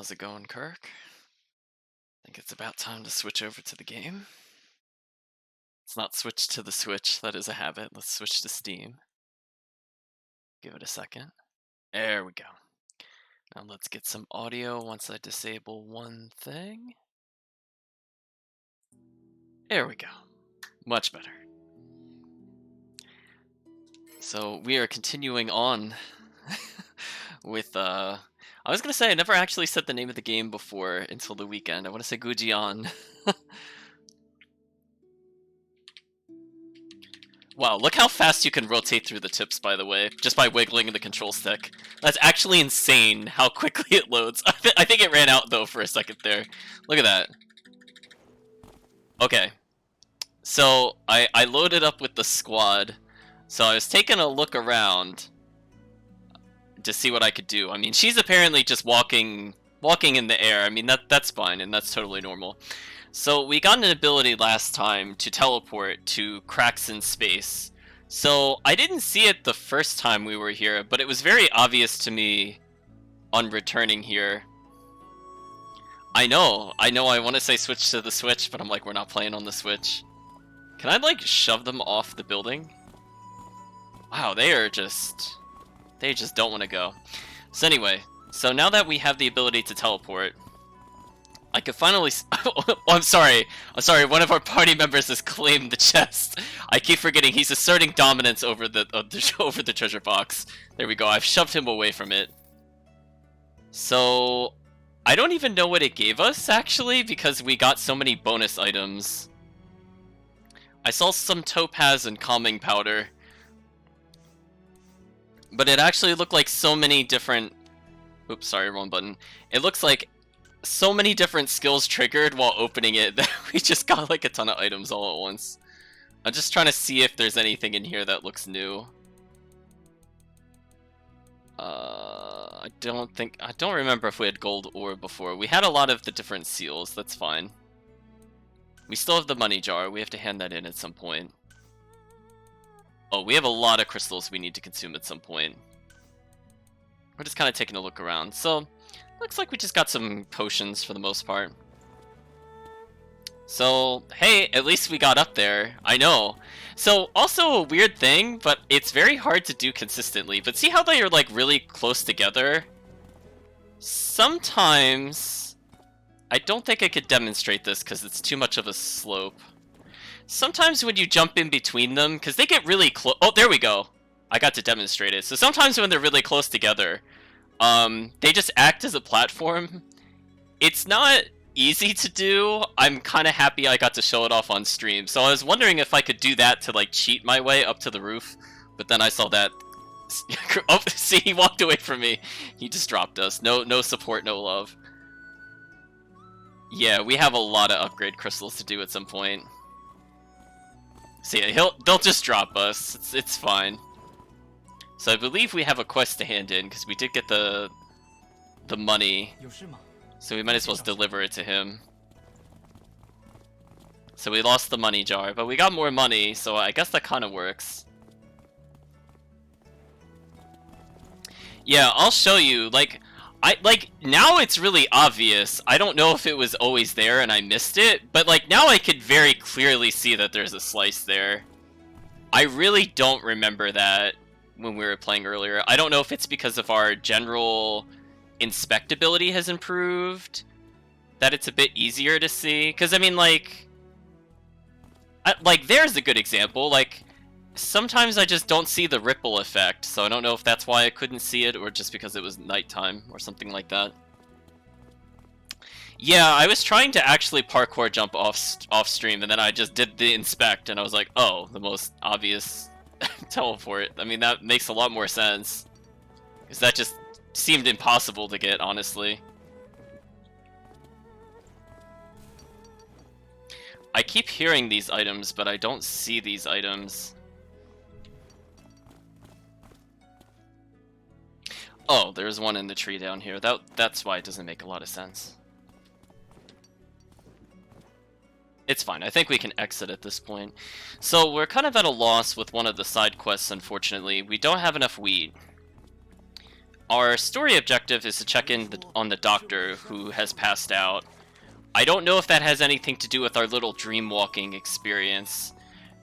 How's it going, Kirk? Think it's about time to switch over to the game. Let's not switch to the Switch, that is a habit. Let's switch to Steam. Give it a second. There we go. Now let's get some audio once I disable one thing. There we go. Much better. So we are continuing on with I was gonna say I never actually said the name of the game before until the weekend. I want to say Gujian. Wow, look how fast you can rotate through the tips, by the way, just by wiggling the control stick. That's actually insane how quickly it loads. I think it ran out, though, for a second there. Look at that. Okay. So, I loaded up with the squad. So I was taking a look around to see what I could do. I mean, she's apparently just walking in the air. I mean, that's fine, and that's totally normal. So we got an ability last time to teleport to cracks in space. So I didn't see it the first time we were here, but it was very obvious to me on returning here. I know I want to say switch to the Switch, but I'm like, we're not playing on the Switch. Can I, like, shove them off the building? Wow, they just don't want to go. So anyway, so now that we have the ability to teleport, I could finally oh, I'm sorry, one of our party members has claimed the chest. I keep forgetting he's asserting dominance over the over the treasure box. There we go, I've shoved him away from it. So, I don't even know what it gave us, actually, because we got so many bonus items. I saw some topaz and calming powder, but it actually looked like so many different... Oops, sorry, wrong button. It looks like so many different skills triggered while opening it that we just got like a ton of items all at once. I'm just trying to see if there's anything in here that looks new. I don't remember if we had gold ore before. We had a lot of the different seals, that's fine. We still have the money jar, we have to hand that in at some point. Oh, we have a lot of crystals we need to consume at some point. We're just kind of taking a look around. So, looks like we just got some potions for the most part. So, hey, at least we got up there. I know. So, also a weird thing, but it's very hard to do consistently. But see how they are, like, really close together? Sometimes... I don't think I could demonstrate this because it's too much of a slope. Sometimes when you jump in between them, because they get really close... Oh, there we go. I got to demonstrate it. So sometimes when they're really close together, they just act as a platform. It's not easy to do. I'm kind of happy I got to show it off on stream. So I was wondering if I could do that to, like, cheat my way up to the roof. But then I saw that... Oh, see, he walked away from me. He just dropped us. No support, no love. Yeah, we have a lot of upgrade crystals to do at some point. So yeah, they'll just drop us. It's fine. So I believe we have a quest to hand in because we did get the money. So we might as well deliver it to him. So we lost the money jar, but we got more money, so I guess that kind of works. Yeah, I'll show you. Like now it's really obvious. I don't know if it was always there and I missed it, but like now I could very clearly see that there's a slice there. I really don't remember that when we were playing earlier. I don't know if it's because of our general inspectability has improved, that it's a bit easier to see. Because I mean, like there's a good example. Like, sometimes I just don't see the ripple effect, so I don't know if that's why I couldn't see it, or just because it was nighttime, or something like that. Yeah, I was trying to actually parkour jump off stream, and then I just did the inspect, and I was like, oh, the most obvious teleport. I mean, that makes a lot more sense, because that just seemed impossible to get, honestly. I keep hearing these items, but I don't see these items. Oh, there's one in the tree down here. That's why it doesn't make a lot of sense. It's fine. I think we can exit at this point. So we're kind of at a loss with one of the side quests, unfortunately. We don't have enough wheat. our story objective is to check in on the doctor who has passed out. I don't know if that has anything to do with our little dream walking experience,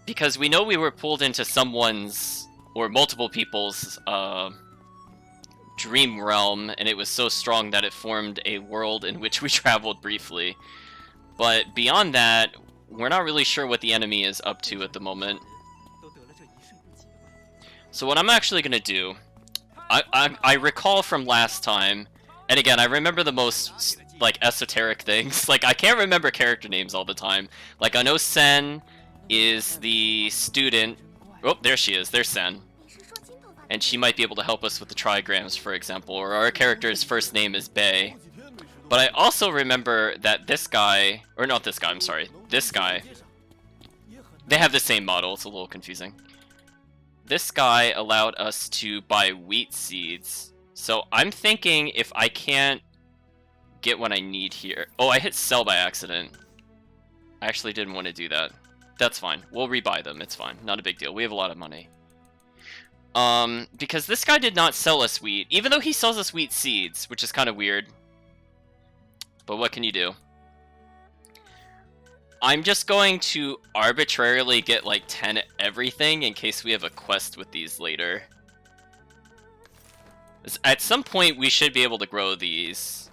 because we know we were pulled into someone's or multiple people's dream realm, and it was so strong that it formed a world in which we traveled briefly. But beyond that, we're not really sure what the enemy is up to at the moment. So what I'm actually going to do, I recall from last time, and again, I remember the most, like, esoteric things. Like, I can't remember character names all the time. Like, I know Sen is the student. Oh, there she is. There's Sen. And she might be able to help us with the trigrams, for example. Or our character's first name is Bei. But I also remember that this guy, or not this guy, I'm sorry, this guy, they have the same model. It's a little confusing. This guy allowed us to buy wheat seeds. So I'm thinking if I can't get what I need here. Oh, I hit sell by accident. I actually didn't want to do that. That's fine. We'll rebuy them. It's fine. Not a big deal. We have a lot of money. Because this guy did not sell us wheat, even though he sells us wheat seeds, which is kind of weird. But what can you do? I'm just going to arbitrarily get like 10 everything in case we have a quest with these later. At some point we should be able to grow these.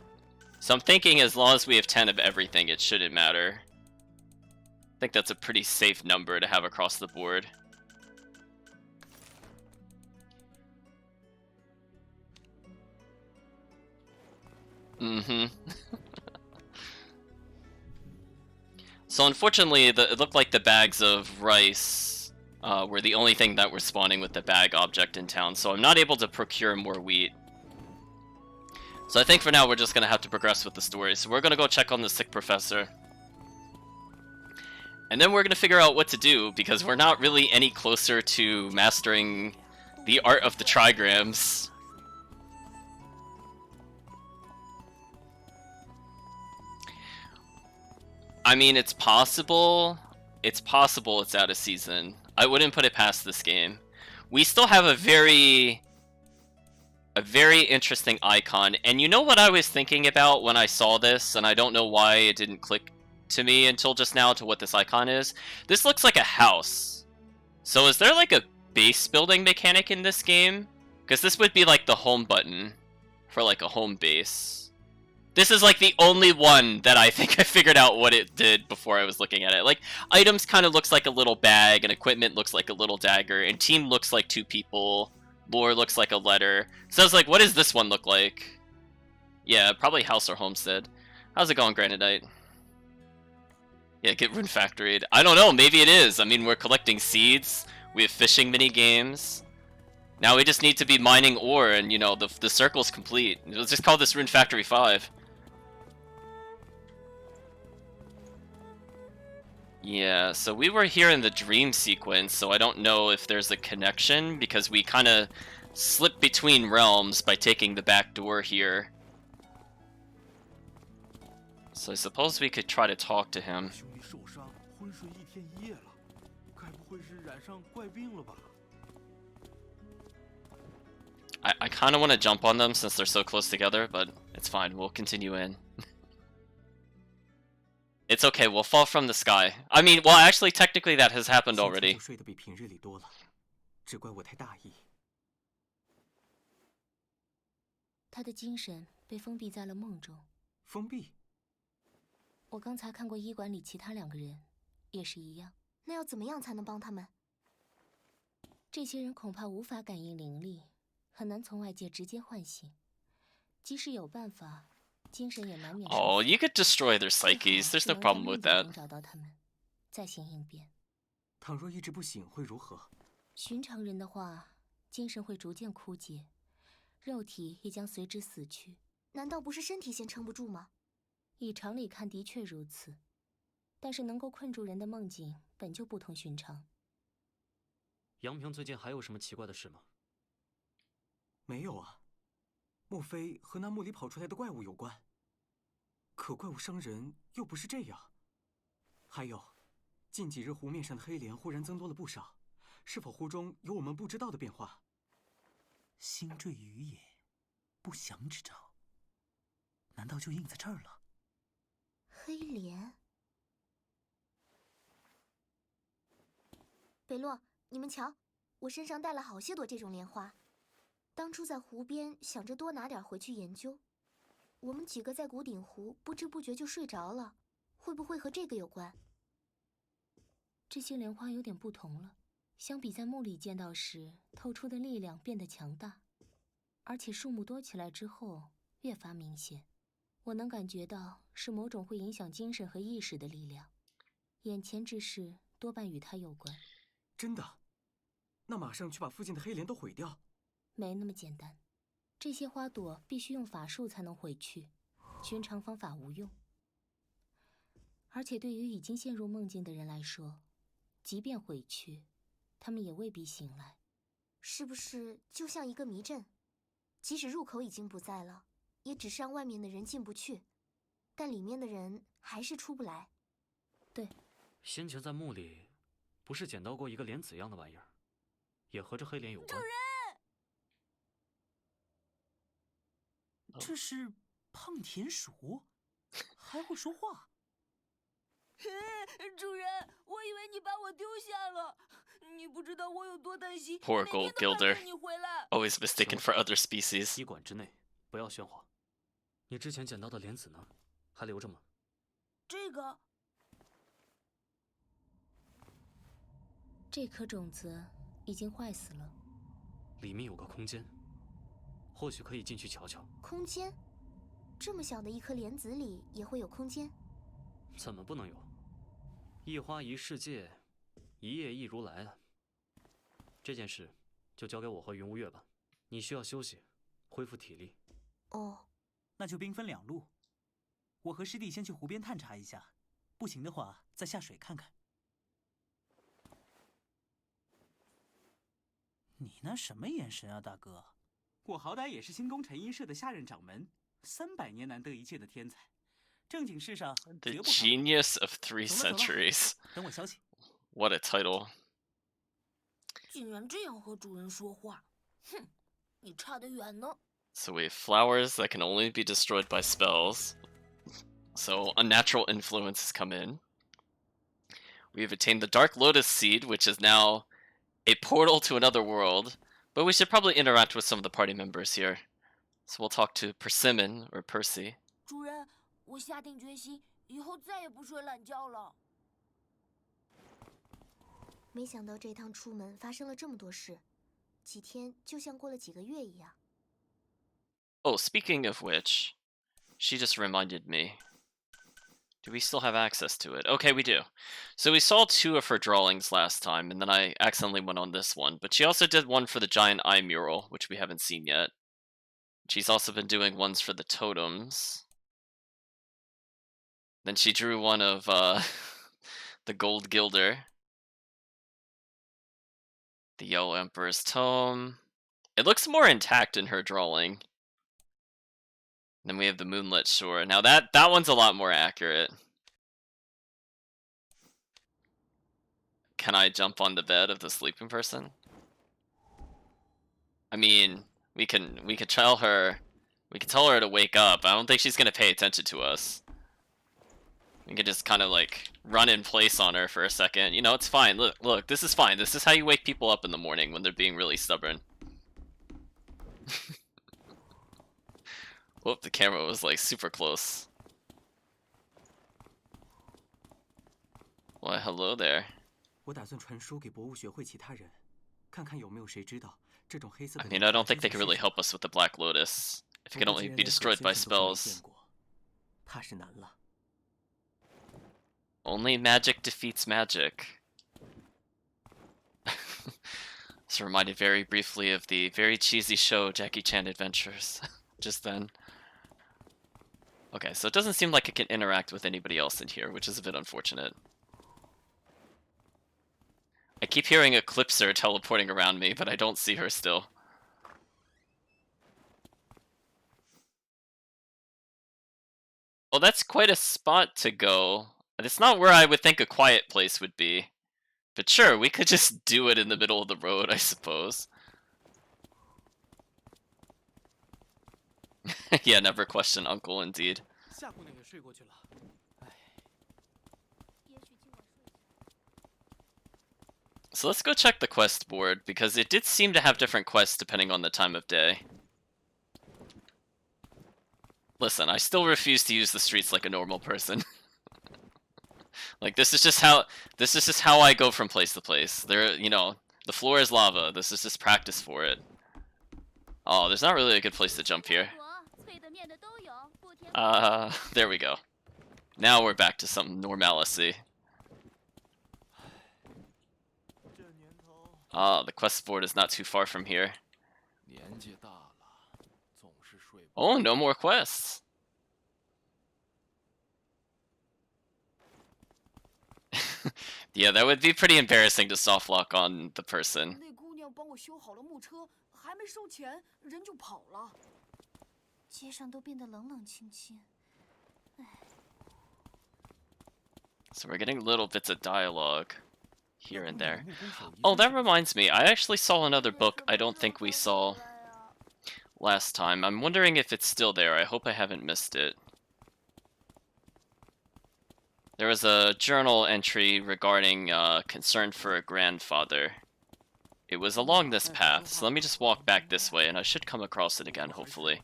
So I'm thinking as long as we have 10 of everything, it shouldn't matter. I think that's a pretty safe number to have across the board. Mm-hmm. So unfortunately, it looked like the bags of rice were the only thing that were spawning with the bag object in town, so I'm not able to procure more wheat. So I think for now we're just going to have to progress with the story. So we're going to go check on the sick professor. And then we're going to figure out what to do, because we're not really any closer to mastering the art of the trigrams. I mean, it's possible. It's possible it's out of season. I wouldn't put it past this game. We still have a very interesting icon. And you know what I was thinking about when I saw this, and I don't know why it didn't click to me until just now to what this icon is? This looks like a house. So is there like a base building mechanic in this game? Because this would be like the home button for like a home base. This is like the only one that I think I figured out what it did before I was looking at it. Like, items kind of looks like a little bag, and equipment looks like a little dagger, and team looks like 2 people, lore looks like a letter. So I was like, what does this one look like? Yeah, probably house or homestead. How's it going, Granitite? Yeah, get Rune Factoried. I don't know, maybe it is. I mean, we're collecting seeds, we have fishing mini games. Now we just need to be mining ore, and you know, the circle's complete. Let's just call this Rune Factory 5. Yeah, so we were here in the dream sequence, so I don't know if there's a connection, because we kind of slipped between realms by taking the back door here. So I suppose we could try to talk to him. I kind of want to jump on them since they're so close together, but it's fine, we'll continue in. It's okay, we'll fall from the sky. I mean, well, actually, technically that has happened already. 他的精神被封闭在了梦中。封闭？我刚才看过医馆里其他2个人，也是一样。那要怎么样才能帮他们？这些人恐怕无法感应灵力，很难从外界直接唤醒。即使有办法。 Oh, you could destroy their psyches. There's no problem with that. 再行应变。倘若一直不醒会如何？寻常人的话，精神会逐渐枯竭，肉体也将随之死去。难道不是身体先撑不住吗？以常理看，的确如此。但是能够困住人的梦境本就不同寻常。杨平最近还有什么奇怪的事吗？没有啊。 莫非和那墓里跑出来的怪物有关？可怪物伤人又不是这样。还有，近几日湖面上的黑莲忽然增多了不少，是否湖中有我们不知道的变化？星坠鱼也。不祥之兆，难道就印在这儿了？黑莲。北洛，你们瞧，我身上带了好些朵这种莲花。当初在湖边想着多拿点回去研究，我们几个在古顶湖不知不觉就睡着了，会不会和这个有关？这些莲花有点不同了，相比在墓里见到时，透出的力量变得强大，而且数目多起来之后越发明显。我能感觉到是某种会影响精神和意识的力量，眼前之事多半与它有关。真的？那马上去把附近的黑莲都毁掉？没那么简单，这些花朵必须用法术才能毁去，寻常方法无用。而且对于已经陷入梦境的人来说，即便毁去，他们也未必醒来。是不是就像一个迷阵？即使入口已经不在了，也只是让外面的人进不去，但里面的人还是出不来。对，先前在墓里，不是捡到过一个莲子一样的玩意儿，也和这黑莲有关。这是胖田鼠，还会说话。主人，我以为你把我丢下了，你不知道我有多担心。 Poor 每 gold 天都盼 gilder. 着你回来。 Always mistaken for other species. 医馆之内，不要喧哗。你之前捡到的莲子呢？还留着吗？这颗种子已经坏死了。里面有个空间，或许可以进去瞧瞧。空间？这么小的一颗莲子里也会有空间？怎么不能有？一花一世界，一叶一如来啊！这件事就交给我和云无月吧。你需要休息，恢复体力。哦，那就兵分两路，我和师弟先去湖边探查一下，不行的话再下水看看。你那什么眼神啊，大哥？我好歹也是新宫陈一社的下任掌门，300年难得一见的天才，正经事上 The 绝不旁。 genius of 3 走了，走了。 centuries. 等我消息。What a title. 竟然这样和主人说话，哼，你差得远呢。 So we have flowers that can only be destroyed by spells. So unnatural influences come in. We have attained the Dark Lotus Seed, which is now a portal to another world. But we should probably interact with some of the party members here. So we'll talk to Persimmon, or Percy. 主人，我下定决心，以后再也不睡懒觉了。没想到这趟出门发生了这么多事，几天就像过了几个月一样。 Oh, speaking of which, she just reminded me. Do we still have access to it? Okay, we do. So we saw 2 of her drawings last time, and then I accidentally went on this one. But she also did one for the giant eye mural, which we haven't seen yet. She's also been doing ones for the totems. Then she drew one of the gold gilder. The Yellow Emperor's Tome. It looks more intact in her drawing. Then we have the Moonlit Shore. Now that one's a lot more accurate. Can I jump on the bed of the sleeping person? I mean, we could tell her to wake up. I don't think she's gonna pay attention to us. We could just kind of like run in place on her for a second. You know, it's fine. Look, this is fine. This is how you wake people up in the morning when they're being really stubborn. Whoop, the camera was like super close. Why, hello there. 我打算传书给博物学会其他人，看看有没有谁知道这种黑色的。 I mean, I don't think they can really help us with the Black Lotus. If it can only be destroyed by spells. 怕是难了。 Only magic defeats magic. This reminded very briefly of the very cheesy show Jackie Chan Adventures. Just then. Okay, so it doesn't seem like it can interact with anybody else in here, which is a bit unfortunate. I keep hearing Eclipser teleporting around me, but I don't see her still. Well, that's quite a spot to go. It's not where I would think a quiet place would be. But sure, we could just do it in the middle of the road, I suppose. Yeah, never question uncle, indeed. 夏姑娘也睡过去了。唉， So let's go check the quest board, because it did seem to have different quests depending on the time of day. Listen, I still refuse to use the streets like a normal person. Like, this is just how I go from place to place. There, you know, the floor is lava. This is just practice for it. Oh, there's not really a good place to jump here. There we go. Now we're back to some normalcy. Ah, the quest board is not too far from here. Oh, no more quests. Yeah, that would be pretty embarrassing to softlock on the person. 那姑娘帮我修好了木车，还没收钱，人就跑了。街上都变得冷冷清清。 So we're getting little bits of dialogue here and there. Oh, that reminds me. I actually saw another book I don't think we saw last time. I'm wondering if it's still there. I hope I haven't missed it. There was a journal entry regarding concern for a grandfather. It was along this path, so let me just walk back this way, and I should come across it again, hopefully.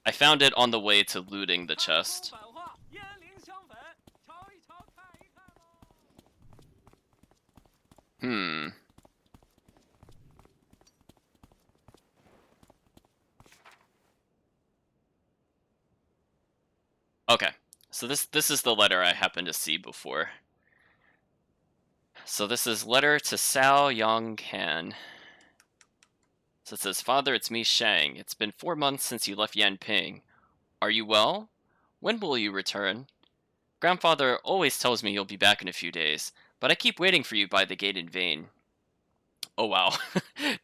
I found it on the way to looting the chest. Okay, so this is the letter I happened to see before. So this is letter to Sao Yong Han. So it says, Father, it's me, Shang. It's been 4 months since you left Yanping. Are you well? When will you return? Grandfather always tells me you'll be back in a few days, but I keep waiting for you by the gate in vain. Oh wow.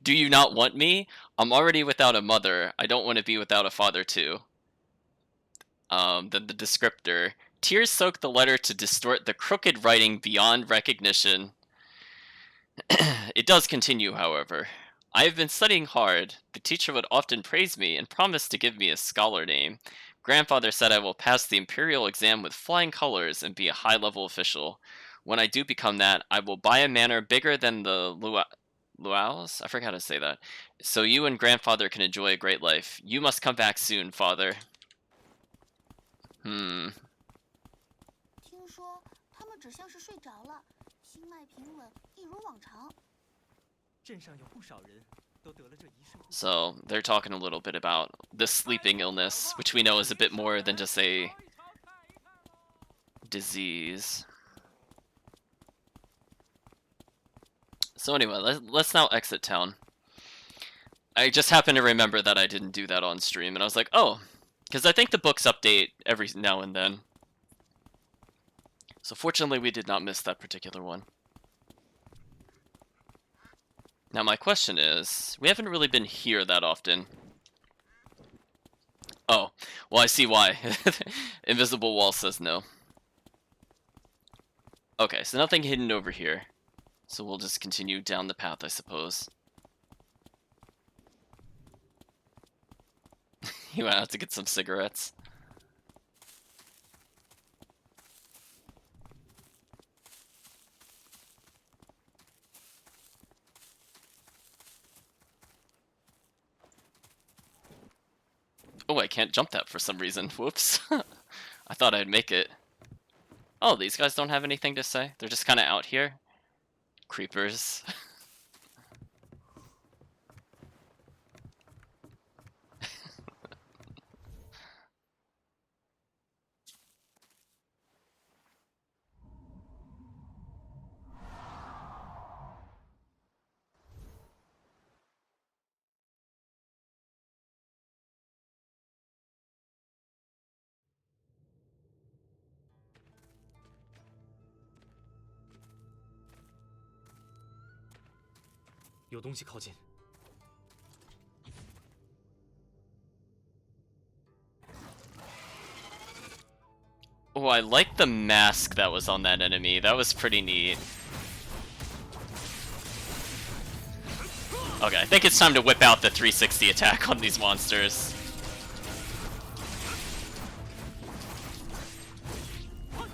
Do you not want me? I'm already without a mother. I don't want to be without a father too. Then the descriptor. Tears soaked the letter to distort the crooked writing beyond recognition. It does continue, however. I have been studying hard. The teacher would often praise me and promise to give me a scholar name. Grandfather said I will pass the imperial exam with flying colors and be a high-level official. When I do become that, I will buy a manor bigger than the Luaos? I forgot how to say that. So you and Grandfather can enjoy a great life. You must come back soon, Father. 听说他们只像是睡着了，心脉平稳，一如往常。镇上有不少人都得了这一世。 So they're talking a little bit about the sleeping illness, which we know is a bit more than just a disease. So anyway, let's now exit town. I just happened to remember that I didn't do that on stream, and I was like, oh, because I think the books update every now and then. So fortunately, we did not miss that particular one. Now my question is, we haven't really been here that often. Oh, well I see why. Invisible wall says no. Okay, so nothing hidden over here. So we'll just continue down the path, I suppose. You might have to get some cigarettes. Oh, I can't jump that for some reason. Whoops. I thought I'd make it. Oh, these guys don't have anything to say? They're just kind of out here? Creepers. Oh, I like the mask that was on that enemy. That was pretty neat. Okay, I think it's time to whip out the 360 attack on these monsters.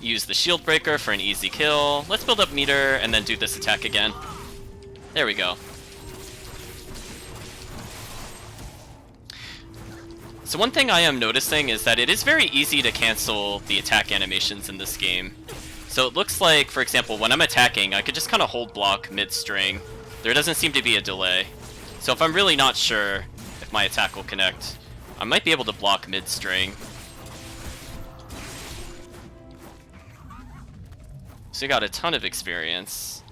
Use the shield breaker for an easy kill. Let's build up meter and then do this attack again. There we go. So one thing I am noticing is that it is very easy to cancel the attack animations in this game. So it looks like, for example, when I'm attacking, I could just kind of hold block mid-string. There doesn't seem to be a delay. So if I'm really not sure if my attack will connect, I might be able to block mid-string. So we got a ton of experience.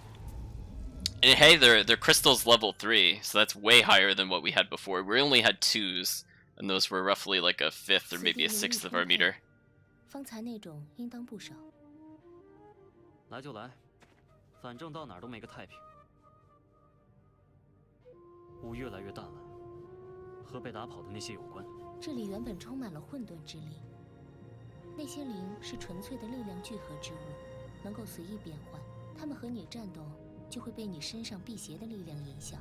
And hey, they're crystals level 3, so that's way higher than what we had before. We only had 2s, and those were roughly like a 5th or maybe a 6th of our meter. 方才那种应当不少。来就来，反正到哪儿都没个太平。雾越来越淡了，和被打跑的那些有关。这里原本充满了混沌之力，那些灵是纯粹的力量聚合之物，能够随意变换。他们和你战斗，就会被你身上辟邪的力量影响，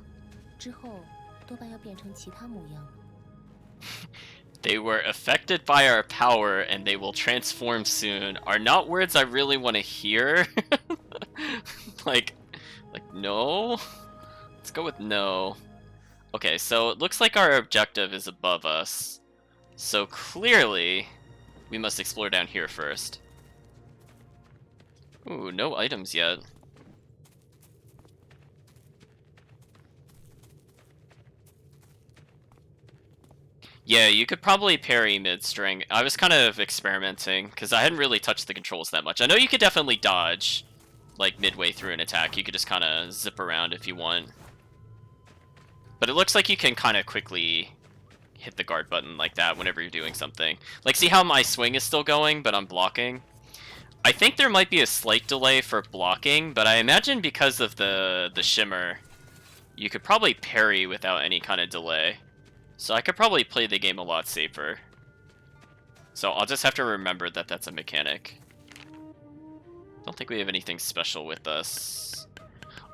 之后多半要变成其他模样了。They were affected by our power and they will transform soon are not words I really want to hear. like no? Let's go with no. Okay, so it looks like our objective is above us. So clearly, we must explore down here first. Ooh, no items yet. Yeah, you could probably parry mid-string. I was kind of experimenting, because I hadn't really touched the controls that much. I know you could definitely dodge, like, midway through an attack. You could just kind of zip around if you want. But it looks like you can kind of quickly hit the guard button like that whenever you're doing something. Like, see how my swing is still going, but I'm blocking? I think there might be a slight delay for blocking, but I imagine because of the shimmer, you could probably parry without any kind of delay. So I could probably play the game a lot safer. So I'll just have to remember that that's a mechanic. Don't think we have anything special with us.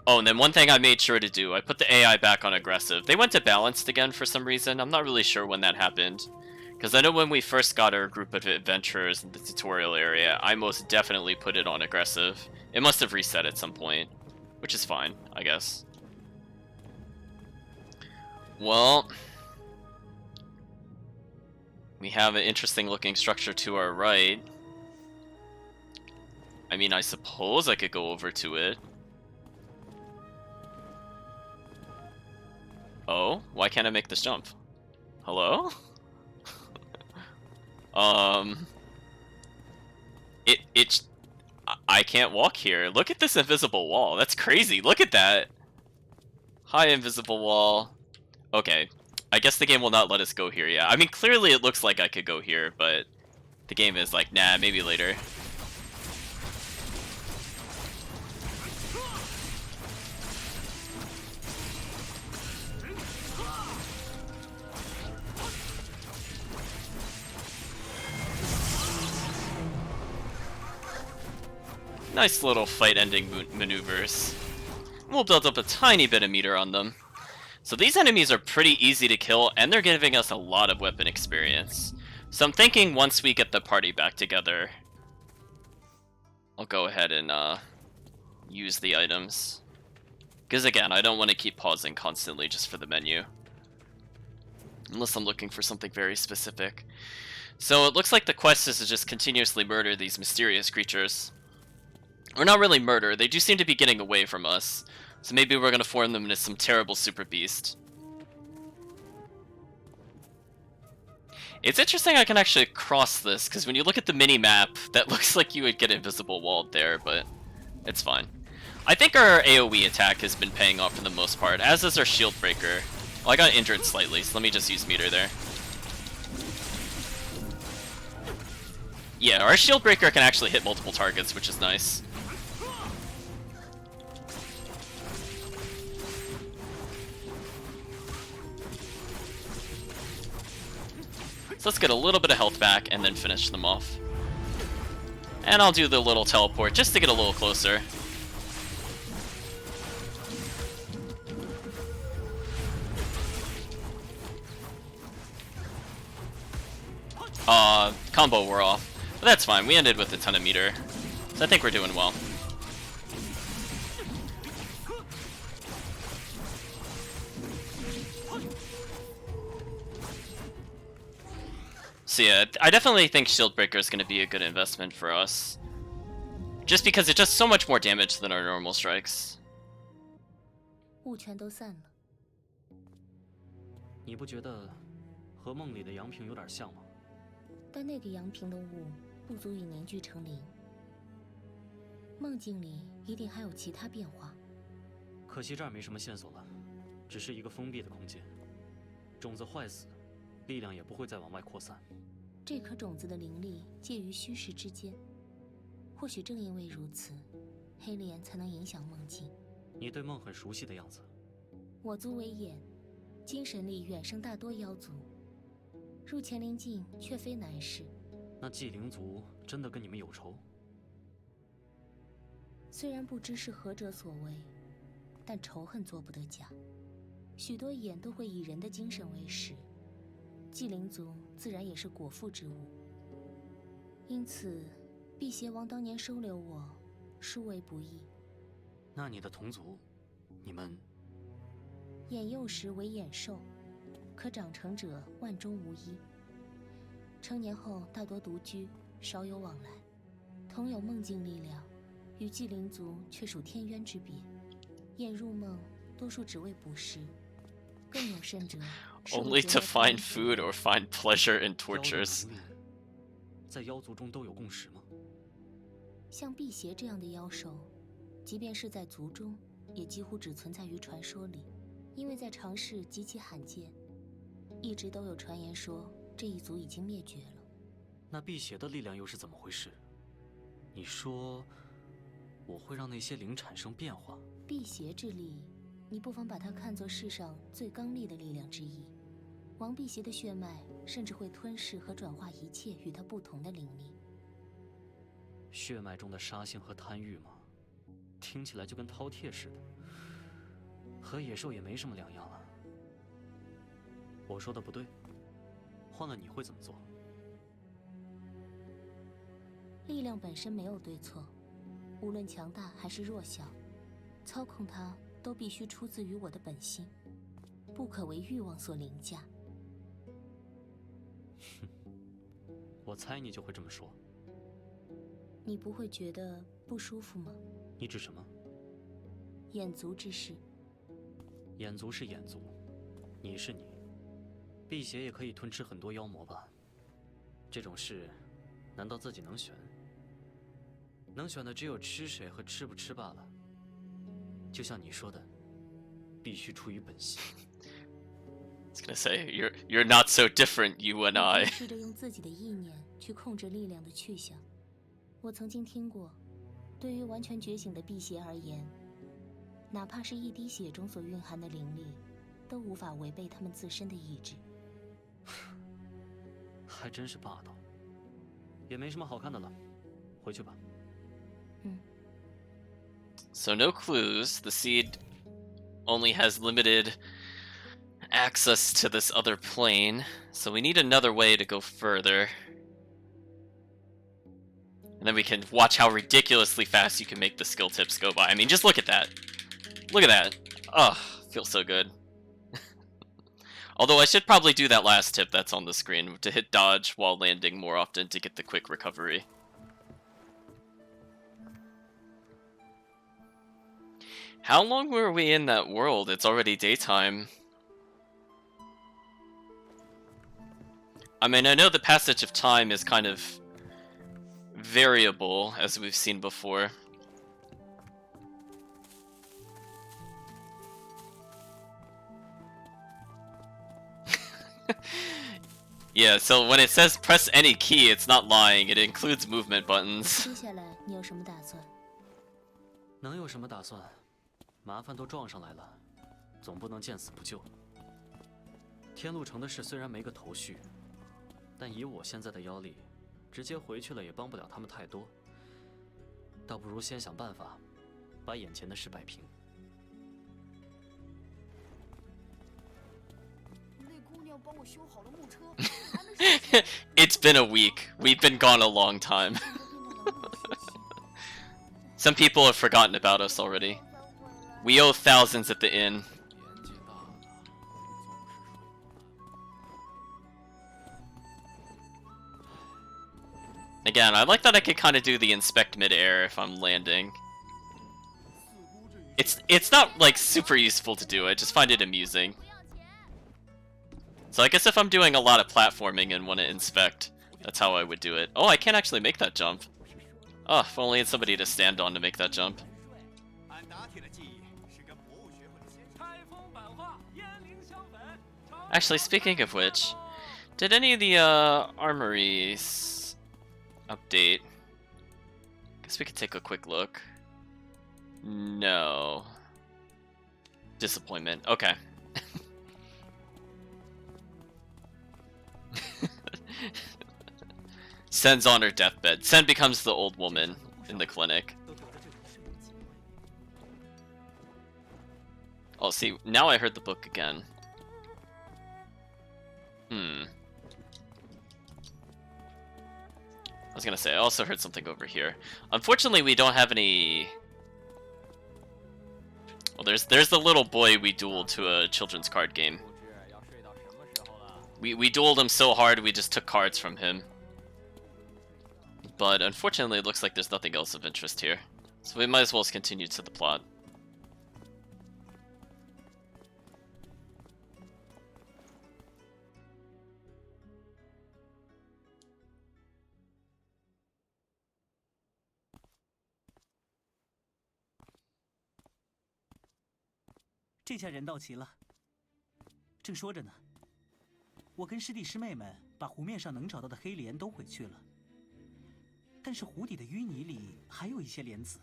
Oh, and then one thing I made sure to do, I put the AI back on aggressive. They went to balanced again for some reason. I'm not really sure when that happened. Because I know when we first got our group of adventurers in the tutorial area, I most definitely put it on aggressive. It must have reset at some point, which is fine, I guess. Well, we have an interesting looking structure to our right. I mean, I suppose I could go over to it. Oh, why can't I make this jump? Hello? I can't walk here. Look at this invisible wall. That's crazy. Look at that. Hi, invisible wall. Okay. I guess the game will not let us go here yet. I mean, clearly it looks like I could go here, but the game is like, nah, maybe later. Nice little fight-ending maneuvers. We'll build up a tiny bit of meter on them. So these enemies are pretty easy to kill, and they're giving us a lot of weapon experience. So I'm thinking once we get the party back together, I'll go ahead and use the items. Because again, I don't want to keep pausing constantly just for the menu. Unless I'm looking for something very specific. So it looks like the quest is to just continuously murder these mysterious creatures. Or not really murder, they do seem to be getting away from us. So maybe we're gonna form them into some terrible super beast. It's interesting I can actually cross this, because when you look at the mini-map, that looks like you would get invisible walled there, but it's fine. I think our AoE attack has been paying off for the most part, as does our shield breaker. Well, I got injured slightly, so let me just use meter there. Yeah, our shield breaker can actually hit multiple targets, which is nice. So let's get a little bit of health back and then finish them off. And I'll do the little teleport just to get a little closer. combo wore off. But that's fine. We ended with a ton of meter. So I think we're doing well. So yeah, I definitely think Shieldbreaker is going to be a good investment for us. Just because it does so much more damage than our normal strikes. 雾全都散了，你不觉得和梦里的阳平有点像吗？但那个阳平的雾不足以凝聚成灵。梦境里一定还有其他变化。可惜这儿没什么线索了，只是一个封闭的空间。种子坏死，力量也不会再往外扩散。这颗种子的灵力介于虚实之间，或许正因为如此，黑莲才能影响梦境。你对梦很熟悉的样子。我族为眼，精神力远胜大多妖族，入乾灵境却非难事。那祭灵族真的跟你们有仇？虽然不知是何者所为，但仇恨做不得假。许多眼都会以人的精神为食，祭灵族自然也是果腹之物。因此，辟邪王当年收留我，殊为不易。那你的同族，你们？眼幼时为眼兽，可长成者万中无一。成年后大多独居，少有往来。同有梦境力量，与祭灵族却属天渊之别。眼入梦，多数只为捕食，更有甚者 Only to find food or find pleasure in tortures. 在妖族中都有共识吗？像辟邪这样的妖兽，即便是在族中，也几乎只存在于传说里，因为在常世极其罕见。一直都有传言说这一族已经灭绝了。那辟邪的力量又是怎么回事？你说我会让那些灵产生变化？辟邪之力，你不妨把它看作世上最刚戾的力量之一。王辟邪的血脉甚至会吞噬和转化一切与它不同的灵力。血脉中的杀性和贪欲吗？听起来就跟饕餮似的，和野兽也没什么两样了。我说的不对，换了你会怎么做？力量本身没有对错，无论强大还是弱小，操控它都必须出自于我的本心，不可为欲望所凌驾。哼，我猜你就会这么说。你不会觉得不舒服吗？你指什么？眼族之事。眼族是眼族，你是你。辟邪也可以吞吃很多妖魔吧？这种事，难道自己能选？能选的只有吃谁和吃不吃罢了。就像你说的，必须出于本心。I was gonna say you're not so different, you and I. 试着用自己的意念去控制力量的去向。我曾经听过，对于完全觉醒的辟邪而言，哪怕是一滴血中所蕴含的灵力，都无法违背他们自身的意志。还真是霸道。也没什么好看的了，回去吧。So no clues. The seed only has limited access to this other plane, so we need another way to go further. And then we can watch how ridiculously fast you can make the skill tips go by. I mean, just look at that. Look at that. Ugh, feels so good. Although I should probably do that last tip that's on the screen, to hit dodge while landing more often to get the quick recovery. How long were we in that world? It's already daytime. I mean, I know the passage of time is kind of variable, as we've seen before. Yeah, so when it says press any key, it's not lying. It includes movement buttons. 接下来你有什么打算？能有什么打算？麻烦都撞上来了，总不能见死不救。天路城的事虽然没个头绪，但以我现在的妖力，直接回去了也帮不了他们太多。倒不如先想办法，把眼前的事摆平。那姑娘要帮我修好了木车，还没收钱。 It's been a week. We've been gone a long time. Some people have forgotten about us already. We owe thousands at the inn. Again, I like that I could kind of do the inspect mid-air if I'm landing. It's not like super useful to do, I just find it amusing. So I guess if I'm doing a lot of platforming and want to inspect, that's how I would do it. Oh, I can't actually make that jump. Oh, if only I had somebody to stand on to make that jump. Actually, speaking of which, did any of the armories update? Guess we could take a quick look. No. Disappointment. Okay. Sen's on her deathbed. Sen becomes the old woman in the clinic. Oh, see, now I heard the book again. I was gonna say, I also heard something over here. Unfortunately, we don't have any... Well, there's the little boy we dueled to a children's card game. We dueled him so hard, we just took cards from him. But unfortunately, it looks like there's nothing else of interest here. So we might as well continue to the plot.这下人到齐了。正说着呢，我跟师弟师妹们把湖面上能找到的黑莲都毁去了，但是湖底的淤泥里还有一些莲子，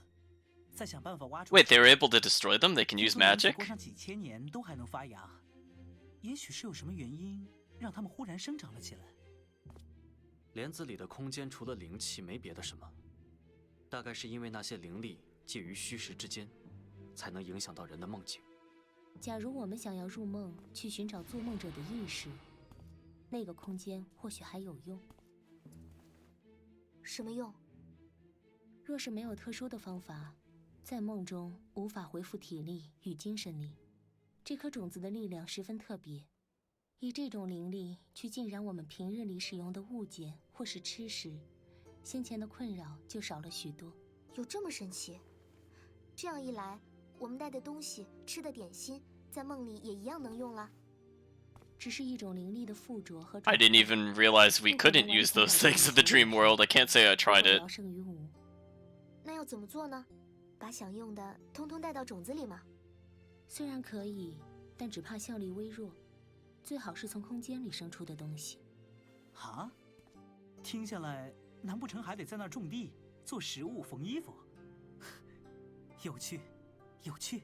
再想办法挖出。 Wait, they were able to destroy them? They can use magic? 过上几千年都还能发芽，也许是有什么原因让它们忽然生长了起来。莲子里的空间除了灵气没别的什么，大概是因为那些灵力介于虚实之间，才能影响到人的梦境。 假如我们想要入梦去寻找做梦者的意识，那个空间或许还有用。什么用？若是没有特殊的方法，在梦中无法恢复体力与精神力。这颗种子的力量十分特别，以这种灵力去浸染我们平日里使用的物件或是吃食，先前的困扰就少了许多。有这么神奇？这样一来，我们带的东西、吃的点心，在梦里也一样能用了。只是一种灵力的附着和。I didn't even realize we couldn't use those things in the dream world. I can't say I tried it. 那要怎么做呢？把想用的通通带到种子里吗？虽然可以，但只怕效力微弱。最好是从空间里生出的东西。啊？听下来，难不成还得在那儿种地、做食物、缝衣服？有趣。 有趣。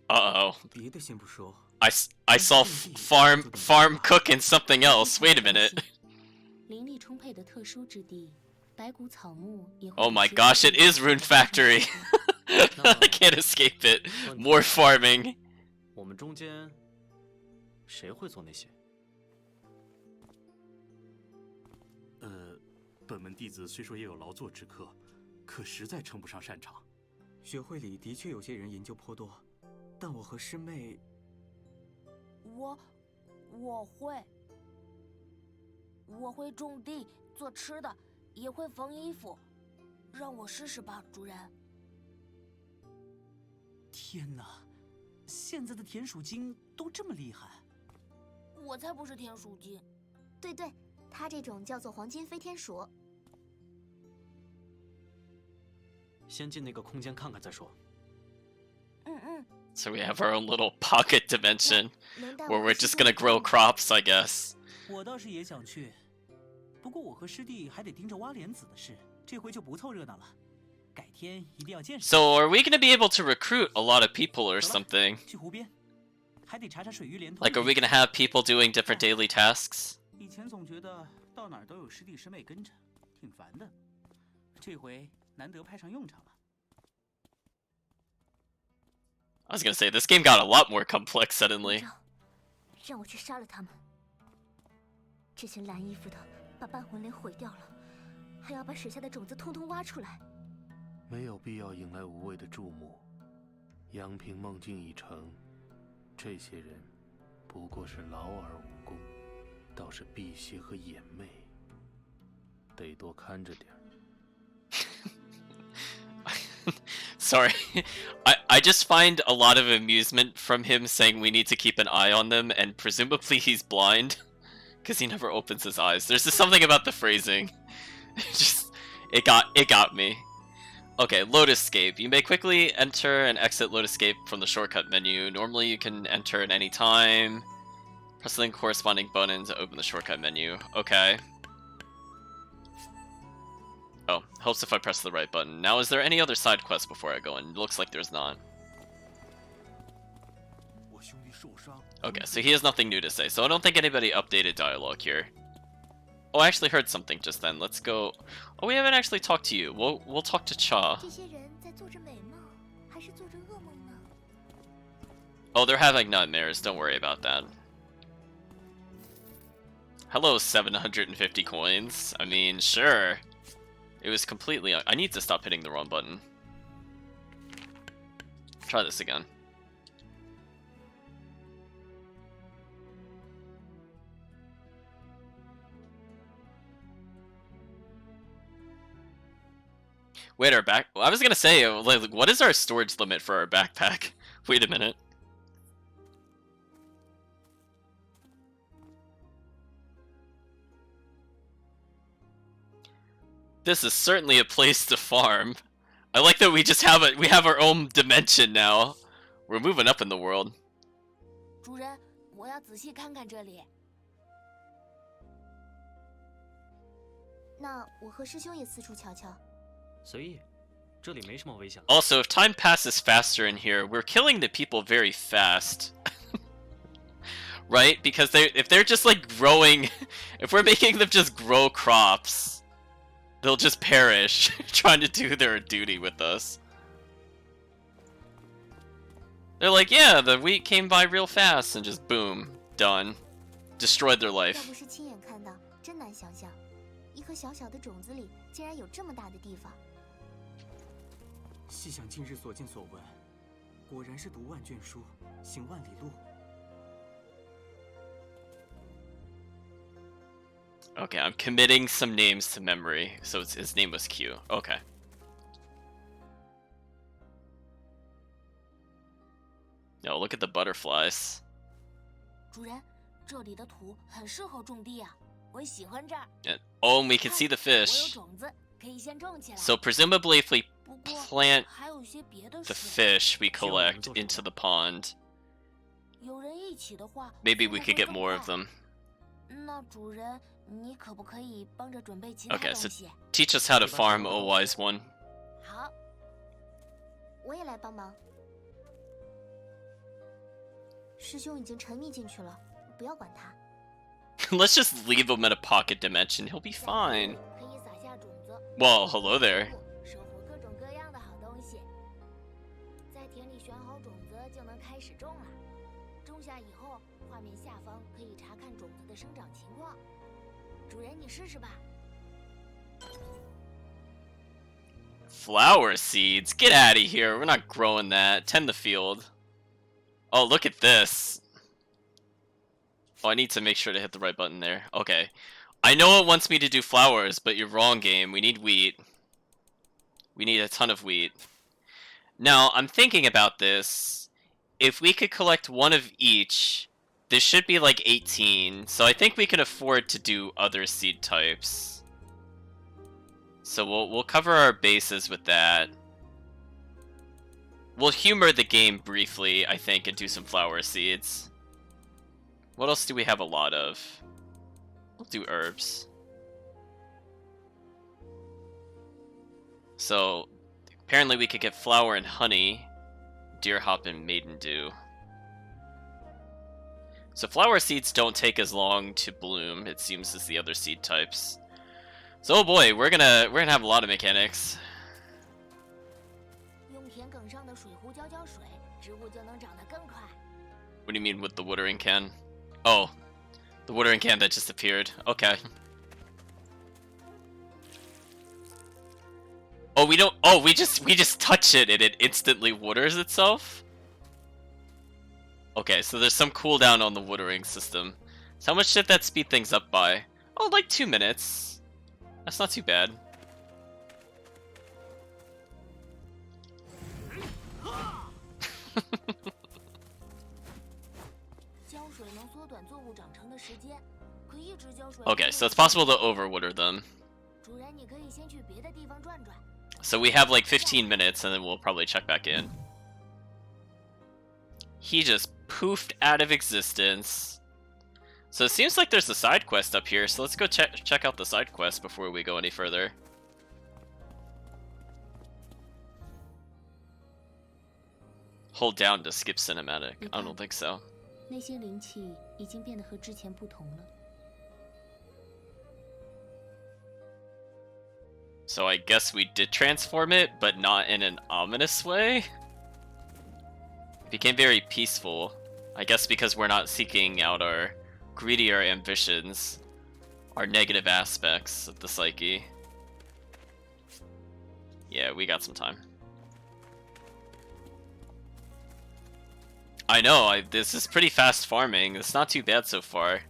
Uh-oh. 别的先不说。I saw farm cook and something else. Wait a minute. 灵力充沛的特殊之地，白骨草木也。Oh my gosh! It is Rune Factory. I can't escape it. More farming. 我们中间谁会做那些？本门弟子虽说也有劳作之客，可实在称不上擅长。 学会里的确有些人研究颇多，但我和师妹，我会种地、做吃的，也会缝衣服，让我试试吧，主人。天哪，现在的田鼠精都这么厉害？我才不是田鼠精。对对，它这种叫做黄金飞天鼠。 先进那个空间看看再说。So we have our own little pocket dimension where we're just gonna grow crops, I guess. 我倒是也想去，不过我和师弟还得盯着挖莲子的事，这回就不凑热闹了。改天一定要见识。So are we gonna be able to recruit a lot of people or something? 去湖边，还得查查水域连通。Like, are we gonna have people doing different daily tasks? 以前总觉得到哪儿都有师弟师妹跟着，挺烦的。这回。 难得派上用场了。I was gonna say, this game got a lot more complex suddenly. 让我去杀了他们。这身蓝衣服的把半魂莲毁掉了，还要把水下的种子通通挖出来。没有必要引来无谓的注目。阳平梦境已成，这些人不过是劳而无功，倒是辟邪和掩媚，得多看着点儿。Sorry, I just find a lot of amusement from him saying we need to keep an eye on them, and presumably he's blind, because he never opens his eyes. There's just something about the phrasing. It got me. Okay, Lotus Escape. You may quickly enter and exit Lotus Escape from the shortcut menu. Normally you can enter at any time. Press the corresponding button to open the shortcut menu. Okay. Oh, helps if I press the right button. Now, is there any other side quests before I go in? Looks like there's not. Okay, so he has nothing new to say, so I don't think anybody updated dialogue here. Oh, I actually heard something just then. Let's go. Oh, we haven't actually talked to you. We'll talk to Cha. Oh, they're having nightmares. Don't worry about that. Hello, 750 coins. I mean, sure. It was completely... I need to stop hitting the wrong button. Try this again. Wait, our back... I was gonna say, like, what is our storage limit for our backpack? Wait a minute. This is certainly a place to farm. I like that we just have we have our own dimension now. We're moving up in the world. 主人，我要仔细看看这里。那我和师兄也四处瞧瞧。随意，这里没什么危险。Also, if time passes faster in here, we're killing the people very fast. Right? Because if they're just like growing, if we're making them just grow crops, they'll just perish trying to do their duty with us. They're like, yeah, the wheat came by real fast and just boom, done. Destroyed their life. 要不是亲眼看到，真难想象，一颗小小的种子里竟然有这么大的地方。细想今日所见所闻，果然是读万卷书，行万里路。 Okay, I'm committing some names to memory. So his name was Q. Okay. No, look at the butterflies. 主人，这里的土很适合种地啊，我喜欢这儿。Oh, and we can see the 我有 fish. 种子，可以先种起来。 So presumably if we 不过 plant 还有些别的 the 事。 fish we collect into the pond, 有人一起的话， maybe we 速度 could 会 get 更 more of 快 them. 那主人，你可不可以帮着准备其他 Okay, 东 so 西？ teach us how to farm, O wise one. 好，我也来帮忙。师兄已经沉迷进去了，不要管他。 Let's just leave him in a pocket dimension. He'll be fine. 可以撒下种子。 Well, hello there. 收获各种各样的好东西。在田里选好种子就能开始种了。种下以后，画面下方可以查看种子的生长情况。主人，你试试吧。 Flower seeds? Get out of here. We're not growing that. Tend the field. Oh, look at this. Oh, I need to make sure to hit the right button there. Okay. I know it wants me to do flowers, but you're wrong, game. We need wheat. We need a ton of wheat. Now, I'm thinking about this. If we could collect one of each, this should be like 18. So I think we can afford to do other seed types. So we'll cover our bases with that. We'll humor the game briefly, I think, and do some flower seeds. What else do we have a lot of? We'll do herbs. So, apparently we could get flower and honey, deer hop and maiden dew. So flower seeds don't take as long to bloom, it seems, as the other seed types. So, oh boy, we're gonna have a lot of mechanics. 用田埂上的水壶浇浇水，植物就能长得更快。 What do you mean with the watering can? Oh, The watering can that just appeared. Okay. Oh, we don't. Oh, we just touch it and it instantly waters itself. Okay, so there's some cooldown on the watering system. So how much did that speed things up by? Oh, like 2 minutes. That's not too bad. Okay, so it's possible to overwater them. So we have like 15 minutes and then we'll probably check back in. He just poofed out of existence. So it seems like there's a side quest up here, so let's go check out the side quest before we go any further. Hold down to skip cinematic. I don't think so. 那些灵气已经变得和之前不同了。 So I guess we did transform it, but not in an ominous way. It became very peaceful. I guess because we're not seeking out our greedier ambitions, our negative aspects of the psyche. Yeah, we got some time. I know, this is pretty fast farming. It's not too bad so far.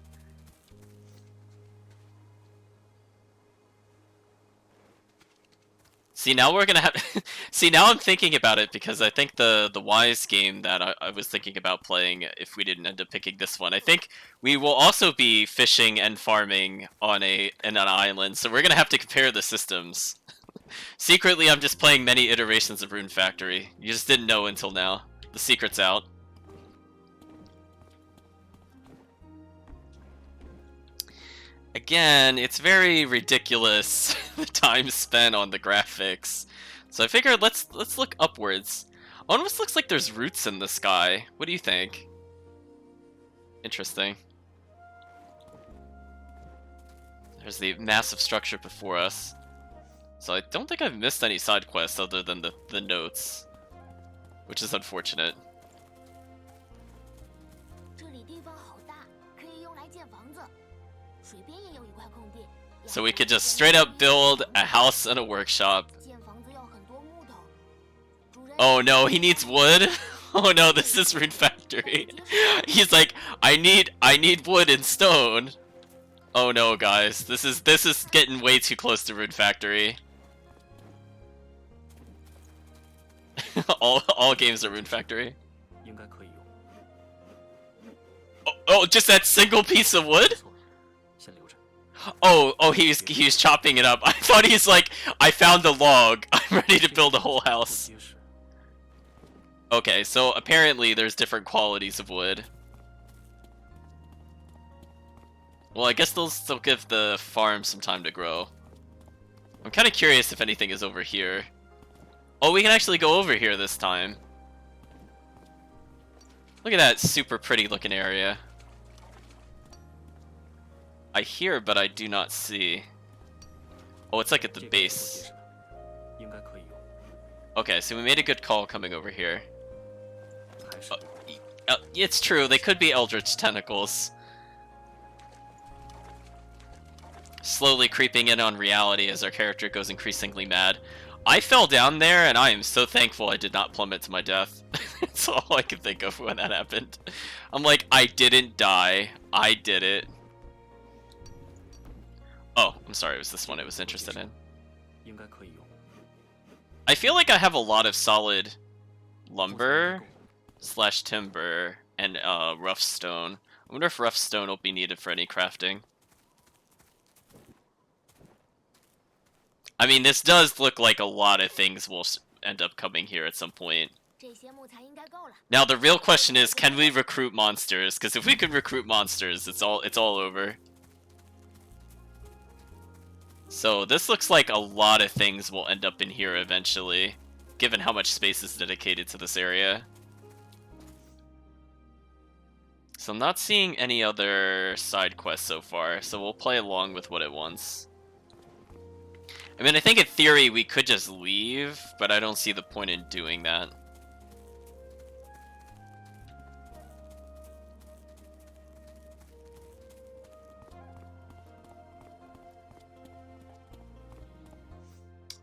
See, now we're gonna have... See, now I'm thinking about it because I think the Wise game that I was thinking about playing, if we didn't end up picking this one, I think we will also be fishing and farming on in an island, so we're gonna have to compare the systems. Secretly, I'm just playing many iterations of Rune Factory. You just didn't know until now. The secret's out. Again, it's very ridiculous the time spent on the graphics. So I figured let's look upwards. Almost looks like there's roots in the sky. What do you think? Interesting. There's the massive structure before us. So I don't think I've missed any side quests other than the notes, which is unfortunate. So we could just straight up build a house and a workshop. Oh no, he needs wood. Oh no, this is Rune Factory. He's like, I need wood and stone. Oh no, guys, this is getting way too close to Rune Factory. all games are Rune Factory. Oh, just that single piece of wood? Oh, he's chopping it up. I thought he's like, I found a log. I'm ready to build a whole house. Okay, so apparently there's different qualities of wood. Well, I guess they'll still give the farm some time to grow. I'm kind of curious if anything is over here. Oh, we can actually go over here this time. Look at that super pretty looking area. I hear, but I do not see. Oh, it's like at the base. Okay, so we made a good call coming over here. It's true, they could be Eldritch Tentacles. Slowly creeping in on reality as our character goes increasingly mad. I fell down there, and I am so thankful I did not plummet to my death. That's all I could think of when that happened. I'm like, I didn't die. I did it. Oh, I'm sorry, it was this one I was interested in. I feel like I have a lot of solid lumber / timber and rough stone. I wonder if rough stone will be needed for any crafting. I mean, this does look like a lot of things will end up coming here at some point. Now the real question is, can we recruit monsters? Because if we can recruit monsters, it's all over. So this looks like a lot of things will end up in here eventually, given how much space is dedicated to this area. So I'm not seeing any other side quests so far, so we'll play along with what it wants. I mean, I think in theory we could just leave, but I don't see the point in doing that.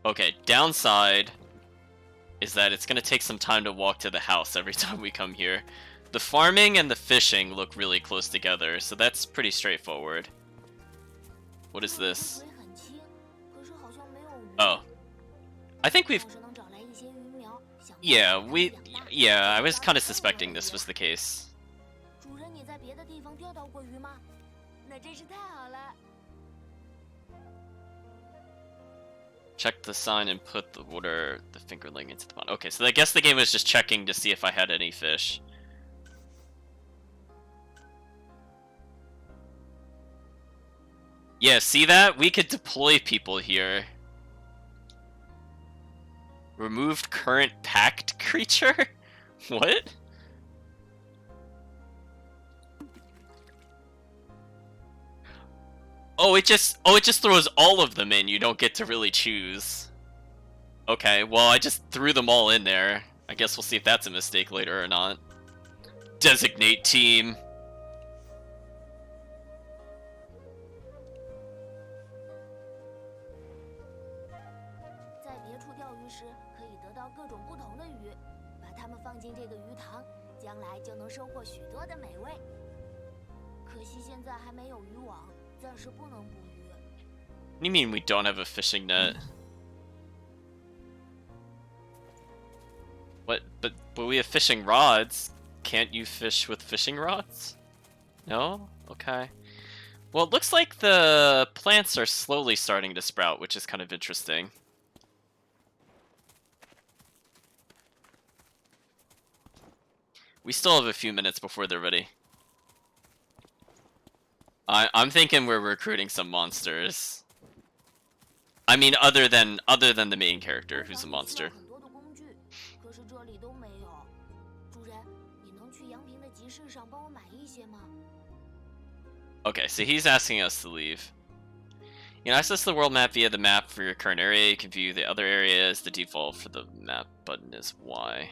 Okay, downside is that it's gonna take some time to walk to the house every time we come here. The farming and the fishing look really close together, so that's pretty straightforward. What is this? 水很清，可是好像没有鱼。 Oh. I think we've... 要是能找来一些鱼苗，想办法 Yeah, 把它 we... 养大 Yeah, I was 当 kind of 成 suspecting 人 this 一 was 样 the case. 主人，你在别的地方钓到过鱼吗？那真是太好了。 Check the sign and put the water, the fingerling into the pond. Okay, so I guess the game was just checking to see if I had any fish. Yeah, see that? We could deploy people here. Removed current packed creature? What? Oh, it just throws all of them in. You don't get to really choose. Okay, well, I just threw them all in there. I guess we'll see if that's a mistake later or not. Designate team. 在别处钓鱼时，可以得到各种不同的鱼，把它们放进这个鱼塘，将来就能收获许多的美味。可惜现在还没有渔网，暂时不能捕鱼。 What do you mean we don't have a fishing net? What? But we have fishing rods. Can't you fish with fishing rods? No? Okay. Well, it looks like the plants are slowly starting to sprout, which is kind of interesting. We still have a few minutes before they're ready. I'm thinking we're recruiting some monsters. I mean, other than the main character, who's a monster. 很多的工具，可是这里都没有。主人，你能去阳平的集市上帮我买一些吗？ Okay, so he's asking us to leave. You can access the world map via the map for your current area. You can view the other areas. The default for the map button is Y.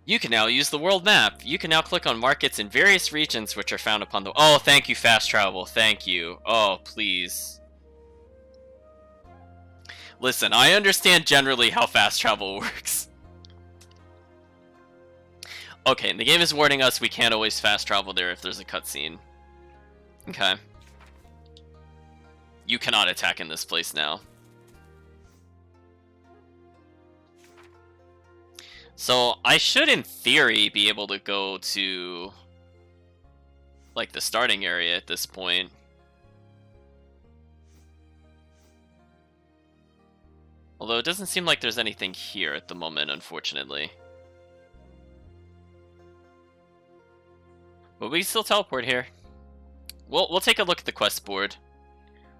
You can now use the world map. You can now click on markets in various regions which are found upon the... Oh, thank you, fast travel. Thank you. Oh, please. Listen, I understand generally how fast travel works. Okay, and the game is warning us we can't always fast travel there if there's a cutscene. Okay. You cannot attack in this place now. So, I should, in theory, be able to go to, like, the starting area at this point. Although it doesn't seem like there's anything here at the moment, unfortunately. But we can still teleport here. We'll take a look at the quest board.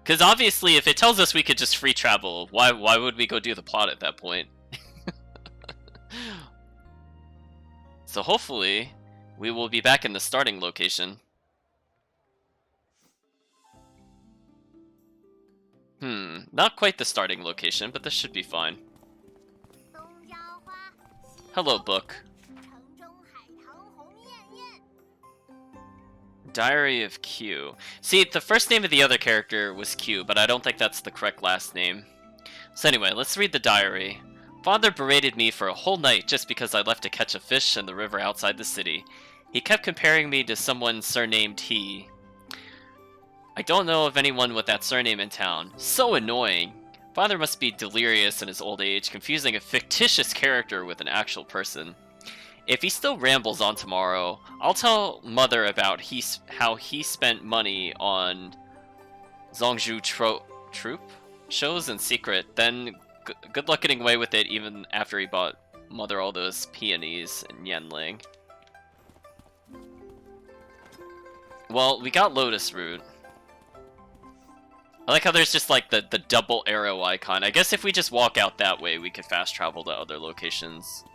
Because obviously, if it tells us we could just free travel, why would we go do the plot at that point? So hopefully, we will be back in the starting location. Not quite the starting location, but this should be fine. Hello, book. Diary of Q. See, the first name of the other character was Q, but I don't think that's the correct last name. So anyway, let's read the diary. Father berated me for a whole night just because I left to catch a fish in the river outside the city. He kept comparing me to someone surnamed He. I don't know of anyone with that surname in town. So annoying. Father must be delirious in his old age, confusing a fictitious character with an actual person. If he still rambles on tomorrow, I'll tell Mother about how he spent money on Zhongzhu troop shows in secret, then good luck getting away with it even after he bought Mother all those peonies in Yanling. Well, we got Lotus Root. I like how there's just like the double arrow icon. I guess if we just walk out that way, we could fast travel to other locations.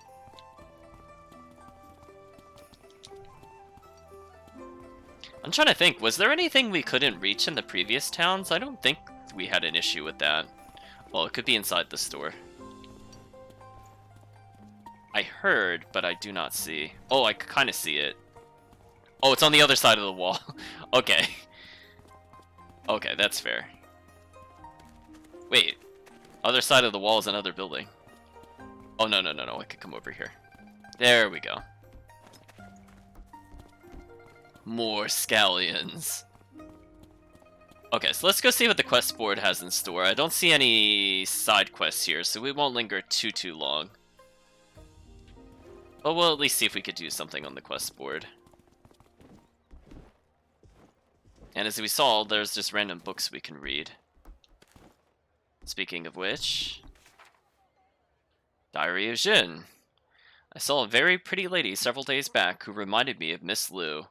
I'm trying to think, was there anything we couldn't reach in the previous towns? I don't think we had an issue with that. Well, it could be inside the store. I heard, but I do not see. Oh, I could kind of see it. Oh, it's on the other side of the wall. Okay. Okay, that's fair. Wait, other side of the wall is another building. Oh, no, no, no, no, I could come over here. There we go. More scallions. Okay, so let's go see what the quest board has in store. I don't see any side quests here, so we won't linger too long. But we'll at least see if we could do something on the quest board. And as we saw, there's just random books we can read. Speaking of which... Diary of Jin. I saw a very pretty lady several days back who reminded me of Miss Liu.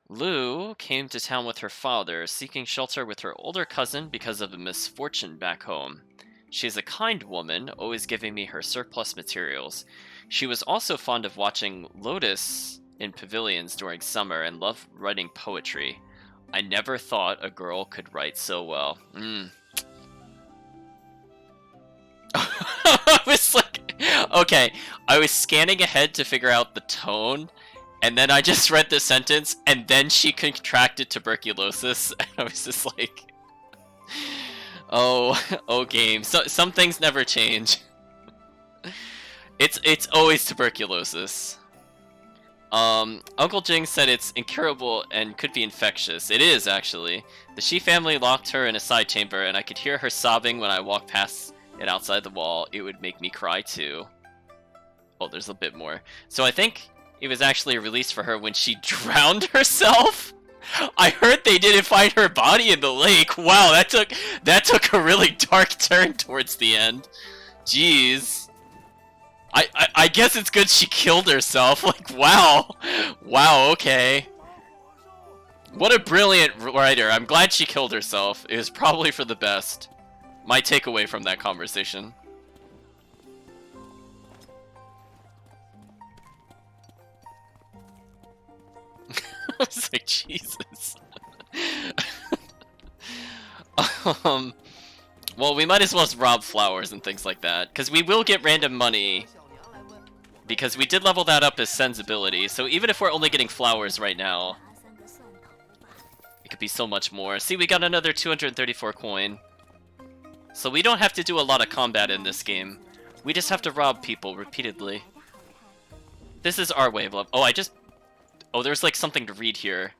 Liu came to town with her father, seeking shelter with her older cousin because of a misfortune back home. She is a kind woman, always giving me her surplus materials. She was also fond of watching Lotus in pavilions during summer and loved writing poetry. I never thought a girl could write so well. I was like, okay, I was scanning ahead to figure out the tone, and then I just read the sentence, and then she contracted tuberculosis, and I was just like, oh game. So some things never change. It's always tuberculosis. Uncle Jing said it's incurable and could be infectious. It is, actually. The Shi family locked her in a side chamber, and I could hear her sobbing when I walked past it outside the wall. It would make me cry too. Oh, there's a bit more. So I think it was actually a release for her when she drowned herself. I heard they didn't find her body in the lake. Wow, that took a really dark turn towards the end. Jeez. I guess it's good she killed herself. Like, wow. Wow, okay. What a brilliant writer. I'm glad she killed herself. It was probably for the best. My takeaway from that conversation. I was like, Jesus. Well, we might as well rob flowers and things like that, because we will get random money, because we did level that up as sensibility, so even if we're only getting flowers right now, it could be so much more. See, we got another 234 coin. So we don't have to do a lot of combat in this game. We just have to rob people repeatedly. This is our way of love. Oh, there's like something to read here.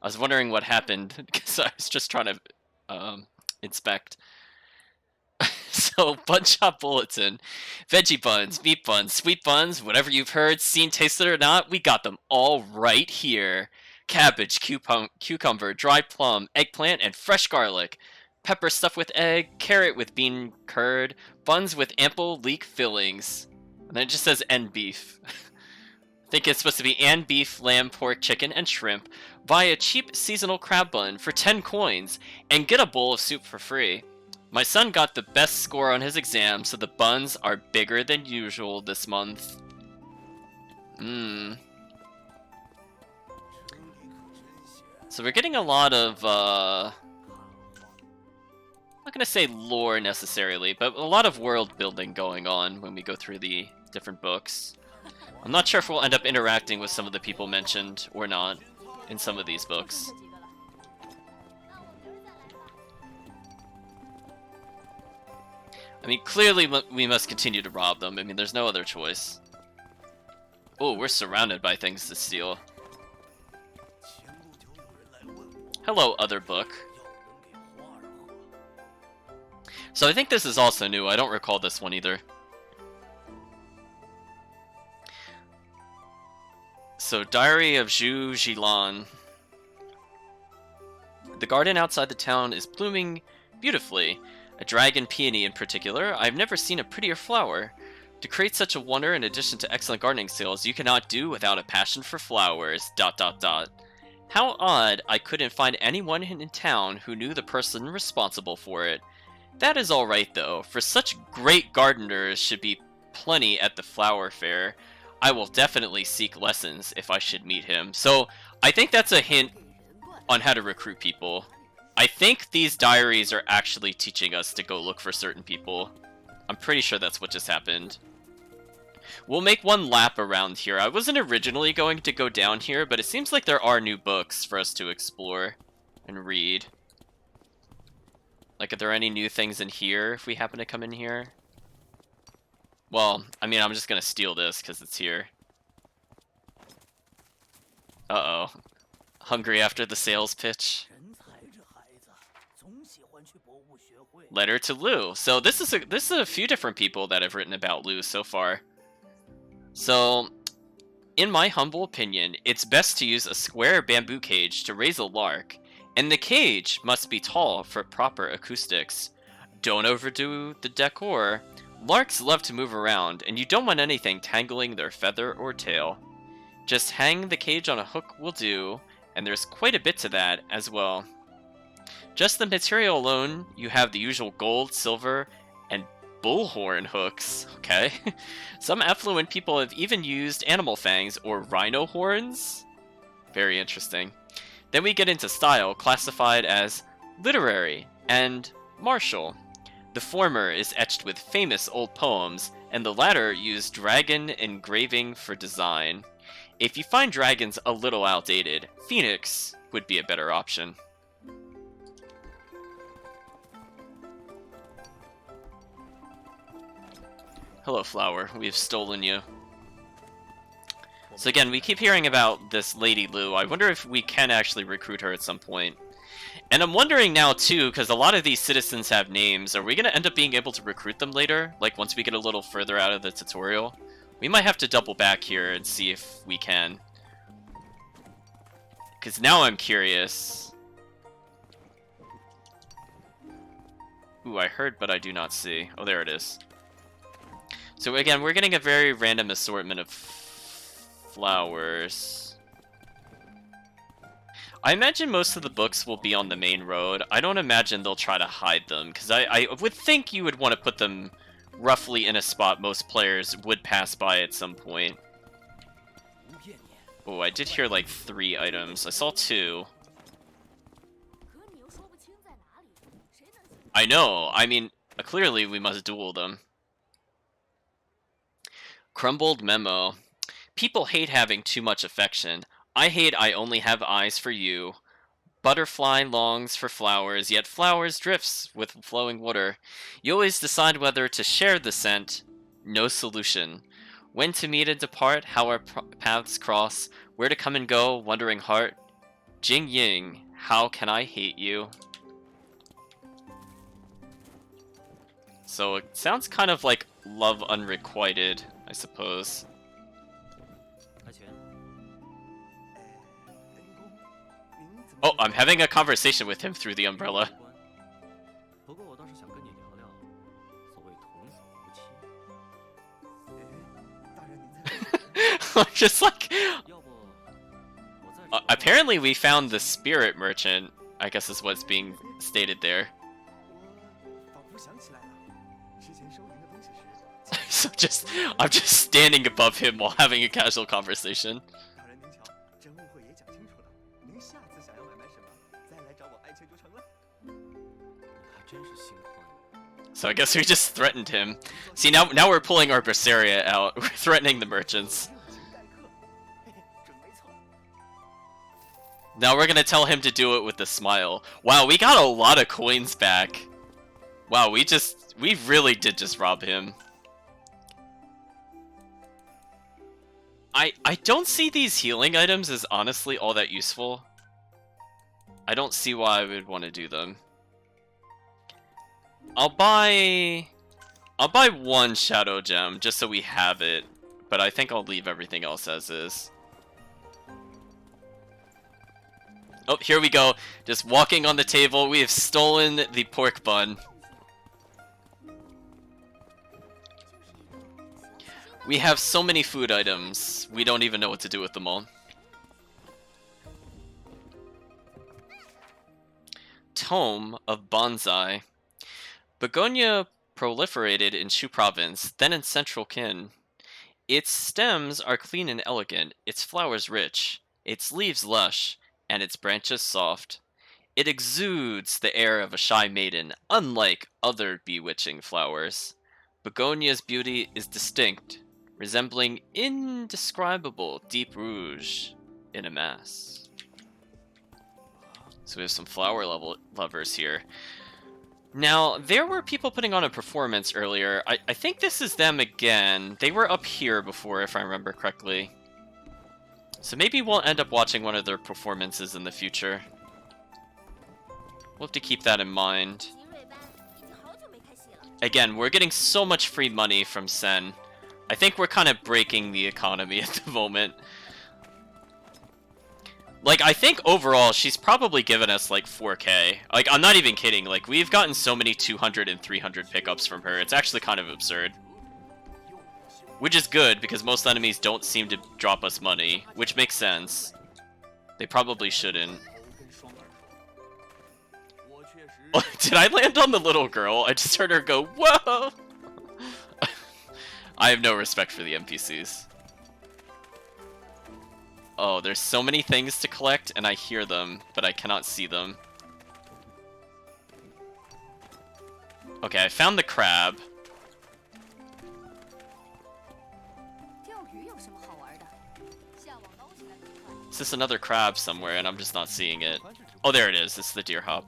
I was wondering what happened, because I was just trying to inspect. So, Bun Shop Bulletin. Veggie buns, meat buns, sweet buns, whatever you've heard, seen, tasted or not, we got them all right here. Cabbage, cucumber, dried plum, eggplant, and fresh garlic. Pepper stuffed with egg, carrot with bean curd, buns with ample leek fillings. And then it just says and beef. I think it's supposed to be and beef, lamb, pork, chicken, and shrimp. Buy a cheap seasonal crab bun for 10 coins and get a bowl of soup for free. My son got the best score on his exam, so the buns are bigger than usual this month. So we're getting a lot of, I'm not gonna say lore necessarily, but a lot of world building going on when we go through the different books. I'm not sure if we'll end up interacting with some of the people mentioned or not in some of these books. I mean, clearly we must continue to rob them. I mean, there's no other choice. Oh, we're surrounded by things to steal. Hello, other book. So I think this is also new. I don't recall this one either. So, Diary of Zhu Jilan. The garden outside the town is blooming beautifulally. A dragon peony in particular. I've never seen a prettier flower. To create such a wonder, in addition to excellent gardening skills, you cannot do without a passion for flowers. ... How odd I couldn't find anyone in town who knew the person responsible for it. That is alright though, for such great gardeners should be plenty at the flower fair. I will definitely seek lessons if I should meet him. So, I think that's a hint on how to recruit people. I think these diaries are actually teaching us to go look for certain people. I'm pretty sure that's what just happened. We'll make one lap around here. I wasn't originally going to go down here, but it seems like there are new books for us to explore and read. Like, are there any new things in here if we happen to come in here? Well, I mean, I'm just gonna steal this because it's here. Uh-oh. Hungry after the sales pitch. Letter to Lou. So this is a few different people that have written about Lou so far. So, in my humble opinion, it's best to use a square bamboo cage to raise a lark, and the cage must be tall for proper acoustics. Don't overdo the decor. Larks love to move around, and you don't want anything tangling their feather or tail. Just hang the cage on a hook will do, and there's quite a bit to that as well. Just the material alone, you have the usual gold, silver, and bullhorn hooks, okay? Some affluent people have even used animal fangs or rhino horns. Very interesting. Then we get into style, classified as literary and martial. The former is etched with famous old poems, and the latter used dragon engraving for design. If you find dragons a little outdated, Phoenix would be a better option. Hello, Flower. We've stolen you. So again, we keep hearing about this Lady Lou. I wonder if we can actually recruit her at some point. And I'm wondering now, too, because a lot of these citizens have names, are we going to end up being able to recruit them later? Like, once we get a little further out of the tutorial? We might have to double back here and see if we can. Because now I'm curious. Ooh, I heard, but I do not see. Oh, there it is. So again, we're getting a very random assortment of flowers. I imagine most of the books will be on the main road. I don't imagine they'll try to hide them, because I would think you would want to put them roughly in a spot most players would pass by at some point. Oh, I did hear like 3 items. I saw 2. I know. I mean, clearly we must duel them. Crumbled memo. People hate having too much affection. I hate I only have eyes for you. Butterfly longs for flowers, yet flowers drifts with flowing water. You always decide whether to share the scent. No solution. When to meet and depart, how our paths cross. Where to come and go, wondering heart. Jing Ying, how can I hate you? So it sounds kind of like love unrequited, I suppose. Oh, I'm having a conversation with him through the umbrella. I'm just like... apparently we found the spirit merchant, I guess is what's being stated there. So I'm just standing above him while having a casual conversation. So I guess we just threatened him. See, now we're pulling our Berseria out. We're threatening the merchants. Now we're gonna tell him to do it with a smile. Wow, we got a lot of coins back. Wow, we really did just rob him. I don't see these healing items as honestly all that useful. I don't see why I would want to do them. I'll buy 1 shadow gem just so we have it, but I think I'll leave everything else as is. Oh, here we go. Just walking on the table, we have stolen the pork bun. We have so many food items, we don't even know what to do with them all. Tome of Bonsai. Begonia proliferated in Shu Province, then in Central Qin. Its stems are clean and elegant, its flowers rich, its leaves lush, and its branches soft. It exudes the air of a shy maiden, unlike other bewitching flowers. Begonia's beauty is distinct, resembling indescribable deep rouge in a mass. So we have some flower lovers here. Now, there were people putting on a performance earlier. I think this is them again. They were up here before, if I remember correctly. So maybe we'll end up watching one of their performances in the future. We'll have to keep that in mind. Again, we're getting so much free money from Sen. I think we're kind of breaking the economy at the moment. Like, I think overall, she's probably given us, like, 4K. Like, I'm not even kidding. Like, we've gotten so many 200 and 300 pickups from her. It's actually kind of absurd. Which is good, because most enemies don't seem to drop us money. Which makes sense. They probably shouldn't. Oh, did I land on the little girl? I just heard her go, whoa! I have no respect for the NPCs. Oh, there's so many things to collect, and I hear them, but I cannot see them. Okay, I found the crab. Is this another crab somewhere, and I'm just not seeing it? Oh, there it is. It's the deer hop.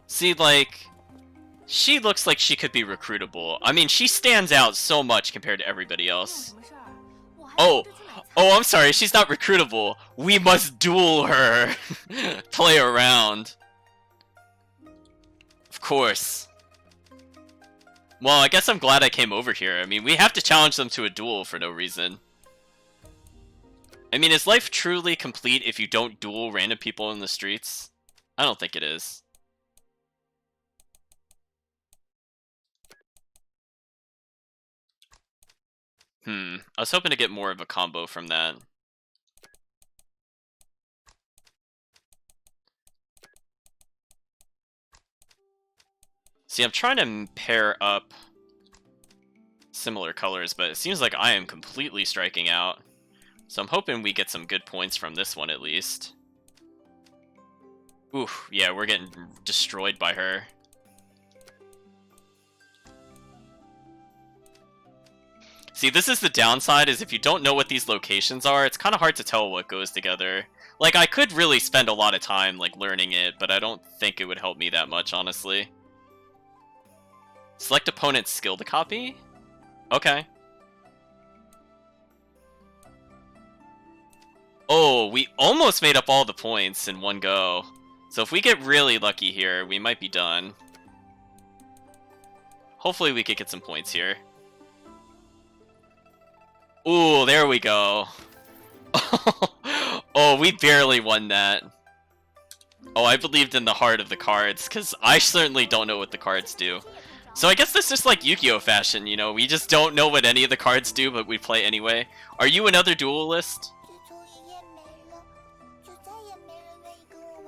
See, like... she looks like she could be recruitable. I mean, she stands out so much compared to everybody else. Oh, I'm sorry, she's not recruitable. We must duel her. Play around. Of course. Well, I guess I'm glad I came over here. I mean, we have to challenge them to a duel for no reason. I mean, is life truly complete if you don't duel random people in the streets? I don't think it is. I was hoping to get more of a combo from that. See, I'm trying to pair up similar colors, but it seems like I am completely striking out. So I'm hoping we get some good points from this one at least. Oof, yeah, we're getting destroyed by her. See, this is the downside, is if you don't know what these locations are, it's kind of hard to tell what goes together. Like, I could really spend a lot of time, like, learning it, but I don't think it would help me that much, honestly. Select opponent's skill to copy? Okay. Oh, we almost made up all the points in one go. So if we get really lucky here, we might be done. Hopefully we could get some points here. Ooh, there we go. Oh, we barely won that. Oh, I believed in the heart of the cards, because I certainly don't know what the cards do. So I guess that's just like Yu-Gi-Oh fashion, you know? We just don't know what any of the cards do, but we play anyway. Are you another duelist?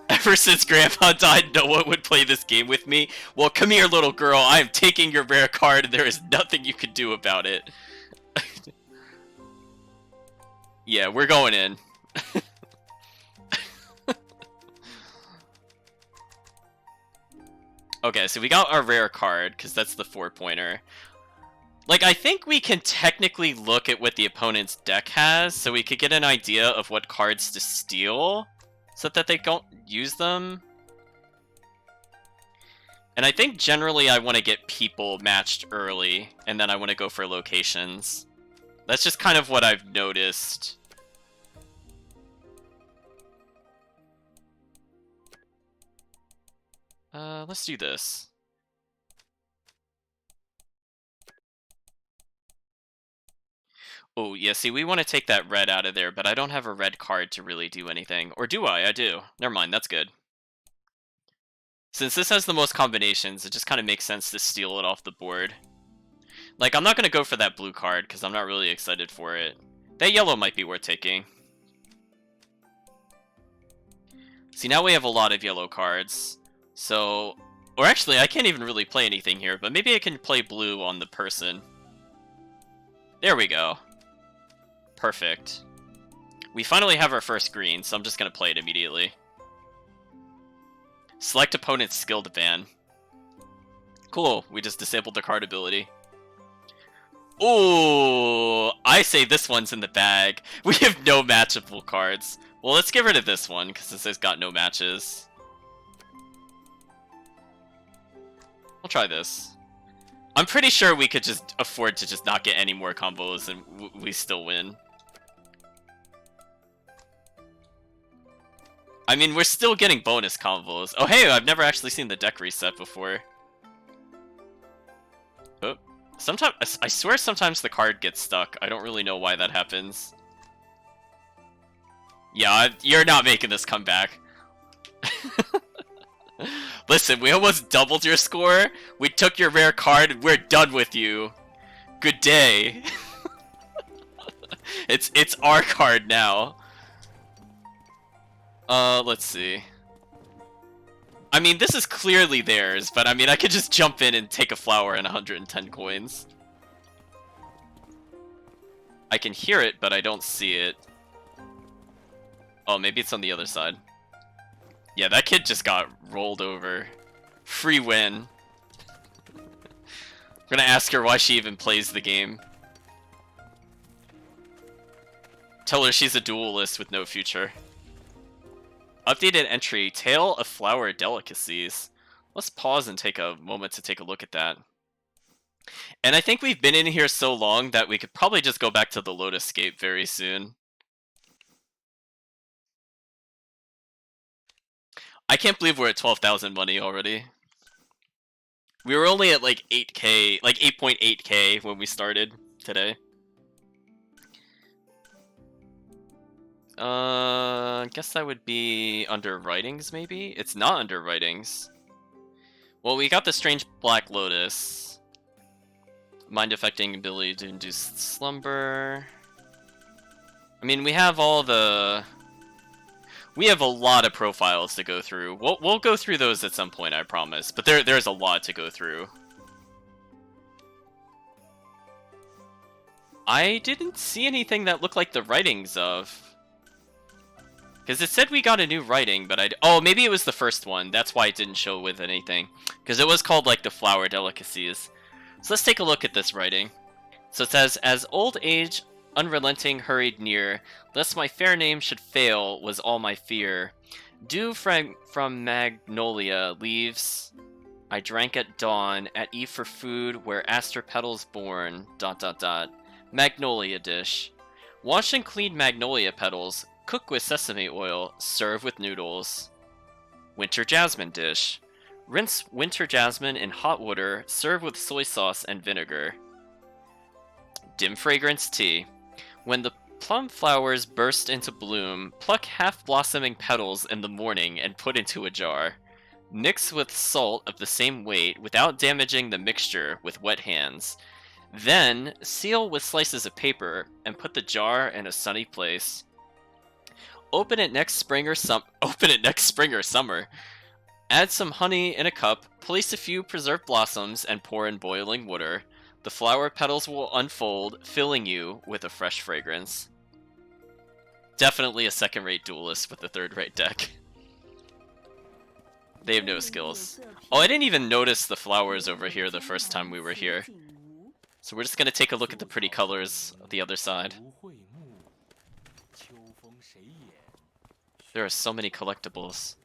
Ever since Grandpa died, no one would play this game with me. Well, come here, little girl. I am taking your rare card, and there is nothing you can do about it. Yeah, we're going in. Okay, so we got our rare card, because that's the 4-pointer. Like, I think we can technically look at what the opponent's deck has, so we could get an idea of what cards to steal, so that they don't use them. And I think generally I want to get people matched early, and then I want to go for locations. That's just kind of what I've noticed. Let's do this. Oh, yeah, see, we want to take that red out of there, but I don't have a red card to really do anything. Or do I? I do. Never mind, that's good. Since this has the most combinations, it just kind of makes sense to steal it off the board. Like, I'm not going to go for that blue card, because I'm not really excited for it. That yellow might be worth taking. See, now we have a lot of yellow cards. So, or actually, I can't even really play anything here, but maybe I can play blue on the person. There we go. Perfect. We finally have our first green, so I'm just going to play it immediately. Select opponent's skill to ban. Cool, we just disabled the card ability. Ooh, I say this one's in the bag. We have no matchable cards. Well, let's get rid of this one, because this has got no matches. We'll try this. I'm pretty sure we could just afford to just not get any more combos and we still win. I mean, we're still getting bonus combos. Oh, hey, I've never actually seen the deck reset before. Oh, sometimes I swear sometimes the card gets stuck. I don't really know why that happens. Yeah, you're not making this comeback. Listen, we almost doubled your score. We took your rare card and we're done with you. Good day. It's our card now. Let's see. I mean, this is clearly theirs, but I mean, I could just jump in and take a flower and 110 coins. I can hear it, but I don't see it. Oh, maybe it's on the other side. Yeah, that kid just got rolled over. Free win. I'm gonna ask her why she even plays the game. Tell her she's a duelist with no future. Updated entry, Tale of Flower Delicacies. Let's pause and take a moment to take a look at that. And I think we've been in here so long that we could probably just go back to the Lotus Scape very soon. I can't believe we're at 12,000 money already. We were only at like 8k, like 8.8k when we started today. Guess that would be under writings, maybe? It's not under writings. Well, we got the Strange Black Lotus. Mind affecting ability to induce slumber. I mean, we have all the... We have a lot of profiles to go through. We'll go through those at some point, I promise. But there's a lot to go through. I didn't see anything that looked like the writings of... Because it said we got a new writing, but oh, maybe it was the first one. That's why it didn't show with anything. Because it was called, like, the Flower Delicacies. So let's take a look at this writing. So it says, as old age unrelenting hurried near, lest my fair name should fail was all my fear. Dew from magnolia leaves I drank at dawn, at eve for food, where aster petals born, ... Magnolia dish. Wash and clean magnolia petals, cook with sesame oil, serve with noodles. Winter jasmine dish. Rinse winter jasmine in hot water, serve with soy sauce and vinegar. Dim fragrance tea. When the plum flowers burst into bloom, pluck half-blossoming petals in the morning and put into a jar. Mix with salt of the same weight without damaging the mixture with wet hands. Then, seal with slices of paper and put the jar in a sunny place. Open it next spring or summer. Add some honey in a cup, place a few preserved blossoms, and pour in boiling water. The flower petals will unfold, filling you with a fresh fragrance. Definitely a second-rate duelist with a third-rate deck. They have no skills. Oh, I didn't even notice the flowers over here the first time we were here. So we're just gonna take a look at the pretty colors of the other side. There are so many collectibles.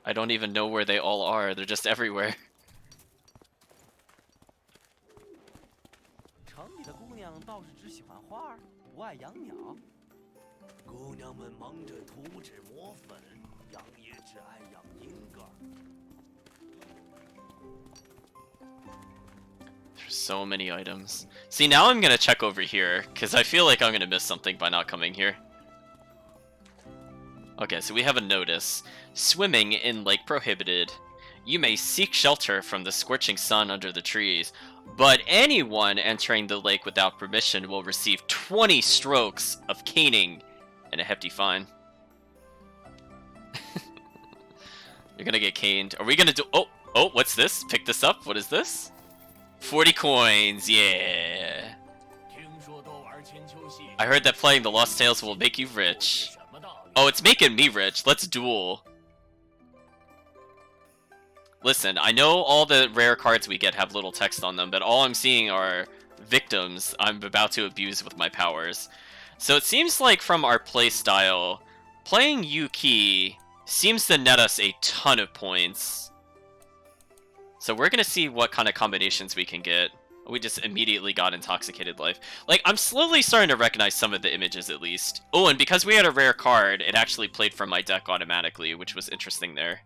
I don't even know where they all are, they're just everywhere. There's so many items. See, now I'm gonna check over here, because I feel like I'm gonna miss something by not coming here. Okay, so we have a notice. Swimming in Lake Prohibited. You may seek shelter from the scorching sun under the trees, but anyone entering the lake without permission will receive 20 strokes of caning and a hefty fine. You're gonna get caned. Are we gonna do... Oh, what's this? Pick this up. What is this? 40 coins, yeah. I heard that playing the Lost Tales will make you rich. Oh, it's making me rich. Let's duel. Listen, I know all the rare cards we get have little text on them, but all I'm seeing are victims I'm about to abuse with my powers. So it seems like from our playstyle, playing Yuki seems to net us a ton of points. So we're gonna see what kind of combinations we can get. We just immediately got Intoxicated Life. Like, I'm slowly starting to recognize some of the images at least. Oh, and because we had a rare card, it actually played from my deck automatically, which was interesting there.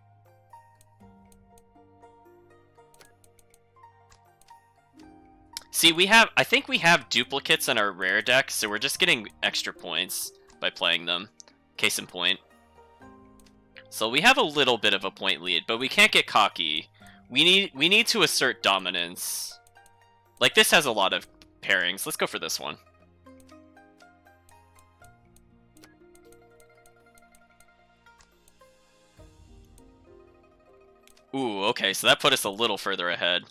See, I think we have duplicates in our rare deck, so we're just getting extra points by playing them. Case in point. So we have a little bit of a point lead, but we can't get cocky. We need to assert dominance. Like, this has a lot of pairings. Let's go for this one. Ooh, okay, so that put us a little further ahead.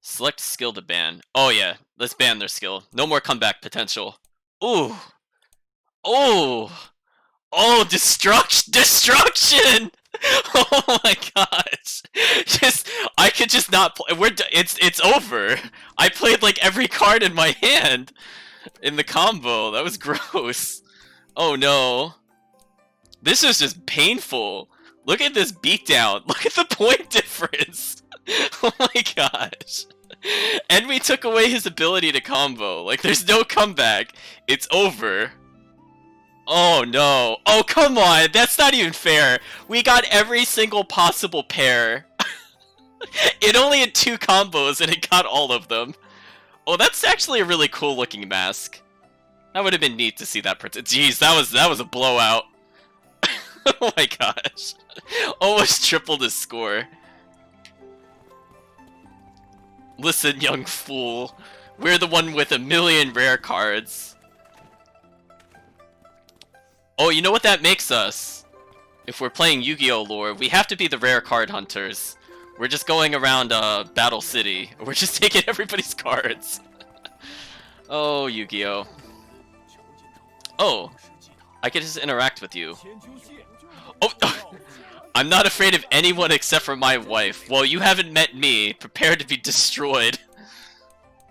Select skill to ban. Oh yeah, let's ban their skill. No more comeback potential. Ooh. Oh. Oh, destruction! Oh my gosh. I could just not play. It's over. I played like every card in my hand in the combo. That was gross. Oh no. This is just painful. Look at this beatdown. Look at the point difference. Oh my gosh. And we took away his ability to combo. Like, there's no comeback. It's over. Oh no. Oh, come on. That's not even fair. We got every single possible pair. It only had 2 combos and it got all of them. Oh, that's actually a really cool looking mask. That would have been neat to see that. Jeez, that was a blowout. Oh my gosh. Almost tripled his score. Listen, young fool. We're the one with 1,000,000 rare cards. Oh, you know what that makes us? If we're playing Yu-Gi-Oh! Lore, we have to be the rare card hunters. We're just going around Battle City. We're just taking everybody's cards. Oh, Yu-Gi-Oh! Oh, I can just interact with you. Oh, I'm not afraid of anyone except for my wife. Well, you haven't met me. Prepare to be destroyed.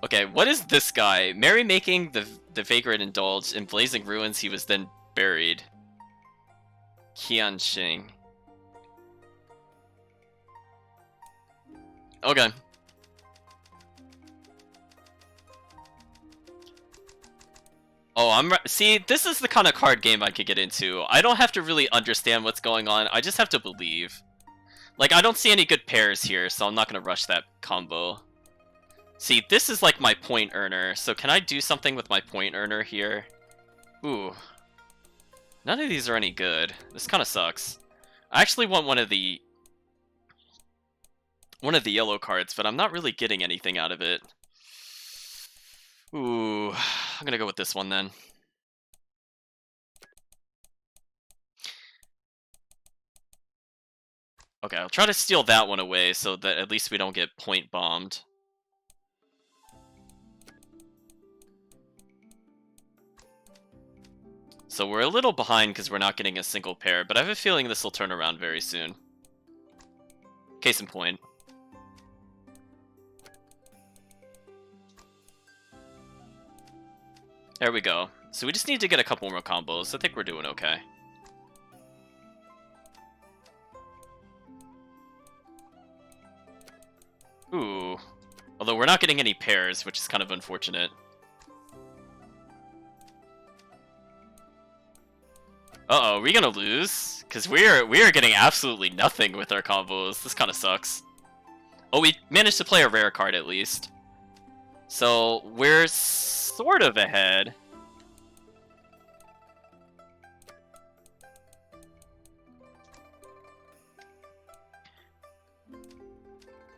Okay, what is this guy? Merrymaking the vagrant indulged. In blazing ruins, he was then buried. Qianxing. Okay. Oh, see, this is the kind of card game I could get into. I don't have to really understand what's going on. I just have to believe. Like, I don't see any good pairs here, so I'm not going to rush that combo. See, this is like my point earner, so can I do something with my point earner here? Ooh. None of these are any good. This kind of sucks. I actually want one of the yellow cards, but I'm not really getting anything out of it. Ooh, I'm gonna go with this one then. Okay, I'll try to steal that one away so that at least we don't get point bombed. So we're a little behind because we're not getting a single pair, but I have a feeling this will turn around very soon. Case in point. There we go. So we just need to get a couple more combos. I think we're doing okay. Ooh. Although we're not getting any pairs, which is kind of unfortunate. Uh-oh, are we gonna lose? Because we are getting absolutely nothing with our combos. This kind of sucks. Oh, we managed to play a rare card at least. So we're sort of ahead.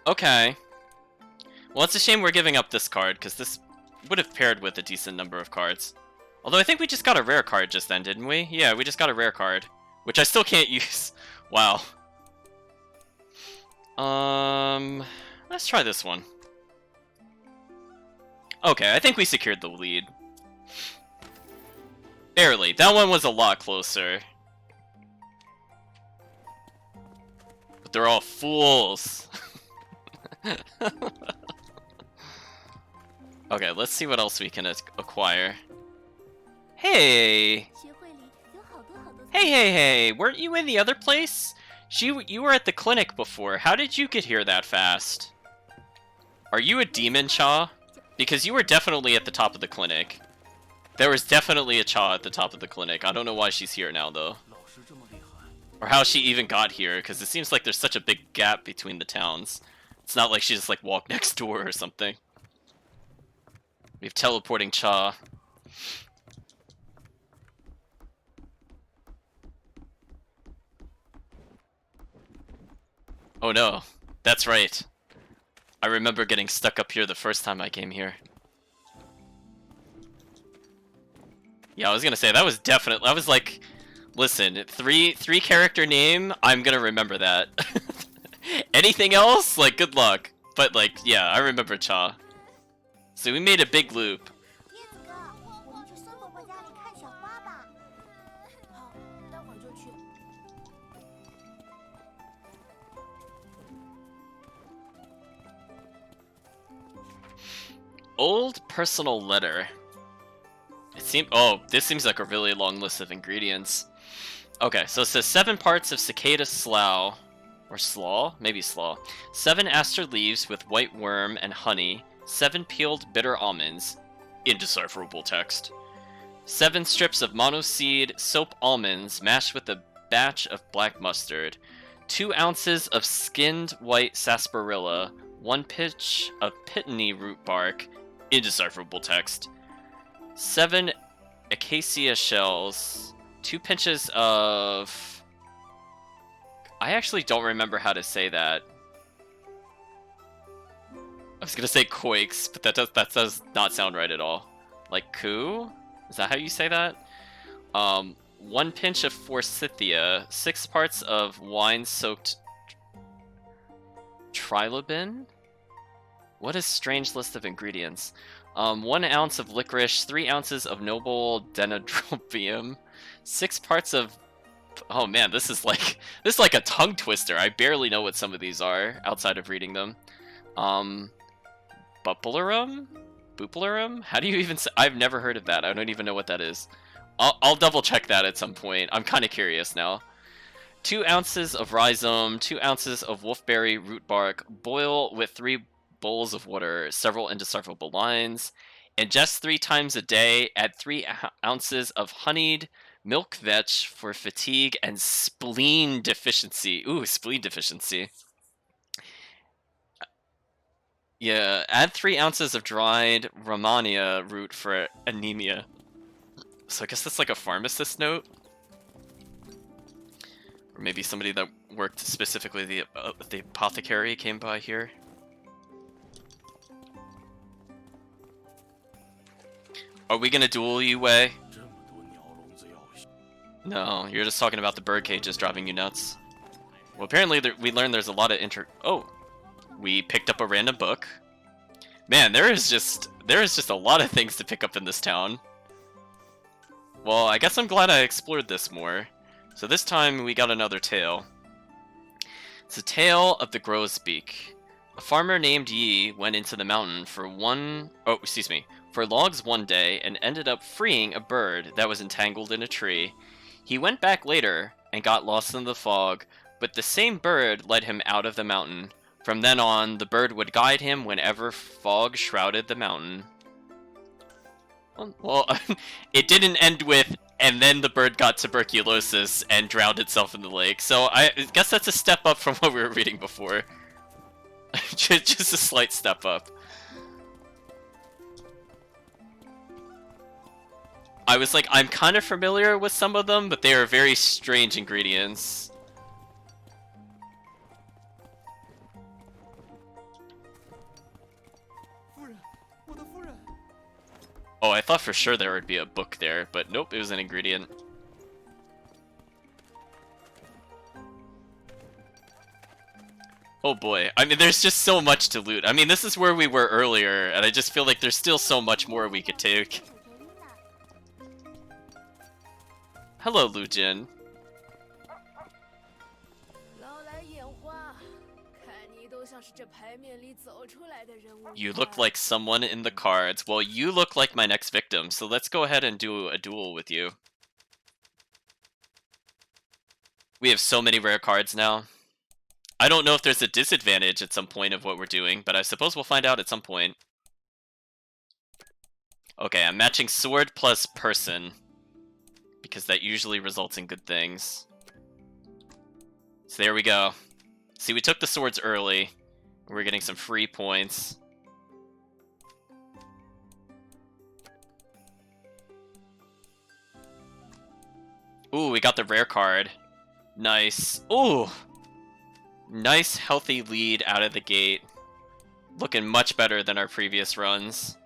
Okay. Well, it's a shame we're giving up this card, because this would have paired with a decent number of cards. Although I think we just got a rare card just then, didn't we? Yeah, we just got a rare card, which I still can't use. Wow. Let's try this one. Okay, I think we secured the lead. Barely. That one was a lot closer. But they're all fools. Okay, let's see what else we can acquire. Hey! Hey! Weren't you in the other place? You were at the clinic before. How did you get here that fast? Are you a demon, Cha? Because you were definitely at the top of the clinic. There was definitely a Cha at the top of the clinic. I don't know why she's here now, though. Or how she even got here, because it seems like there's such a big gap between the towns. It's not like she just, like, walked next door or something. We have teleporting Cha. Oh no, that's right. I remember getting stuck up here the first time I came here. Yeah, I was gonna say, that was definitely, I was like, listen, three character name, I'm gonna remember that. Anything else? Like, good luck. But like, yeah, I remember Cha. So we made a big loop. 叶子哥，我们去孙伯伯家里看小花吧。好，待会儿就去。 Old personal letter. Oh, this seems like a really long list of ingredients. Okay, so it says 7 parts of cicada slough. Or slaw? Maybe slaw. 7 aster leaves with white worm and honey. 7 peeled bitter almonds. Indecipherable text. 7 strips of monoseed soap almonds mashed with a batch of black mustard. 2 ounces of skinned white sarsaparilla. 1 pinch of pitony root bark. Indecipherable text. 7 acacia shells. 2 pinches of... I actually don't remember how to say that. I was gonna say quakes, but that does not sound right at all. Like coup? Is that how you say that? 1 pinch of forsythia, 6 parts of wine-soaked trilobin? What a strange list of ingredients. 1 ounce of licorice, 3 ounces of noble denadrobium, 6 parts of... Oh man, this is like a tongue twister. I barely know what some of these are outside of reading them. Bupularum? Bupularum? How do you even say? I've never heard of that. I don't even know what that is. I'll double check that at some point. I'm kind of curious now. 2 ounces of rhizome, 2 ounces of wolfberry root bark. Boil with 3 bowls of water, several indecipherable lines. Ingest 3 times a day. Add 3 ounces of honeyed milk vetch for fatigue and spleen deficiency. Ooh, spleen deficiency. Yeah, add 3 ounces of dried Romania root for anemia. So I guess that's like a pharmacist note? Or maybe somebody that worked specifically the apothecary came by here. Are we gonna duel you, Wei? No, you're just talking about the bird cages driving you nuts. Well, apparently we learned there's a lot of Oh, we picked up a random book. Man, there is just a lot of things to pick up in this town. Well, I guess I'm glad I explored this more. So this time we got another tale. It's a tale of the grosbeak. A farmer named Yi went into the mountain for logs one day and ended up freeing a bird that was entangled in a tree. He went back later and got lost in the fog, but the same bird led him out of the mountain. From then on, the bird would guide him whenever fog shrouded the mountain. Well, it didn't end with, and then the bird got tuberculosis and drowned itself in the lake, so I guess that's a step up from what we were reading before. Just a slight step up. I was like, I'm kind of familiar with some of them, but they are very strange ingredients. Oh, I thought for sure there would be a book there, but nope, it was an ingredient. Oh boy, I mean, there's just so much to loot. I mean, this is where we were earlier, and I just feel like there's still so much more we could take. Hello, Gujian. You look like someone in the cards. Well, you look like my next victim, so let's go ahead and do a duel with you. We have so many rare cards now. I don't know if there's a disadvantage at some point of what we're doing, but I suppose we'll find out at some point. Okay, I'm matching sword plus person, because that usually results in good things. So there we go. See, we took the swords early. We're getting some free points. Ooh, we got the rare card. Nice. Ooh! Nice, healthy lead out of the gate. Looking much better than our previous runs.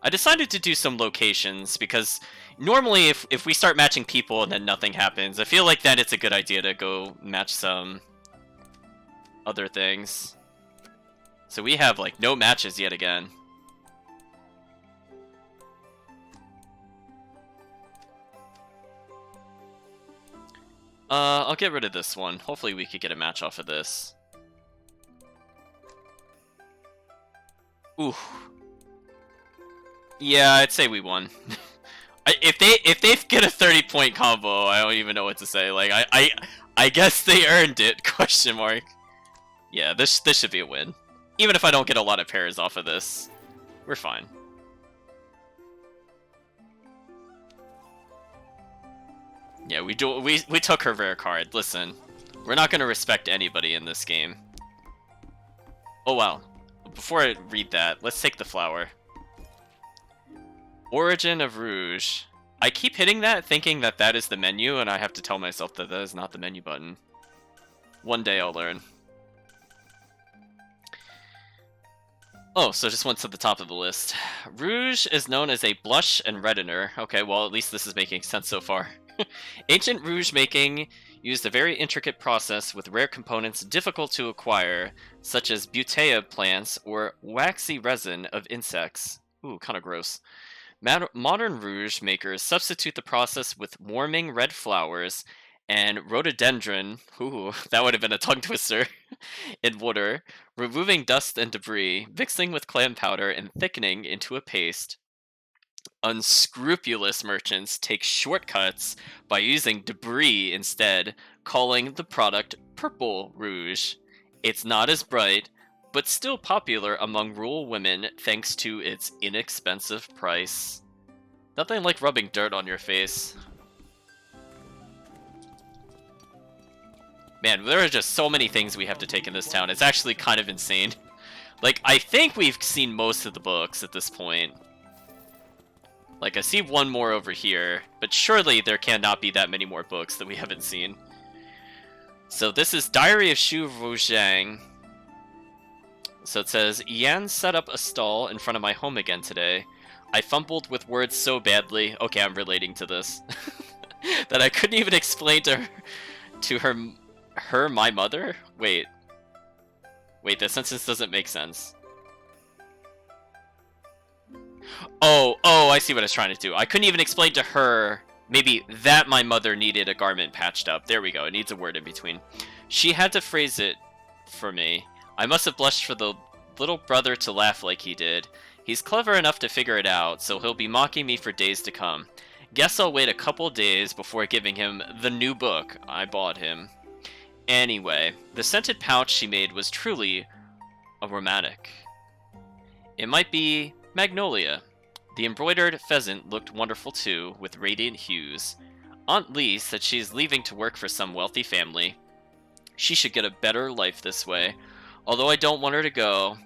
I decided to do some locations, because normally if we start matching people and then nothing happens, I feel like then it's a good idea to go match some other things. So we have, like, no matches yet again. I'll get rid of this one. Hopefully we could get a match off of this. Ooh. Yeah, I'd say we won. If they get a 30-point combo, I don't even know what to say. Like, I guess they earned it, question mark. Yeah, this should be a win. Even if I don't get a lot of pairs off of this, we're fine. Yeah, we took her rare card. Listen, we're not gonna respect anybody in this game. Oh wow. Before I read that, let's take the flower. Origin of Rouge. I keep hitting that thinking that that is the menu, and I have to tell myself that that is not the menu button. One day I'll learn. Oh, so just went to the top of the list. Rouge is known as a blush and reddener. Okay, well, at least this is making sense so far. Ancient rouge making used a very intricate process with rare components difficult to acquire, such as butea plants or waxy resin of insects. Ooh, kind of gross. Modern rouge makers substitute the process with warming red flowers and rhododendron, ooh, that would have been a tongue twister, in water, removing dust and debris, mixing with clam powder, and thickening into a paste. Unscrupulous merchants take shortcuts by using debris instead, calling the product purple rouge. It's not as bright, but still popular among rural women thanks to its inexpensive price. Nothing like rubbing dirt on your face. Man, there are just so many things we have to take in this town. It's actually kind of insane. Like, I think we've seen most of the books at this point. Like, I see one more over here, but surely there cannot be that many more books that we haven't seen. So this is Diary of Shu Rujiang. So it says, Yan set up a stall in front of my home again today. I fumbled with words so badly, okay, I'm relating to this, that I couldn't even explain to her my mother? Wait, the sentence doesn't make sense. Oh, I see what I was trying to do. I couldn't even explain to her, maybe, that my mother needed a garment patched up. There we go, it needs a word in between. She had to phrase it for me. I must have blushed for the little brother to laugh like he did. He's clever enough to figure it out, so he'll be mocking me for days to come. Guess I'll wait a couple days before giving him the new book I bought him. Anyway, the scented pouch she made was truly aromatic. It might be magnolia. The embroidered pheasant looked wonderful too, with radiant hues. Aunt Lee said she's leaving to work for some wealthy family. She should get a better life this way. Although I don't want her to go.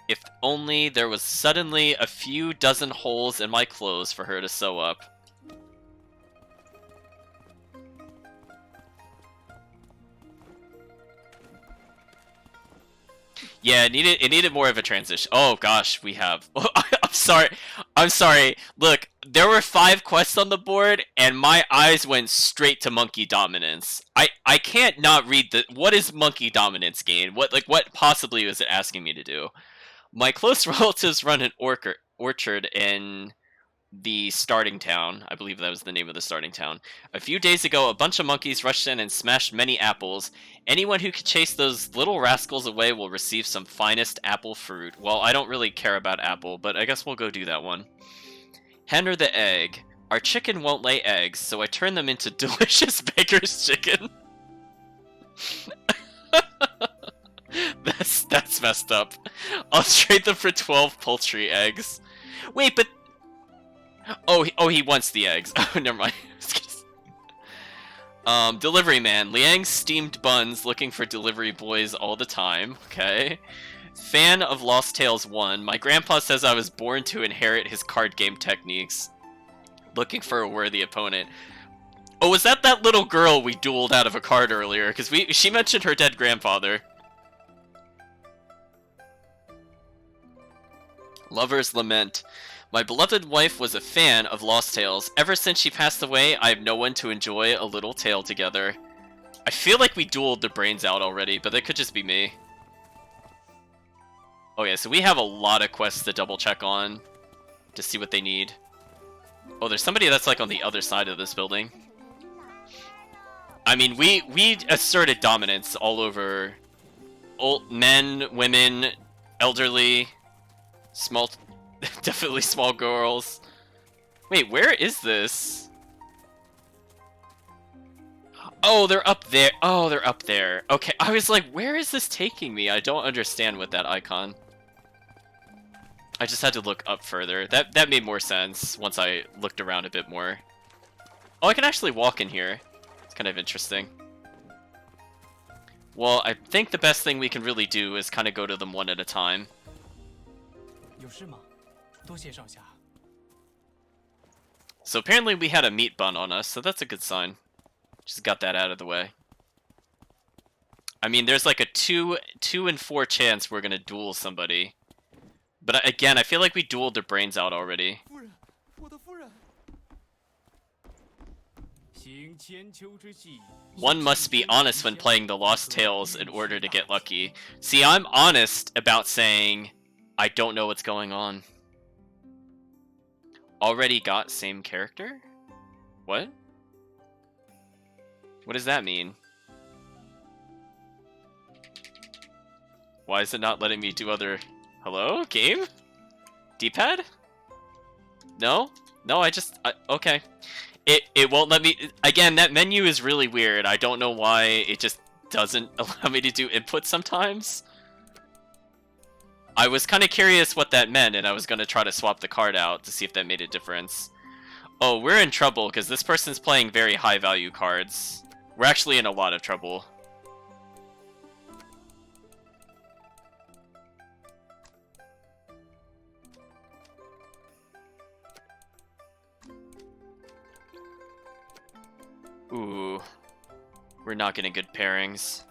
If only there was suddenly a few dozen holes in my clothes for her to sew up. Yeah, it needed more of a transition. Oh gosh, we have. I'm sorry. Look, there were 5 quests on the board, and my eyes went straight to monkey dominance. I can't not read the. What is monkey dominance gain? What possibly was it asking me to do? My close relatives run an orchard, and the starting town. I believe that was the name of the starting town. A few days ago, a bunch of monkeys rushed in and smashed many apples. Anyone who could chase those little rascals away will receive some finest apple fruit. Well, I don't really care about apple, but I guess we'll go do that one. Hen or the egg? Our chicken won't lay eggs, so I turn them into delicious baker's chicken. That's messed up. I'll trade them for 12 poultry eggs. Wait, but... Oh, he wants the eggs. Oh, never mind. Delivery man. Liang's steamed buns, looking for delivery boys all the time. Okay. Fan of Lost Tales 1. My grandpa says I was born to inherit his card game techniques. Looking for a worthy opponent. Oh, was that little girl we dueled out of a card earlier? Because she mentioned her dead grandfather. Lover's Lament. My beloved wife was a fan of Lost Tales. Ever since she passed away, I have no one to enjoy a little tale together. I feel like we dueled the brains out already, but that could just be me. Okay, so we have a lot of quests to double check on to see what they need. Oh, there's somebody that's like on the other side of this building. I mean, we asserted dominance all over old men, women, elderly, small, definitely small girls. Wait, where is this? Oh, they're up there. Oh, they're up there. Okay, I was like, where is this taking me? I don't understand with that icon. I just had to look up further. That made more sense once I looked around a bit more. Oh, I can actually walk in here. It's kind of interesting. Well, I think the best thing we can really do is kind of go to them one at a time. So apparently we had a meat bun on us, so that's a good sign. Just got that out of the way. I mean, there's like a 2 in 4 chance we're gonna duel somebody. But again, I feel like we dueled their brains out already. One must be honest when playing the Lost Tales in order to get lucky. See, I'm honest about saying I don't know what's going on. Already got same character? What? What does that mean? Why is it not letting me do other... Hello? Game? D-pad? No? No, okay. It won't let me... Again, that menu is really weird. I don't know why it just doesn't allow me to do input sometimes. I was kind of curious what that meant, and I was going to try to swap the card out to see if that made a difference. Oh, we're in trouble, because this person's playing very high-value cards. We're actually in a lot of trouble. Ooh, we're not getting good pairings.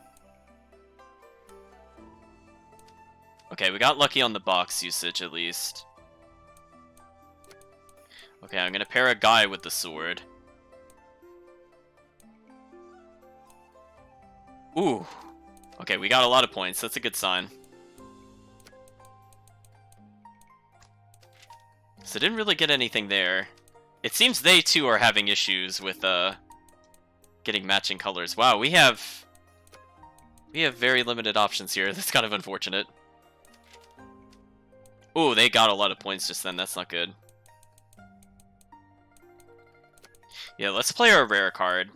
Okay, we got lucky on the box usage at least. Okay, I'm gonna pair a guy with the sword. Ooh. Okay, we got a lot of points. That's a good sign. So didn't really get anything there. It seems they too are having issues with getting matching colors. Wow, we have very limited options here. That's kind of unfortunate. Ooh, they got a lot of points just then. That's not good. Yeah, let's play our rare card.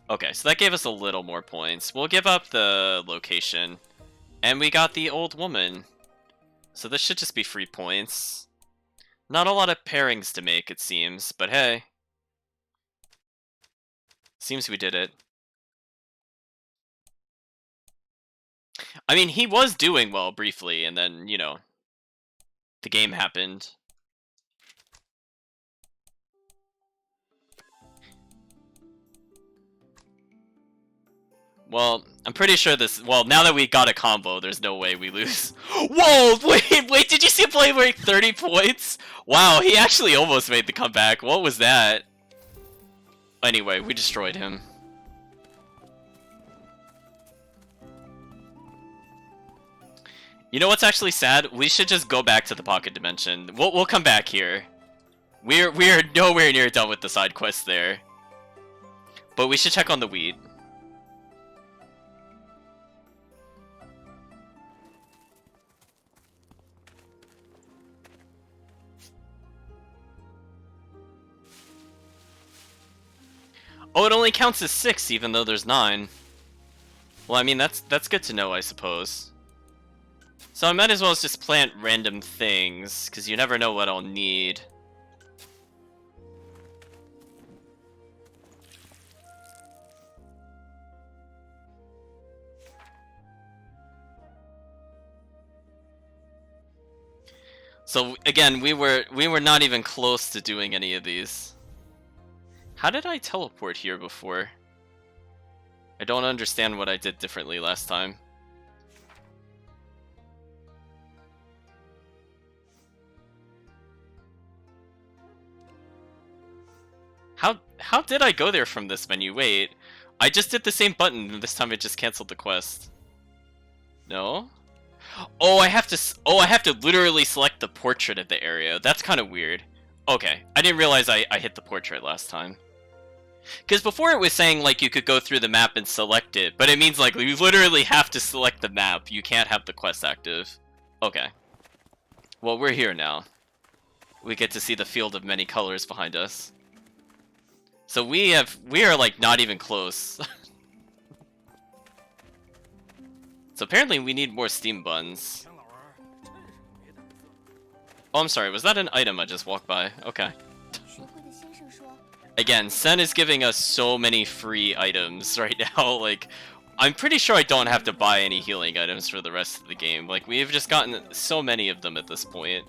Okay, so that gave us a little more points. We'll give up the location. And we got the old woman. So this should just be free points. Not a lot of pairings to make, it seems, but hey. Seems we did it. I mean, he was doing well briefly, and then, you know, the game happened. Well, I'm pretty sure this... Well, now that we got a combo, there's no way we lose. Whoa! Wait, did you see him play like 30 points? Wow, he actually almost made the comeback. What was that? Anyway, we destroyed him. You know what's actually sad? We should just go back to the pocket dimension. We'll come back here. We're nowhere near done with the side quest there. But we should check on the weed. Oh, it only counts as 6 even though there's 9. Well, I mean, that's good to know, I suppose. So I might as well just plant random things, because you never know what I'll need. So again, we were not even close to doing any of these. How did I teleport here before? I don't understand what I did differently last time. How did I go there from this menu? Wait, I just did the same button and this time it just canceled the quest. No? Oh, I have to literally select the portrait of the area. That's kind of weird. Okay, I didn't realize I hit the portrait last time. Because before it was saying like you could go through the map and select it, but it means like you literally have to select the map. You can't have the quest active. Okay. Well, we're here now. We get to see the field of many colors behind us. So we are like not even close. So apparently we need more steam buns. Oh, I'm sorry, was that an item I just walked by? Okay. Again, Sen is giving us so many free items right now, like, I'm pretty sure I don't have to buy any healing items for the rest of the game. Like, we've just gotten so many of them at this point.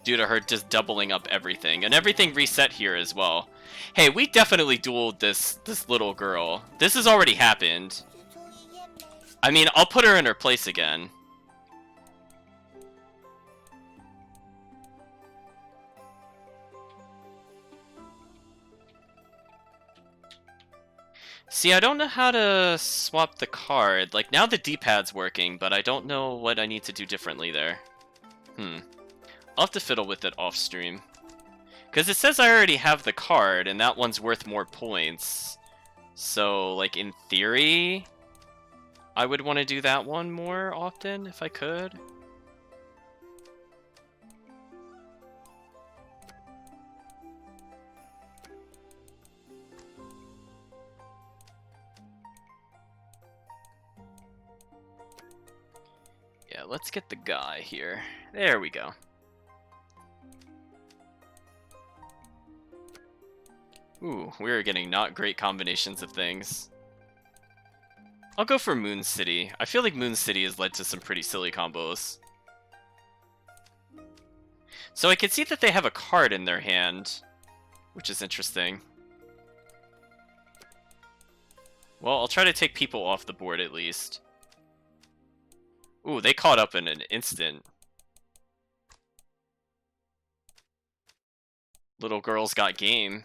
Due to her just doubling up everything, and everything reset here as well. Hey, we definitely dueled this little girl. This has already happened. I mean, I'll put her in her place again. See, I don't know how to swap the card. Like, now the D-pad's working, but I don't know what I need to do differently there. I'll have to fiddle with it off-stream. Because it says I already have the card, and that one's worth more points. So, like, in theory, I would want to do that one more often, if I could. Yeah, let's get the guy here. There we go. Ooh, we're getting not great combinations of things. I'll go for Moon City. I feel like Moon City has led to some pretty silly combos. So I can see that they have a card in their hand, which is interesting. Well, I'll try to take people off the board at least. Ooh, they caught up in an instant. Little girl's got game.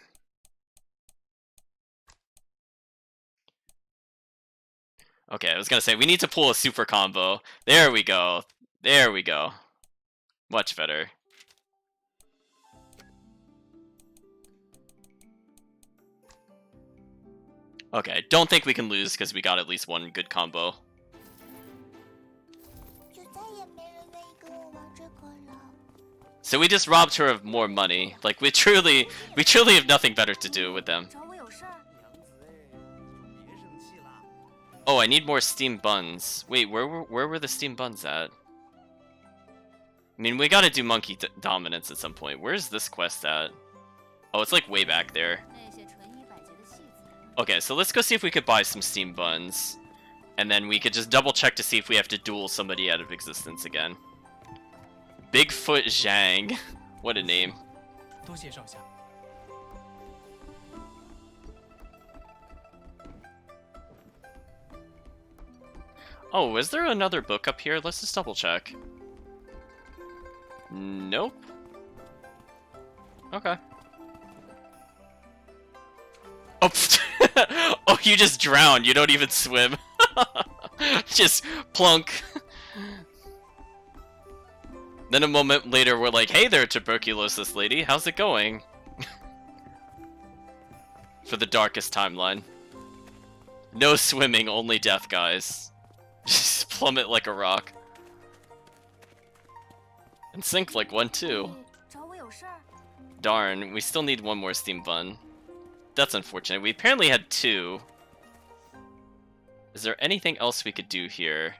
Okay, I was gonna say, we need to pull a super combo. There we go. There we go. Much better. Okay, don't think we can lose because we got at least one good combo. So we just robbed her of more money. Like, we truly have nothing better to do with them. Oh, I need more steam buns. Wait, where were the steam buns at? I mean, we gotta do monkey dominance at some point. Where's this quest at? Oh, it's like way back there. Okay, so let's go see if we could buy some steam buns. And then we could just double check to see if we have to duel somebody out of existence again. Bigfoot Zhang. What a name. Oh, is there another book up here? Let's just double check. Nope. Okay. Oh, oh, you just drowned. You don't even swim. Just plunk. Then a moment later, we're like, hey there, tuberculosis lady, how's it going? For the darkest timeline. No swimming, only death, guys. Just plummet like a rock. And sink like one too. 找我有事儿？ Darn, we still need one more steam bun. That's unfortunate. We apparently had 2. Is there anything else we could do here?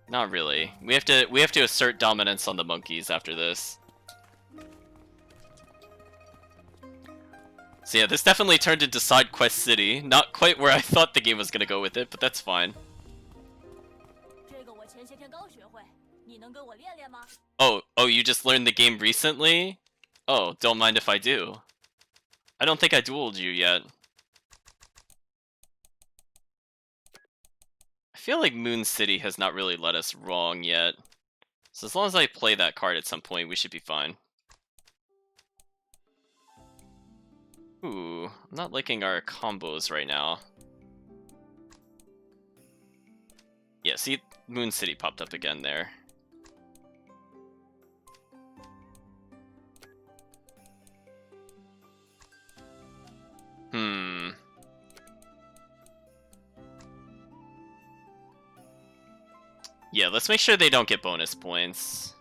Not really. We have to assert dominance on the monkeys after this. So yeah, this definitely turned into Side Quest City. Not quite where I thought the game was gonna go with it, but that's fine. 这个我前些天刚学会，你能跟我练练吗？ Oh, you just learned the game recently? Oh, don't mind if I do. I don't think I dueled you yet. I feel like Moon City has not really led us wrong yet. So as long as I play that card at some point, we should be fine. Ooh, I'm not liking our combos right now. Yeah, see, Moon City popped up again there. Yeah, let's make sure they don't get bonus points.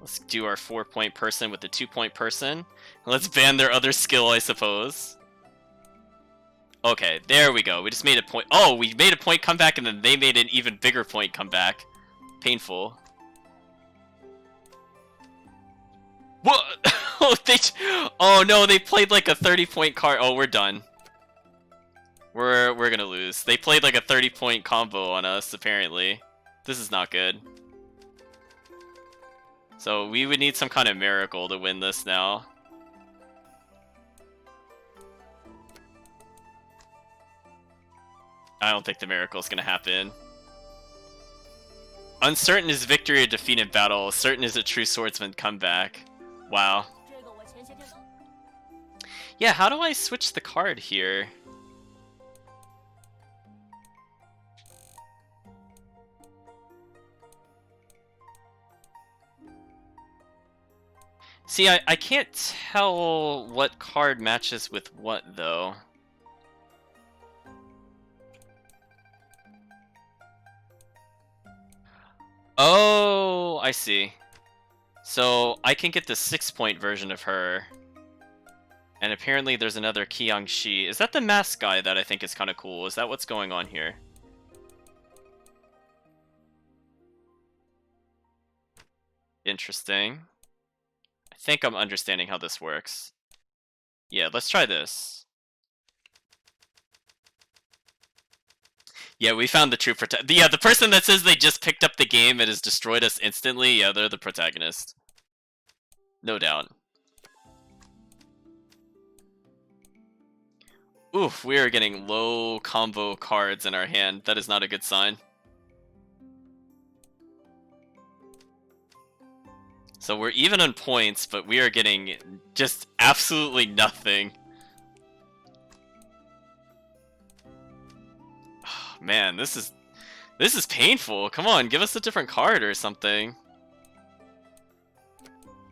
Let's do our 4-point person with the 2-point person. Let's ban their other skill, I suppose. Okay, there we go. We just made a point. Oh, we made a point comeback and then they made an even bigger point comeback. Painful. What? Oh no, they played like a 30-point card. Oh, we're done. We're gonna lose. They played like a 30-point combo on us, apparently. This is not good. So we would need some kind of miracle to win this now. I don't think the miracle is gonna happen. Uncertain is victory or defeat in battle. Certain is a true swordsman comeback. Wow. 这个我前些天刚。 Yeah, how do I switch the card here? See, I can't tell what card matches with what, though. Oh, I see. So, I can get the 6-point version of her. And apparently there's another Qiangxi. Is that the mask guy that I think is kind of cool? Is that what's going on here? Interesting. I think I'm understanding how this works. Yeah, let's try this. Yeah, we found the true yeah, the person that says they just picked up the game and has destroyed us instantly, yeah, they're the protagonist. No doubt. Oof, we are getting low combo cards in our hand. That is not a good sign. So we're even on points, but we are getting just absolutely nothing. Oh, man, this is painful. Come on, give us a different card or something.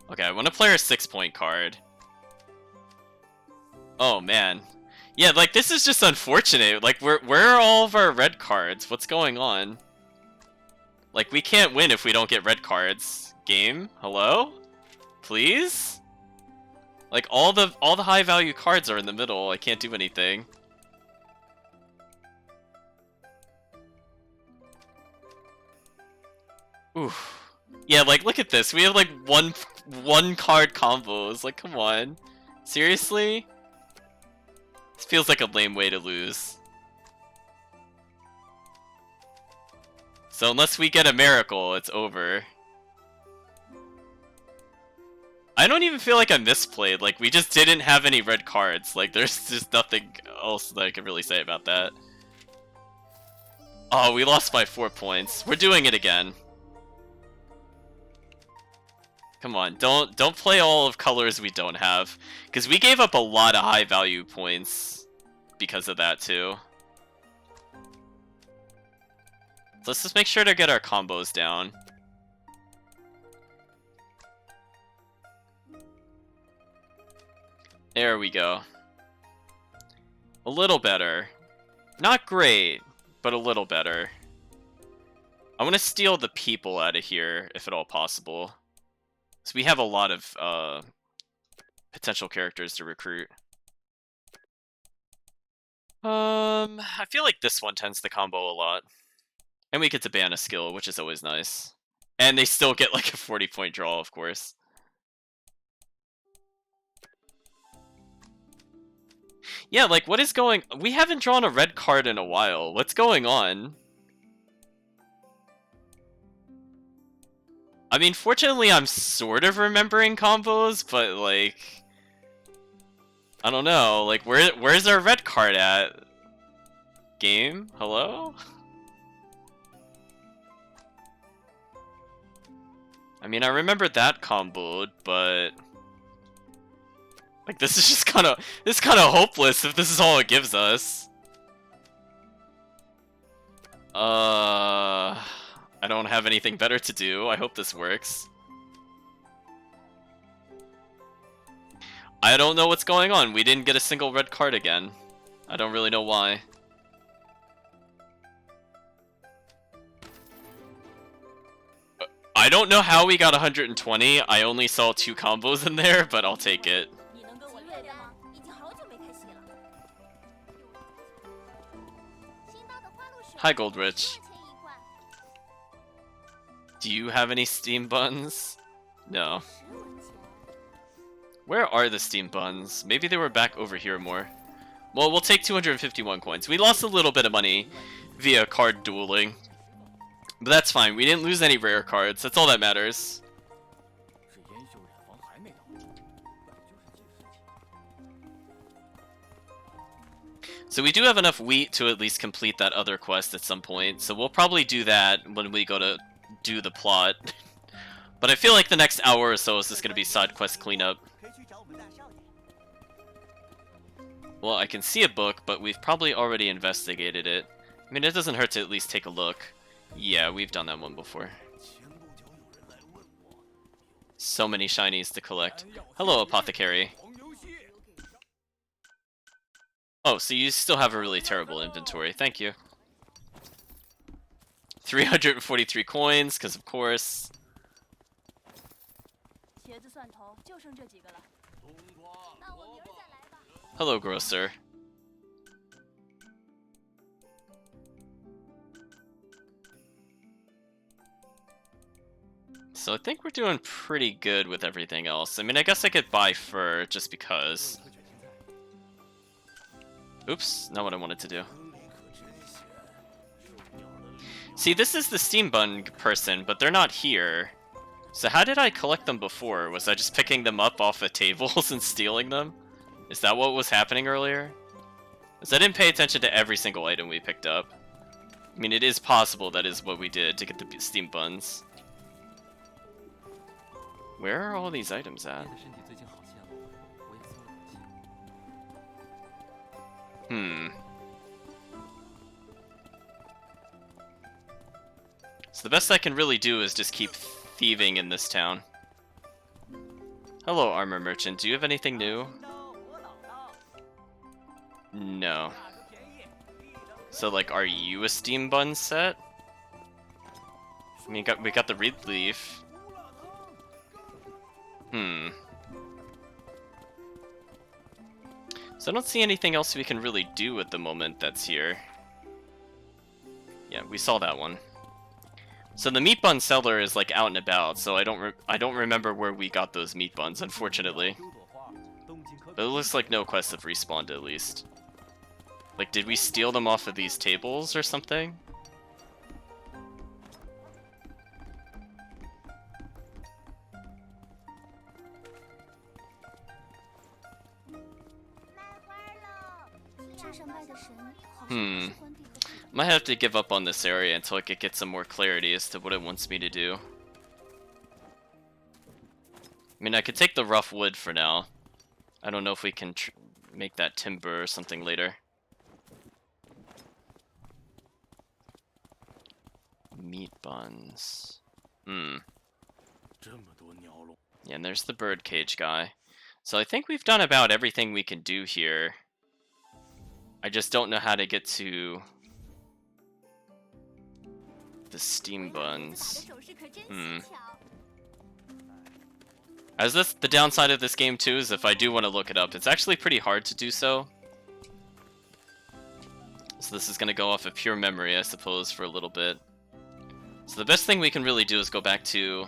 Okay, I want to play our 6-point card. Oh man. Yeah, like this is just unfortunate. Like where are all of our red cards? What's going on? Like we can't win if we don't get red cards. Game? Hello? Please? Like all the high value cards are in the middle. I can't do anything. Oof. Yeah, like look at this. We have like one card combos. Like come on. Seriously? This feels like a lame way to lose. So unless we get a miracle, it's over. I don't even feel like I misplayed. Like, we just didn't have any red cards. Like, there's just nothing else that I can really say about that. Oh, we lost by 4 points. We're doing it again. Come on, don't play all of colors we don't have. Because we gave up a lot of high value points because of that, too. So let's just make sure to get our combos down. There we go. A little better. Not great, but a little better. I want to steal the people out of here, if at all possible. So we have a lot of potential characters to recruit. I feel like this one tends to combo a lot. And we get to ban a skill, which is always nice. And they still get like a 40-point draw, of course. Yeah, like what is going... We haven't drawn a red card in a while. What's going on? I mean, fortunately, I'm sort of remembering combos, but like... I don't know, like where's our red card at? Game? Hello? I mean, I remember that comboed, but like this is just kind of hopeless if this is all it gives us. I don't have anything better to do. I hope this works. I don't know what's going on. We didn't get a single red card again. I don't really know why. I don't know how we got 120. I only saw 2 combos in there, but I'll take it. Hi, Goldrich. Do you have any Steam buns? No. Where are the Steam buns? Maybe they were back over here more. Well, we'll take 251 coins. We lost a little bit of money via card dueling. But that's fine. We didn't lose any rare cards. That's all that matters. So we do have enough wheat to at least complete that other quest at some point. So we'll probably do that when we go to do the plot. But I feel like the next hour or so is just going to be side quest cleanup. Well, I can see a book, but we've probably already investigated it. I mean, it doesn't hurt to at least take a look. Yeah, we've done that one before. So many shinies to collect. Hello, Apothecary. Oh, so you still have a really terrible inventory. Thank you. 343 coins, because of course. Hello, Grocer. So I think we're doing pretty good with everything else. I mean, I guess I could buy fur just because. Oops, not what I wanted to do. See, this is the Steam Bun person, but they're not here. So how did I collect them before? Was I just picking them up off of tables and stealing them? Is that what was happening earlier? Because I didn't pay attention to every single item we picked up. I mean, it is possible that is what we did to get the Steam Buns. Where are all these items at? So the best I can really do is just keep thieving in this town. Hello, armor merchant. Do you have anything new? No. So, like, are you a Steam Bun set? I mean, we got the Reed Leaf. So I don't see anything else we can really do at the moment that's here. Yeah, we saw that one. So the meat bun seller is like out and about, so I don't remember where we got those meat buns, unfortunately. But it looks like no quests have respawned at least. Like, did we steal them off of these tables or something? Might have to give up on this area until I could get some more clarity as to what it wants me to do. I mean, I could take the rough wood for now. I don't know if we can make that timber or something later. Meat buns. Yeah, and there's the birdcage guy. So I think we've done about everything we can do here. I just don't know how to get to the steam buns. As this, the downside of this game too is if I do want to look it up, it's actually pretty hard to do so. So this is going to go off of pure memory, I suppose, for a little bit. So the best thing we can really do is go back to...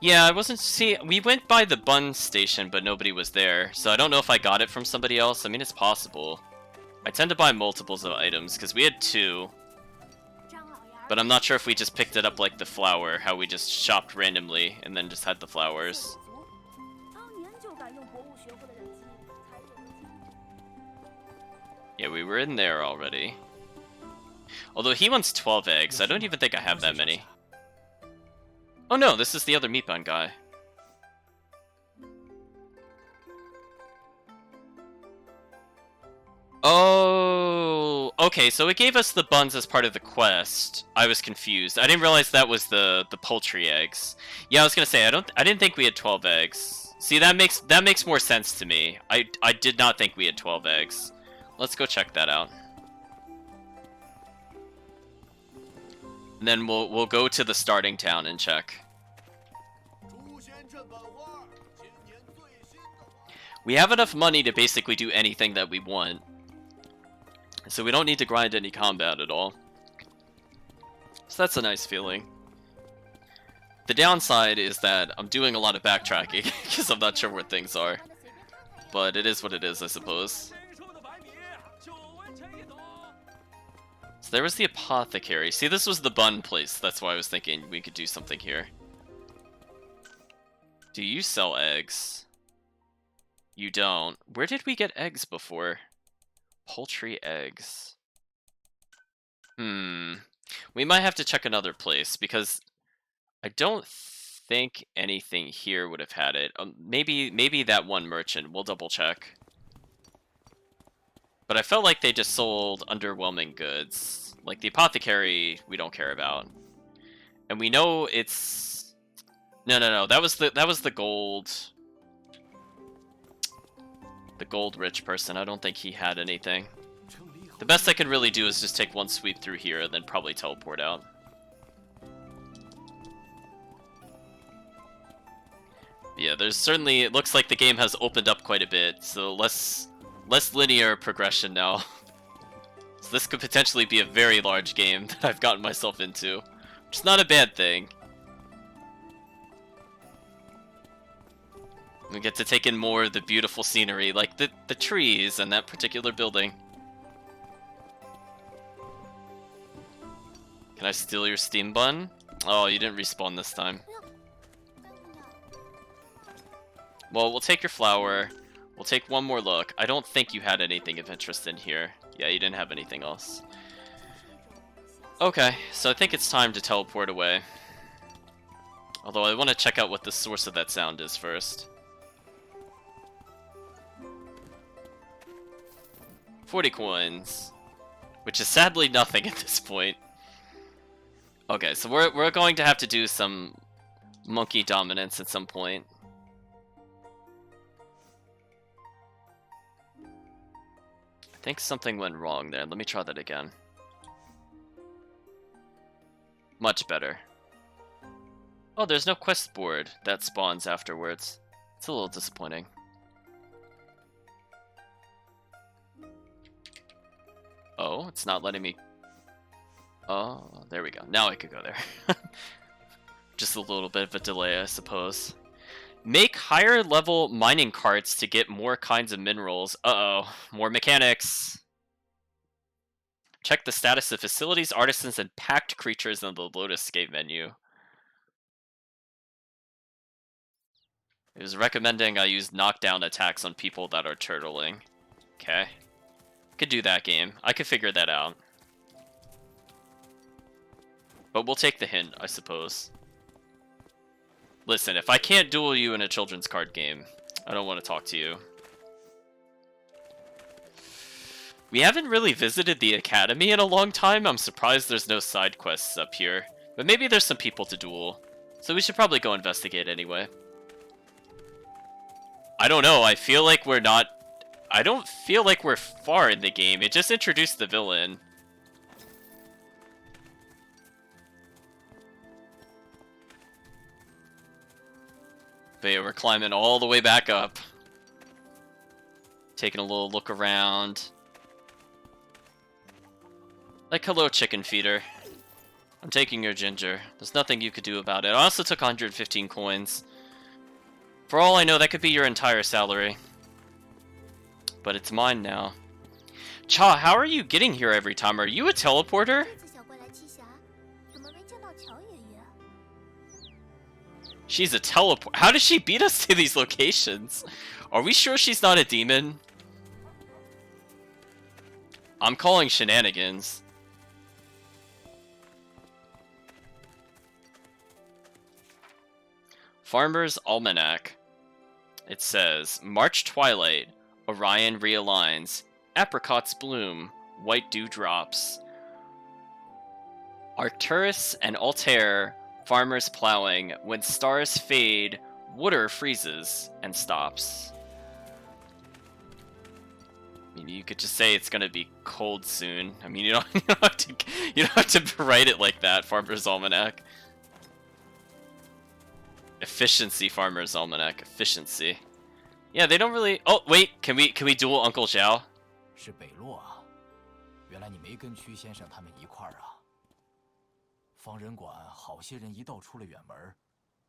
Yeah, I wasn't... See, we went by the bun station, but nobody was there. So I don't know if I got it from somebody else. I mean, it's possible. I tend to buy multiples of items, because we had 2. But I'm not sure if we just picked it up like the flower, how we just shopped randomly, and then just had the flowers. Yeah, we were in there already. Although he wants 12 eggs, I don't even think I have that many. Oh no, this is the other meat bun guy. Oh, okay, so it gave us the buns as part of the quest. I was confused. I didn't realize that was the poultry eggs. Yeah, I was gonna say I didn't think we had 12 eggs. See, that makes more sense to me. I did not think we had 12 eggs. Let's go check that out. And then we'll go to the starting town and check. We have enough money to basically do anything that we want. So we don't need to grind any combat at all. So that's a nice feeling. The downside is that I'm doing a lot of backtracking because I'm not sure where things are. But it is what it is, I suppose. So there was the apothecary. See, this was the bun place. That's why I was thinking we could do something here. Do you sell eggs? You don't. Where did we get eggs before? Poultry eggs. We might have to check another place because I don't think anything here would have had it. Maybe that one merchant. We'll double check. But I felt like they just sold underwhelming goods. Like the apothecary, we don't care about. And we know it's... No. That was the gold... The gold rich person. I don't think he had anything. The best I can really do is just take one sweep through here and then probably teleport out. Yeah, there's certainly... It looks like the game has opened up quite a bit, so less linear progression now. So this could potentially be a very large game that I've gotten myself into, which is not a bad thing. We get to take in more of the beautiful scenery, like the trees and that particular building. Can I steal your steam bun? Oh, you didn't respawn this time. Well, we'll take your flower. We'll take one more look. I don't think you had anything of interest in here. Yeah, you didn't have anything else. Okay, so I think it's time to teleport away. Although I want to check out what the source of that sound is first. 40 coins. Which is sadly nothing at this point. Okay, so we're going to have to do some monkey dominance at some point. I think something went wrong there. Let me try that again. Much better. Oh, there's no quest board that spawns afterwards. It's a little disappointing. Oh, it's not letting me... Oh, there we go. Now I could go there. Just a little bit of a delay, I suppose. Make higher level mining carts to get more kinds of minerals. Uh-oh, more mechanics. Check the status of facilities, artisans, and packed creatures in the Lotus Escape menu. It was recommending I use knockdown attacks on people that are turtling. Okay. Could do that game. I could figure that out. But we'll take the hint, I suppose. Listen, if I can't duel you in a children's card game, I don't want to talk to you. We haven't really visited the academy in a long time. I'm surprised there's no side quests up here. But maybe there's some people to duel. So we should probably go investigate anyway. I don't know. I feel like we're not... I don't feel like we're far in the game. It just introduced the villain. But yeah, we're climbing all the way back up. Taking a little look around. Like, hello, chicken feeder. I'm taking your ginger. There's nothing you could do about it. I also took 115 coins. For all I know, that could be your entire salary. But it's mine now. Cha, how are you getting here every time? Are you a teleporter? She's a teleport. How does she beat us to these locations? Are we sure she's not a demon? I'm calling shenanigans. Farmer's Almanac. It says, March twilight, Orion realigns, apricots bloom, white dew drops. Arcturus and Altair, farmers plowing, when stars fade, water freezes and stops. I mean, you could just say it's gonna be cold soon. I mean, you don't have to write it like that, Farmer's Almanac. Efficiency, Farmer's Almanac. Efficiency. Yeah, they don't really... Oh, wait! Can we duel Uncle Zhao? 是北洛啊，原来你没跟屈先生他们一块儿啊。方人馆好些人一道出了远门，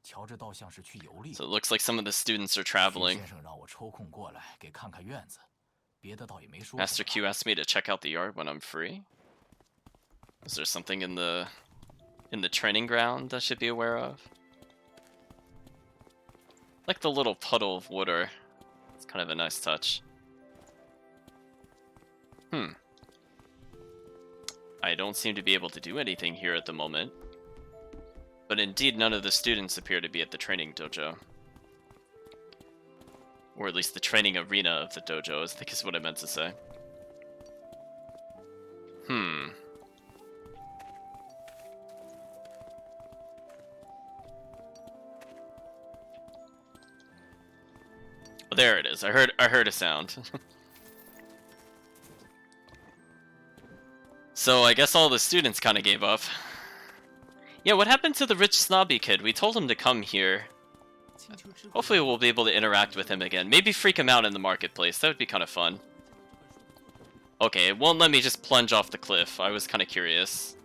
瞧着倒像是去游历。So it looks like some of the students are traveling. 先生让我抽空过来给看看院子，别的倒也没说。Master Q asked me to check out the yard when I'm free. Is there something in the training ground I should be aware of? Like the little puddle of water. It's kind of a nice touch. I don't seem to be able to do anything here at the moment. But indeed, none of the students appear to be at the training dojo. Or at least the training arena of the dojo, I think is what I meant to say. Oh, there it is. I heard a sound. So I guess all the students kind of gave up. Yeah, what happened to the rich snobby kid? We told him to come here. Hopefully we'll be able to interact with him again. Maybe freak him out in the marketplace. That would be kind of fun. Okay, it won't let me just plunge off the cliff. I was kind of curious.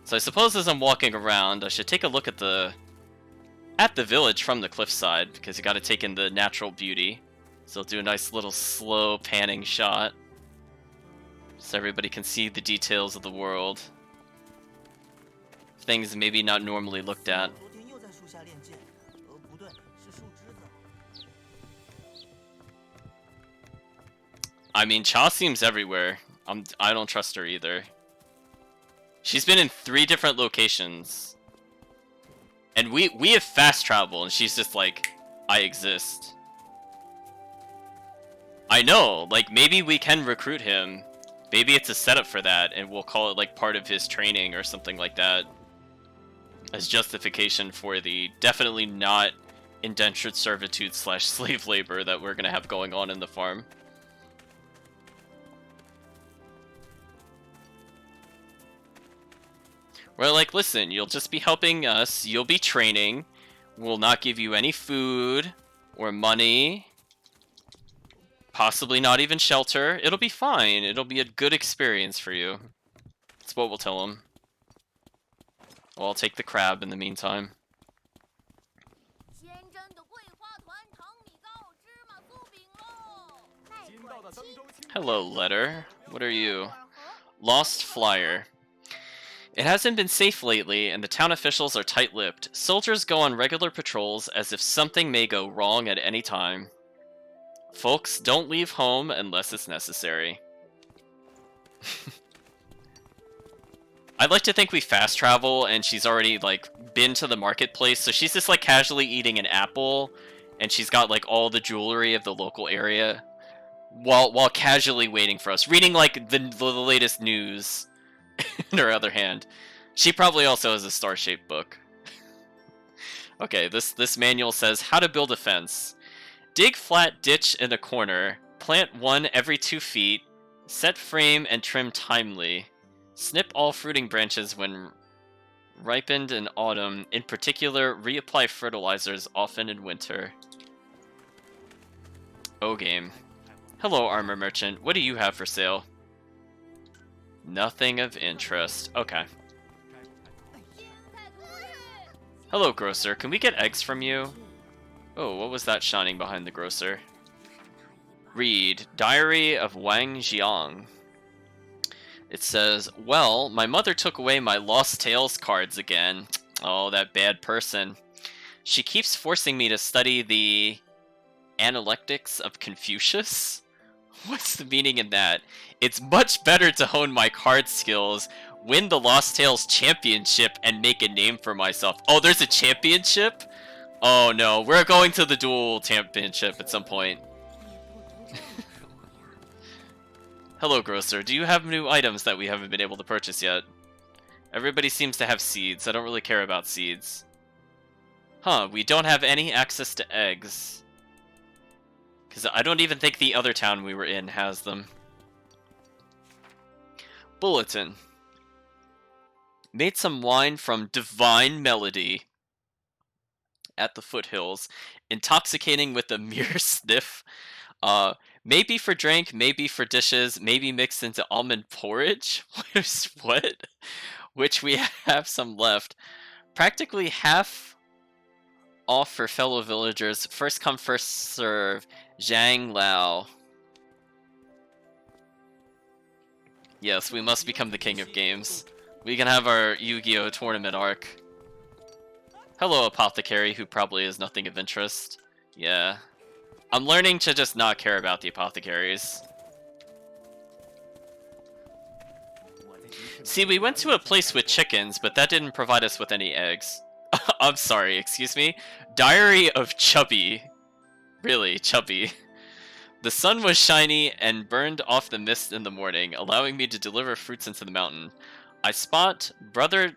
So I suppose as I'm walking around, I should take a look at the village from the cliffside, because you got to take in the natural beauty. So I'll do a nice little slow panning shot, so everybody can see the details of the world. Things maybe not normally looked at. I mean, Cha seems everywhere. I don't trust her either. She's been in 3 different locations. And we have fast travel, and she's just like, I exist. I know, like, maybe we can recruit him. Maybe it's a setup for that, and we'll call it, like, part of his training or something like that. As justification for the definitely not indentured servitude / slave labor that we're gonna have going on in the farm. We're like, listen, you'll just be helping us, you'll be training, we'll not give you any food or money, possibly not even shelter. It'll be fine. It'll be a good experience for you. That's what we'll tell him. Well, I'll take the crab in the meantime. Hello, letter. What are you? Lost flyer. It hasn't been safe lately, and the town officials are tight-lipped. Soldiers go on regular patrols as if something may go wrong at any time. Folks, don't leave home unless it's necessary. I'd like to think we fast travel, and she's already, like, been to the marketplace, so she's just, like, casually eating an apple, and she's got, like, all the jewelry of the local area, while casually waiting for us, reading, like, the latest news in her other hand. She probably also has a star-shaped book. Okay, this manual says how to build a fence. Dig flat ditch in a corner. Plant 1 every 2 feet. Set frame and trim timely. Snip all fruiting branches when ripened in autumn. In particular, reapply fertilizers often in winter. Oh game. Hello, armor merchant. What do you have for sale? Nothing of interest. Okay. Hello, grocer. Can we get eggs from you? Oh, what was that shining behind the grocer? Read. Diary of Wang Jiang. It says, well, my mother took away my Lost Tales cards again. Oh, that bad person. She keeps forcing me to study the Analectics of Confucius? What's the meaning in that? It's much better to hone my card skills, win the Lost Tales championship, and make a name for myself. Oh, there's a championship? Oh no, we're going to the duel championship at some point. Hello, grocer. Do you have new items that we haven't been able to purchase yet? Everybody seems to have seeds. I don't really care about seeds. Huh, we don't have any access to eggs. Because I don't even think the other town we were in has them. Bulletin. Made some wine from Divine Melody at the foothills. Intoxicating with a mere sniff. Maybe for drink, maybe for dishes, maybe mixed into almond porridge? What? Which we have some left. Practically half off for fellow villagers. First come, first serve. Zhang Lao. Yes, we must become the king of games. We can have our Yu-Gi-Oh! Tournament arc. Hello, apothecary, who probably is nothing of interest. Yeah. I'm learning to just not care about the apothecaries. See, we went to a place with chickens, but that didn't provide us with any eggs. I'm sorry, excuse me? Diary of Chubby. Really, Chubby. The sun was shiny and burned off the mist in the morning, allowing me to deliver fruits into the mountain. I spot Brother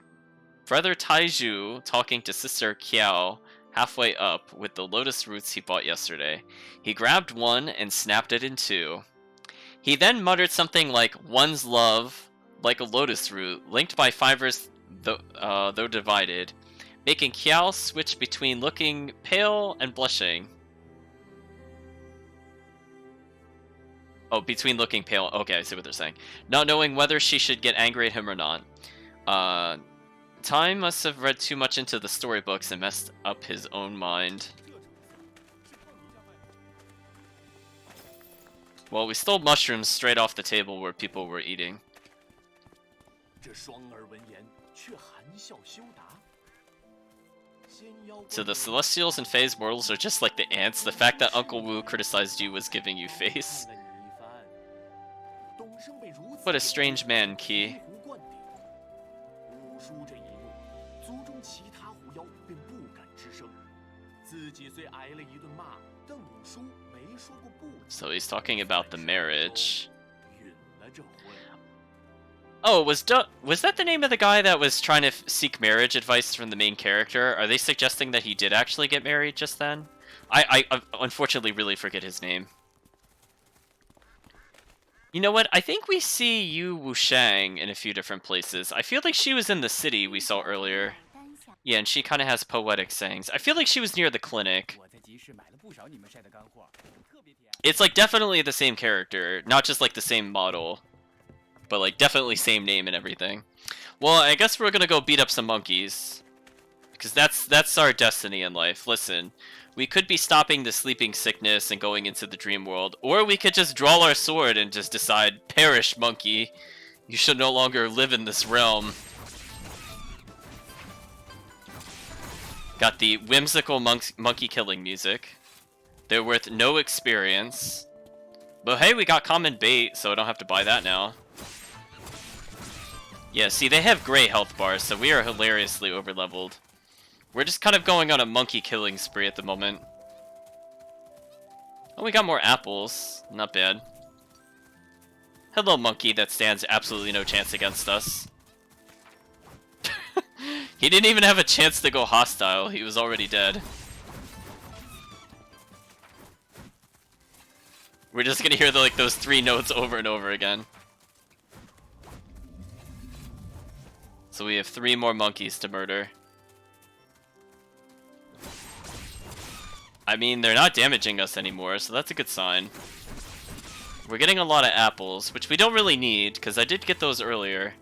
Taiju talking to Sister Kiao halfway up with the lotus roots he bought yesterday. He grabbed one and snapped it in two. He then muttered something like, one's love, like a lotus root, linked by fibers though divided, making Kiao switch between looking pale and blushing. Oh, between looking pale. Okay, I see what they're saying. Not knowing whether she should get angry at him or not. Time must have read too much into the storybooks and messed up his own mind. Well, we stole mushrooms straight off the table where people were eating. So the Celestials and Phase Mortals are just like the ants. The fact that Uncle Wu criticized you was giving you face. What a strange man, Qi. So he's talking about the marriage. Oh, was that the name of the guy that was trying to seek marriage advice from the main character? Are they suggesting that he did actually get married just then? I unfortunately really forget his name. You know what? I think we see Yu Wushang in a few different places. I feel like she was in the city we saw earlier. Yeah, and she kind of has poetic sayings. I feel like she was near the clinic. It's like definitely the same character, not just like the same model, but like definitely same name and everything. Well, I guess we're gonna go beat up some monkeys, because that's our destiny in life. Listen, we could be stopping the sleeping sickness and going into the dream world, or we could just draw our sword and just decide, perish, monkey. You should no longer live in this realm. Got the whimsical monkey killing music. They're worth no experience. But hey, we got common bait, so I don't have to buy that now. Yeah, see, they have gray health bars, so we are hilariously overleveled. We're just kind of going on a monkey killing spree at the moment. Oh, we got more apples. Not bad. Hello, monkey that stands absolutely no chance against us. He didn't even have a chance to go hostile. He was already dead. We're just gonna hear like those 3 notes over and over again. So we have 3 more monkeys to murder. I mean, they're not damaging us anymore, so that's a good sign. We're getting a lot of apples, which we don't really need, because I did get those earlier.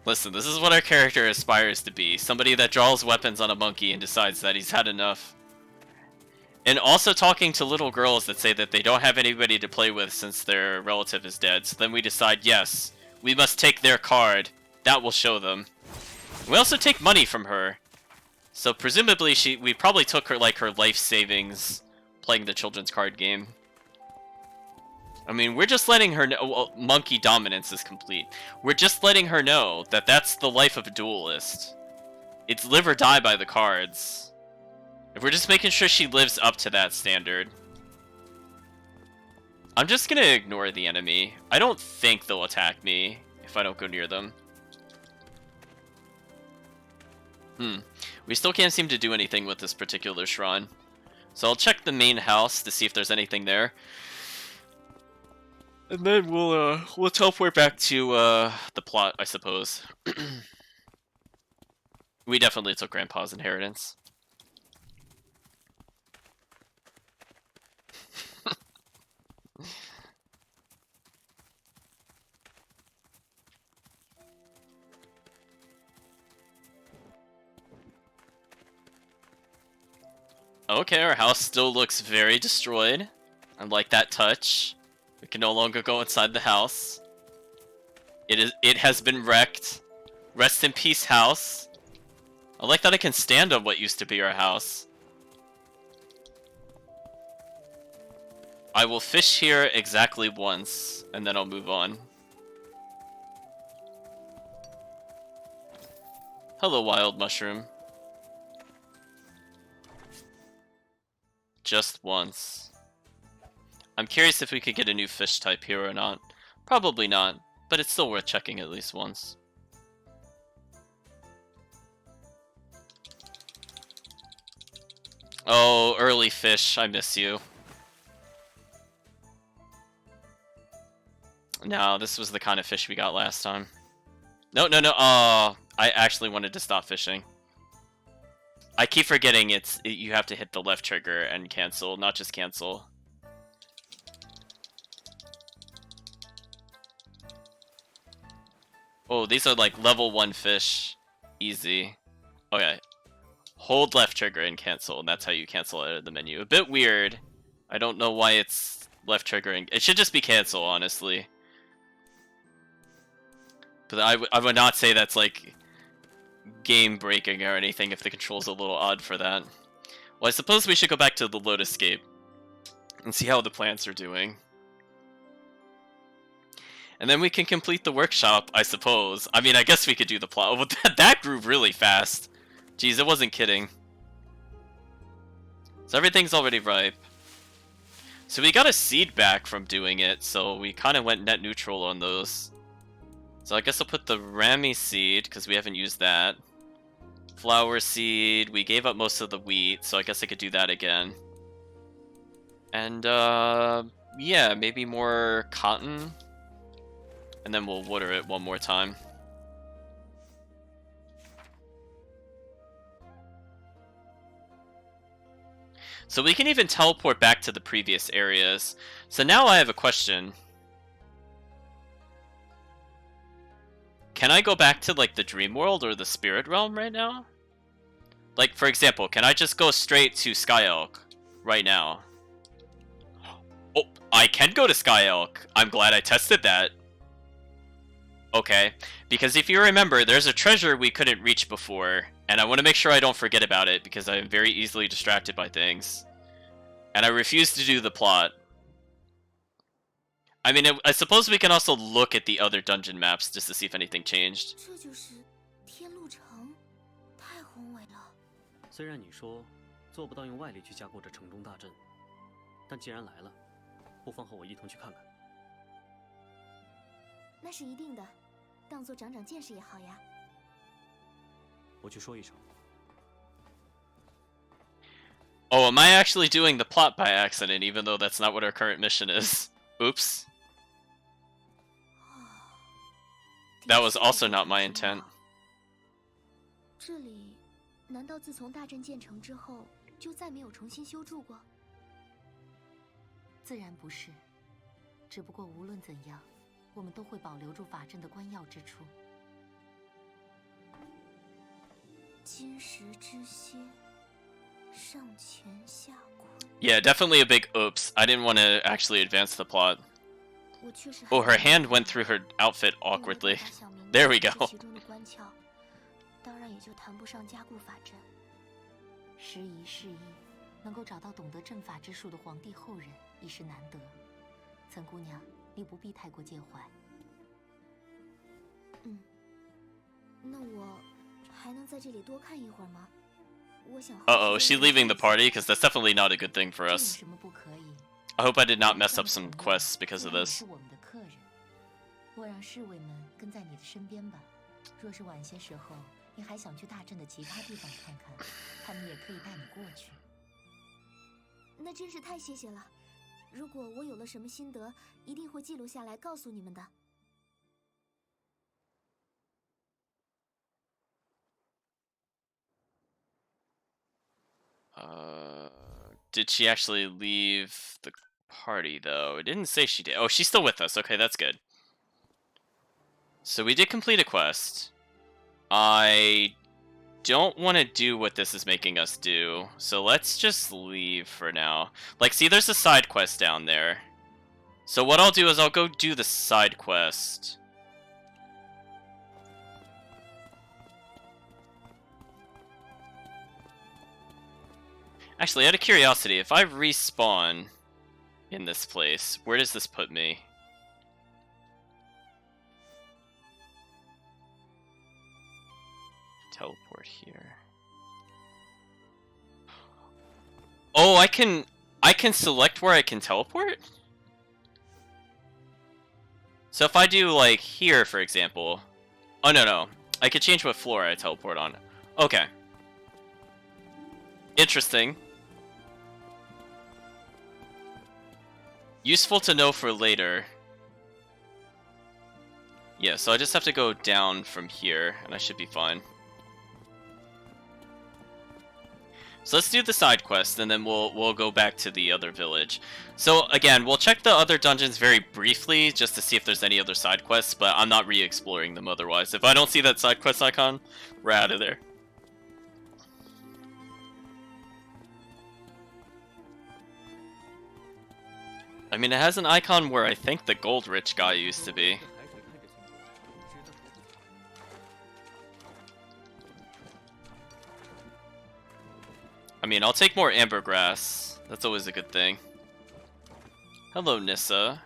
Listen, this is what our character aspires to be. Somebody that draws weapons on a monkey and decides that he's had enough. And also talking to little girls that say that they don't have anybody to play with since their relative is dead. So then we decide, yes, we must take their card. That will show them. We also take money from her. So presumably we probably took her like her life savings playing the children's card game. I mean, we're just letting her know, well, monkey dominance is complete. We're just letting her know that that's the life of a duelist. It's live or die by the cards. If we're just making sure she lives up to that standard. I'm just gonna ignore the enemy. I don't think they'll attack me if I don't go near them. We still can't seem to do anything with this particular shrine. So I'll check the main house to see if there's anything there. And then we'll teleport back to the plot, I suppose. We definitely took Grandpa's inheritance. Okay, our house still looks very destroyed. I like that touch. We can no longer go inside the house. It has been wrecked. Rest in peace, house. I like that I can stand on what used to be our house. I will fish here exactly once, and then I'll move on. Hello, wild mushroom. Just once. I'm curious if we could get a new fish type here or not. Probably not, but it's still worth checking at least once. Oh, early fish, I miss you. No, this was the kind of fish we got last time. No. Oh, I actually wanted to stop fishing. I keep forgetting you have to hit the left trigger and cancel, not just cancel. Oh, these are like level 1 fish. Easy. Okay. Hold left trigger and cancel, and that's how you cancel out of the menu. A bit weird. I don't know why it's left triggering. It should just be cancel, honestly. But I would not say that's like game breaking or anything if the control's a little odd for that. Well, I suppose we should go back to the Lotus Scape and see how the plants are doing. And then we can complete the workshop, I suppose. I mean, I guess we could do the plot. Well, that grew really fast. Jeez, it wasn't kidding. So everything's already ripe. So we got a seed back from doing it, so we kind of went net neutral on those. So I guess I'll put the Rami seed, because we haven't used that. Flower seed, we gave up most of the wheat, so I guess I could do that again. And, yeah, maybe more cotton. And then we'll water it one more time. So we can even teleport back to the previous areas. So now I have a question. Can I go back to like the dream world or the spirit realm right now? Like, for example, can I just go straight to Sky Elk right now? Oh, I can go to Sky Elk. I'm glad I tested that. Okay, because if you remember, there's a treasure we couldn't reach before, and I want to make sure I don't forget about it because I am very easily distracted by things. And I refuse to do the plot. I mean, I suppose we can also look at the other dungeon maps just to see if anything changed. 这就是天路城，太宏伟了。虽然你说做不到用外力去加固这城中大阵，但既然来了，不妨和我一同去看看。那是一定的，当做长长见识也好呀。我去说一声。Oh, am I actually doing the plot by accident, even though that's not what our current mission is? Oops. That was also not my intent. 这里难道自从大阵建成之后就再没有重新修筑过？自然不是，只不过无论怎样，我们都会保留住法阵的关要之处。金石之蝎，上乾下坤。 Yeah, definitely a big oops. I didn't want to actually advance the plot. 我确实 Oh, her hand went through her outfit awkwardly. There we go. 其中的关窍，当然也就谈不上加固法阵。时移世易，能够找到懂得阵法之术的皇帝后人已是难得。岑姑娘，你不必太过介怀。嗯，那我还能在这里多看一会儿吗？我想。Uh-oh, she's leaving the party, because that's definitely not a good thing for 这有 us. 什么不可以？ I hope I did not mess up some quests because of 你 this. 是我们的客人，我让侍卫们跟在你的身边吧。若是晚些时候你还想去大镇的其他地方看看，他们也可以带你过去。那真是太谢谢了。如果我有了什么心得，一定会记录下来告诉你们的。Did she actually leave the party, though? It didn't say she did. Oh, she's still with us. Okay, that's good. So we did complete a quest. I don't want to do what this is making us do, so let's just leave for now. Like, see, there's a side quest down there. So what I'll do is I'll go do the side quest. Actually, out of curiosity, if I respawn in this place, where does this put me? Teleport here. Oh, I can select where I can teleport? So if I do like here, for example. Oh no. I could change what floor I teleport on. Okay. Interesting. Useful to know for later. Yeah, so I just have to go down from here, and I should be fine. So let's do the side quest, and then we'll go back to the other village. So again, we'll check the other dungeons very briefly, just to see if there's any other side quests, but I'm not re-exploring them otherwise. If I don't see that side quest icon, we're out of there. I mean, it has an icon where I think the gold rich guy used to be. I mean, I'll take more ambergrass. That's always a good thing. Hello, Nissa.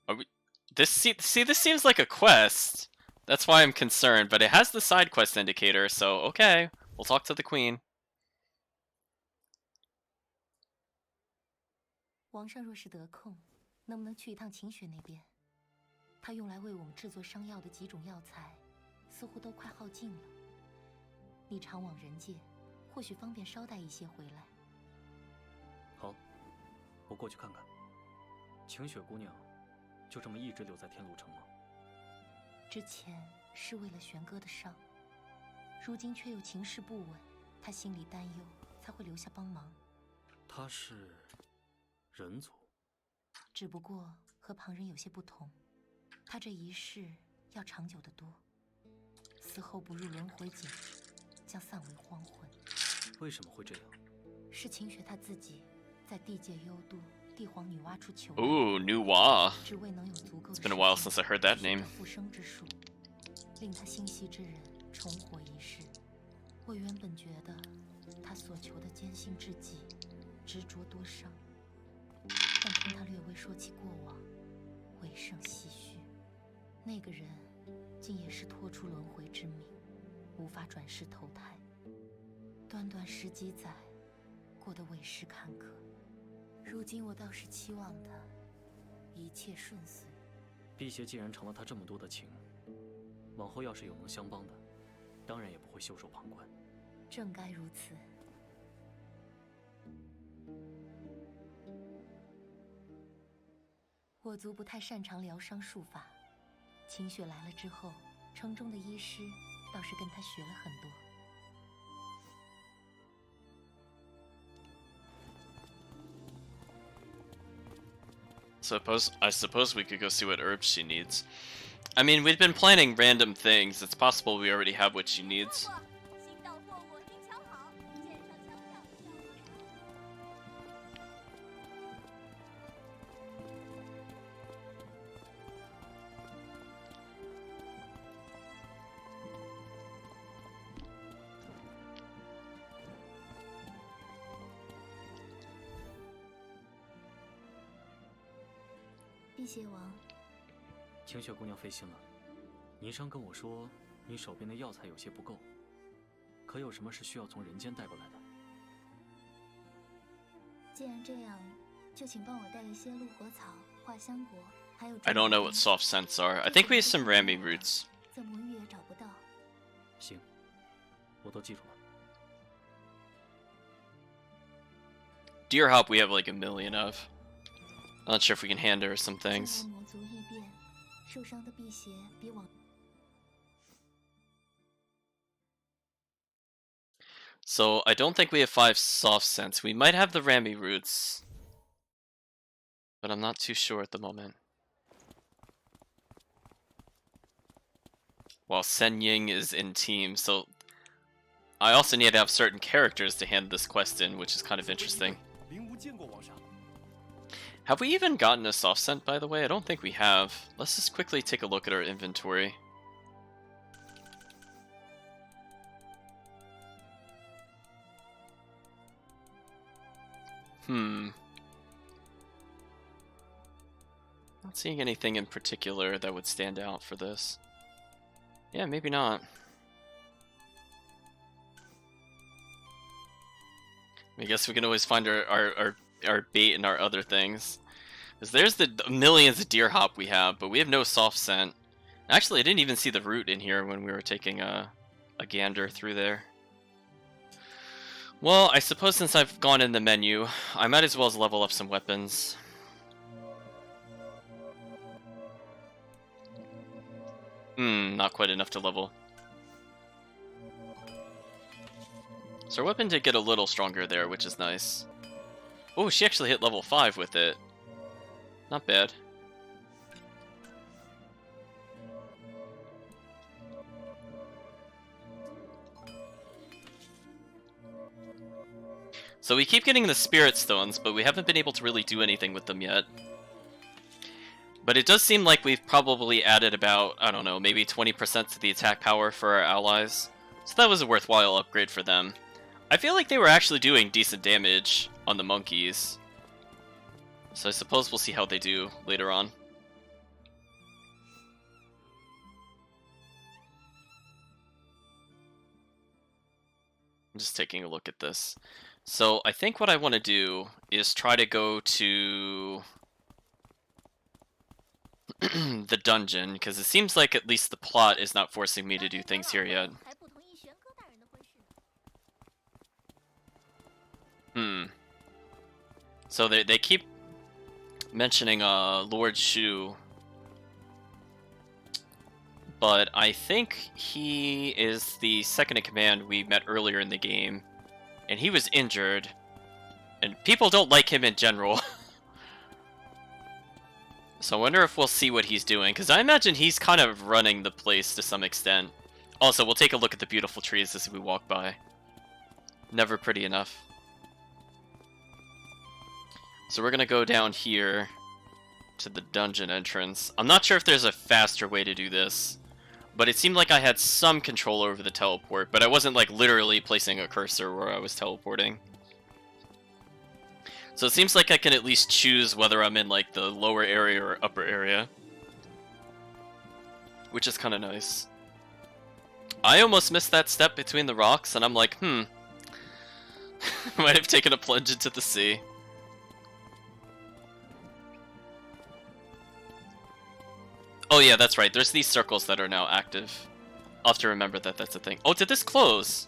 Are we... this seems like a quest. That's why I'm concerned, but it has the side quest indicator, so okay. We'll talk to the queen. 王上若是得空，能不能去一趟晴雪那边？他用来为我们制作伤药的几种药材，似乎都快耗尽了。你常往人界，或许方便捎带一些回来。好，我过去看看。晴雪姑娘，就这么一直留在天路城吗？之前是为了玄哥的伤，如今却又情势不稳，他心里担忧，才会留下帮忙。他是人族，只不过和旁人有些不同，他这一世要长久得多，死后不入轮回井，将散为荒魂。为什么会这样？是晴雪她自己在地界幽都帝皇女娲处求。Ooh, Nuwa. 只为能有足够的 It's been a while since I heard that name. 复生之术，令他心系之人重活一世。我原本觉得他所求的艰辛至极，执着多伤。但听他略微说起过往，唯剩唏嘘。那个人竟也是拖出轮回之命，无法转世投胎。短短10几载，过得委实坎坷。如今我倒是期望他一切顺遂。辟邪既然成了他这么多的情，往后要是有能相帮的，当然也不会袖手旁观。正该如此。我族不太擅长疗伤术法，秦雪来了之后，城中的医师倒是跟他学了很多。 I suppose we could go see what herbs she needs. I mean, we've been planning random things. It's possible we already have what she needs.辟邪王，晴雪姑娘费心了。霓裳跟我说，你手边的药材有些不够，可有什么是需要从人间带过来的？既然这样，就请帮我带一些鹿火草、花香果，还有。I don't know what soft scents are. I think we have some Rami roots. 在魔域也找不到。行，我都记住了。 Deer hop we have like a million of. I'm not sure if we can hand her some things. So I don't think we have 5 soft scents. We might have the Rami roots, but I'm not too sure at the moment. While Sen Ying is in team, so I also need to have certain characters to hand this quest in, which is kind of interesting. Have we even gotten a soft scent, by the way? I don't think we have. Let's just quickly take a look at our inventory. Not seeing anything in particular that would stand out for this. Yeah, maybe not. I guess we can always find our bait and our other things. Because there's the millions of deer hop we have, but we have no soft scent. Actually, I didn't even see the root in here when we were taking a gander through there. Well, I suppose since I've gone in the menu, I might as well as level up some weapons. Not quite enough to level. So our weapon did get a little stronger there, which is nice. Oh, she actually hit level 5 with it. Not bad. So we keep getting the spirit stones, but we haven't been able to really do anything with them yet. But it does seem like we've probably added about, I don't know, maybe 20% to the attack power for our allies. So that was a worthwhile upgrade for them. I feel like they were actually doing decent damage on the monkeys. So I suppose we'll see how they do later on. I'm just taking a look at this. So I think what I want to do is try to go to the dungeon, because it seems like at least the plot is not forcing me to do things here yet. So they keep mentioning Lord Shu, but I think he is the second in command we met earlier in the game, and he was injured, and people don't like him in general. So I wonder if we'll see what he's doing, because I imagine he's kind of running the place to some extent. Also, we'll take a look at the beautiful trees as we walk by. Never pretty enough. So we're gonna go down here to the dungeon entrance. I'm not sure if there's a faster way to do this, but it seemed like I had some control over the teleport, but I wasn't like literally placing a cursor where I was teleporting. So it seems like I can at least choose whether I'm in like the lower area or upper area, which is kind of nice. I almost missed that step between the rocks, and I'm like, might have taken a plunge into the sea. Oh yeah, that's right. There's these circles that are now active. I'll have to remember that that's a thing. Oh, did this close?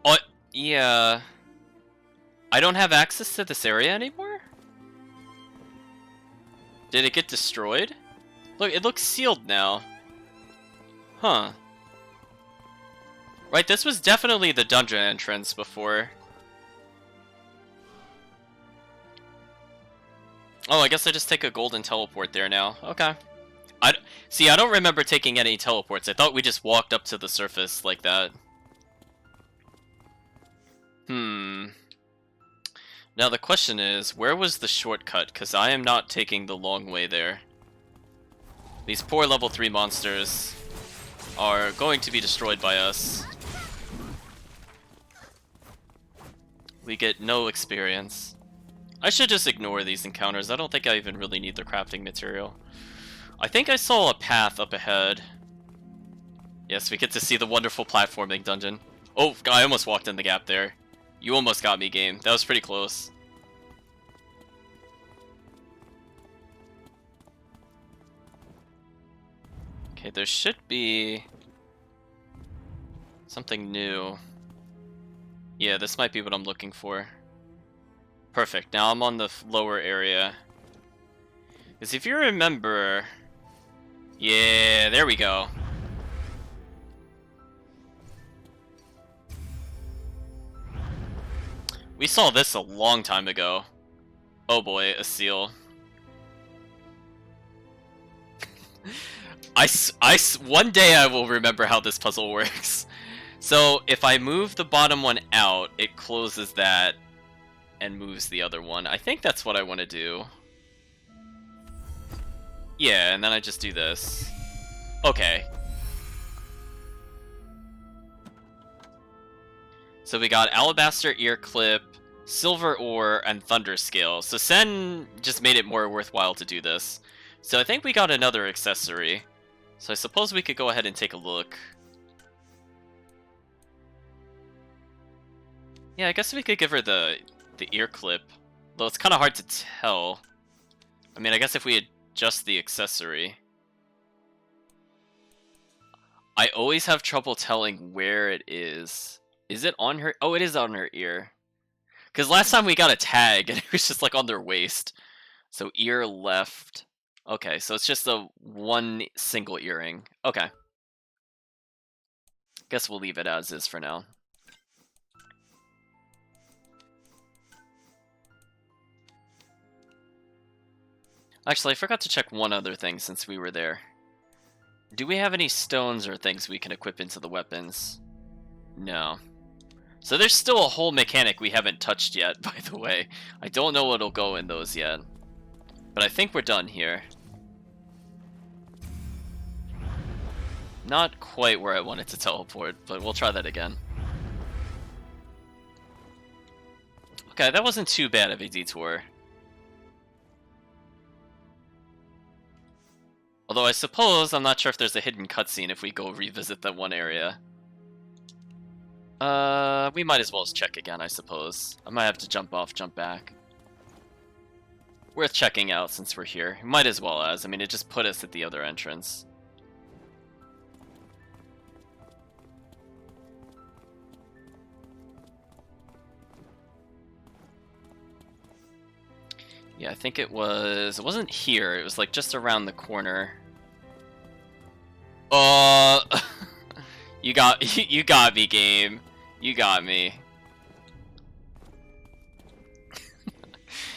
Oh, yeah. I don't have access to this area anymore? Did it get destroyed? Look, it looks sealed now. Huh. Right, this was definitely the dungeon entrance before. Oh, I guess I just take a golden teleport there now. Okay. See, I don't remember taking any teleports. I thought we just walked up to the surface like that. Now the question is, where was the shortcut? Because I am not taking the long way there. These poor level 3 monsters are going to be destroyed by us. We get no experience. I should just ignore these encounters. I don't think I even really need the crafting material. I think I saw a path up ahead. Yes, we get to see the wonderful platforming dungeon. Oh, I almost walked in the gap there. You almost got me, game. That was pretty close. Okay, there should be something new. Yeah, this might be what I'm looking for. Perfect. Now I'm on the lower area. Because if you remember... Yeah, there we go. We saw this a long time ago. Oh boy, a seal. One day I will remember how this puzzle works. So if I move the bottom one out, it closes that and moves the other one. I think that's what I want to do. Yeah, and then I just do this. Okay. So we got Alabaster Ear Clip, Silver Ore, and Thunder Scale. So Sen just made it more worthwhile to do this. So I think we got another accessory. So I suppose we could go ahead and take a look. Yeah, I guess we could give her the ear clip. Though it's kind of hard to tell. I mean, I guess if we adjust the accessory. I always have trouble telling where it is. Is it on her? Oh, it is on her ear. Because last time we got a tag and it was just like on their waist. So ear left. Okay, so it's just a one single earring. Okay. Guess we'll leave it as is for now. Actually, I forgot to check one other thing since we were there. Do we have any stones or things we can equip into the weapons? No. So there's still a whole mechanic we haven't touched yet, by the way. I don't know what'll go in those yet. But I think we're done here. Not quite where I wanted to teleport, but we'll try that again. Okay, that wasn't too bad of a detour. Although I suppose, I'm not sure if there's a hidden cutscene if we go revisit that one area. We might as well just check again, I suppose. I might have to jump off, jump back. Worth checking out since we're here. Might as well as. I mean, it just put us at the other entrance. Yeah, I think it wasn't here. It was like just around the corner. You got me, game. You got me.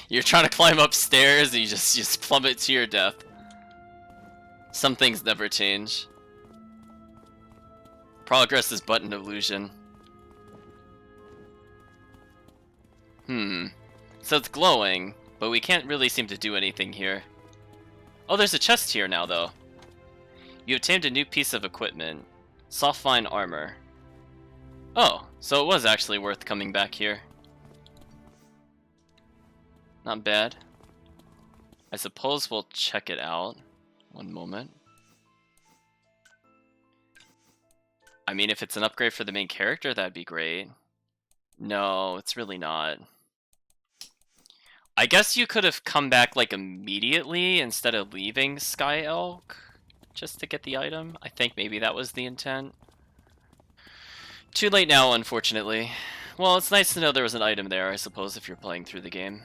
You're trying to climb upstairs and you just plummet to your death. Some things never change. Progress is but an illusion. So it's glowing, but we can't really seem to do anything here. Oh, there's a chest here now, though. You obtained a new piece of equipment. Soft fine armor. Oh, so it was actually worth coming back here. Not bad. I suppose we'll check it out. One moment. I mean, if it's an upgrade for the main character, that'd be great. No, it's really not. I guess you could have come back like immediately instead of leaving Sky Elk. just to get the item. I think maybe that was the intent. Too late now, unfortunately. Well, it's nice to know there was an item there, I suppose, if you're playing through the game.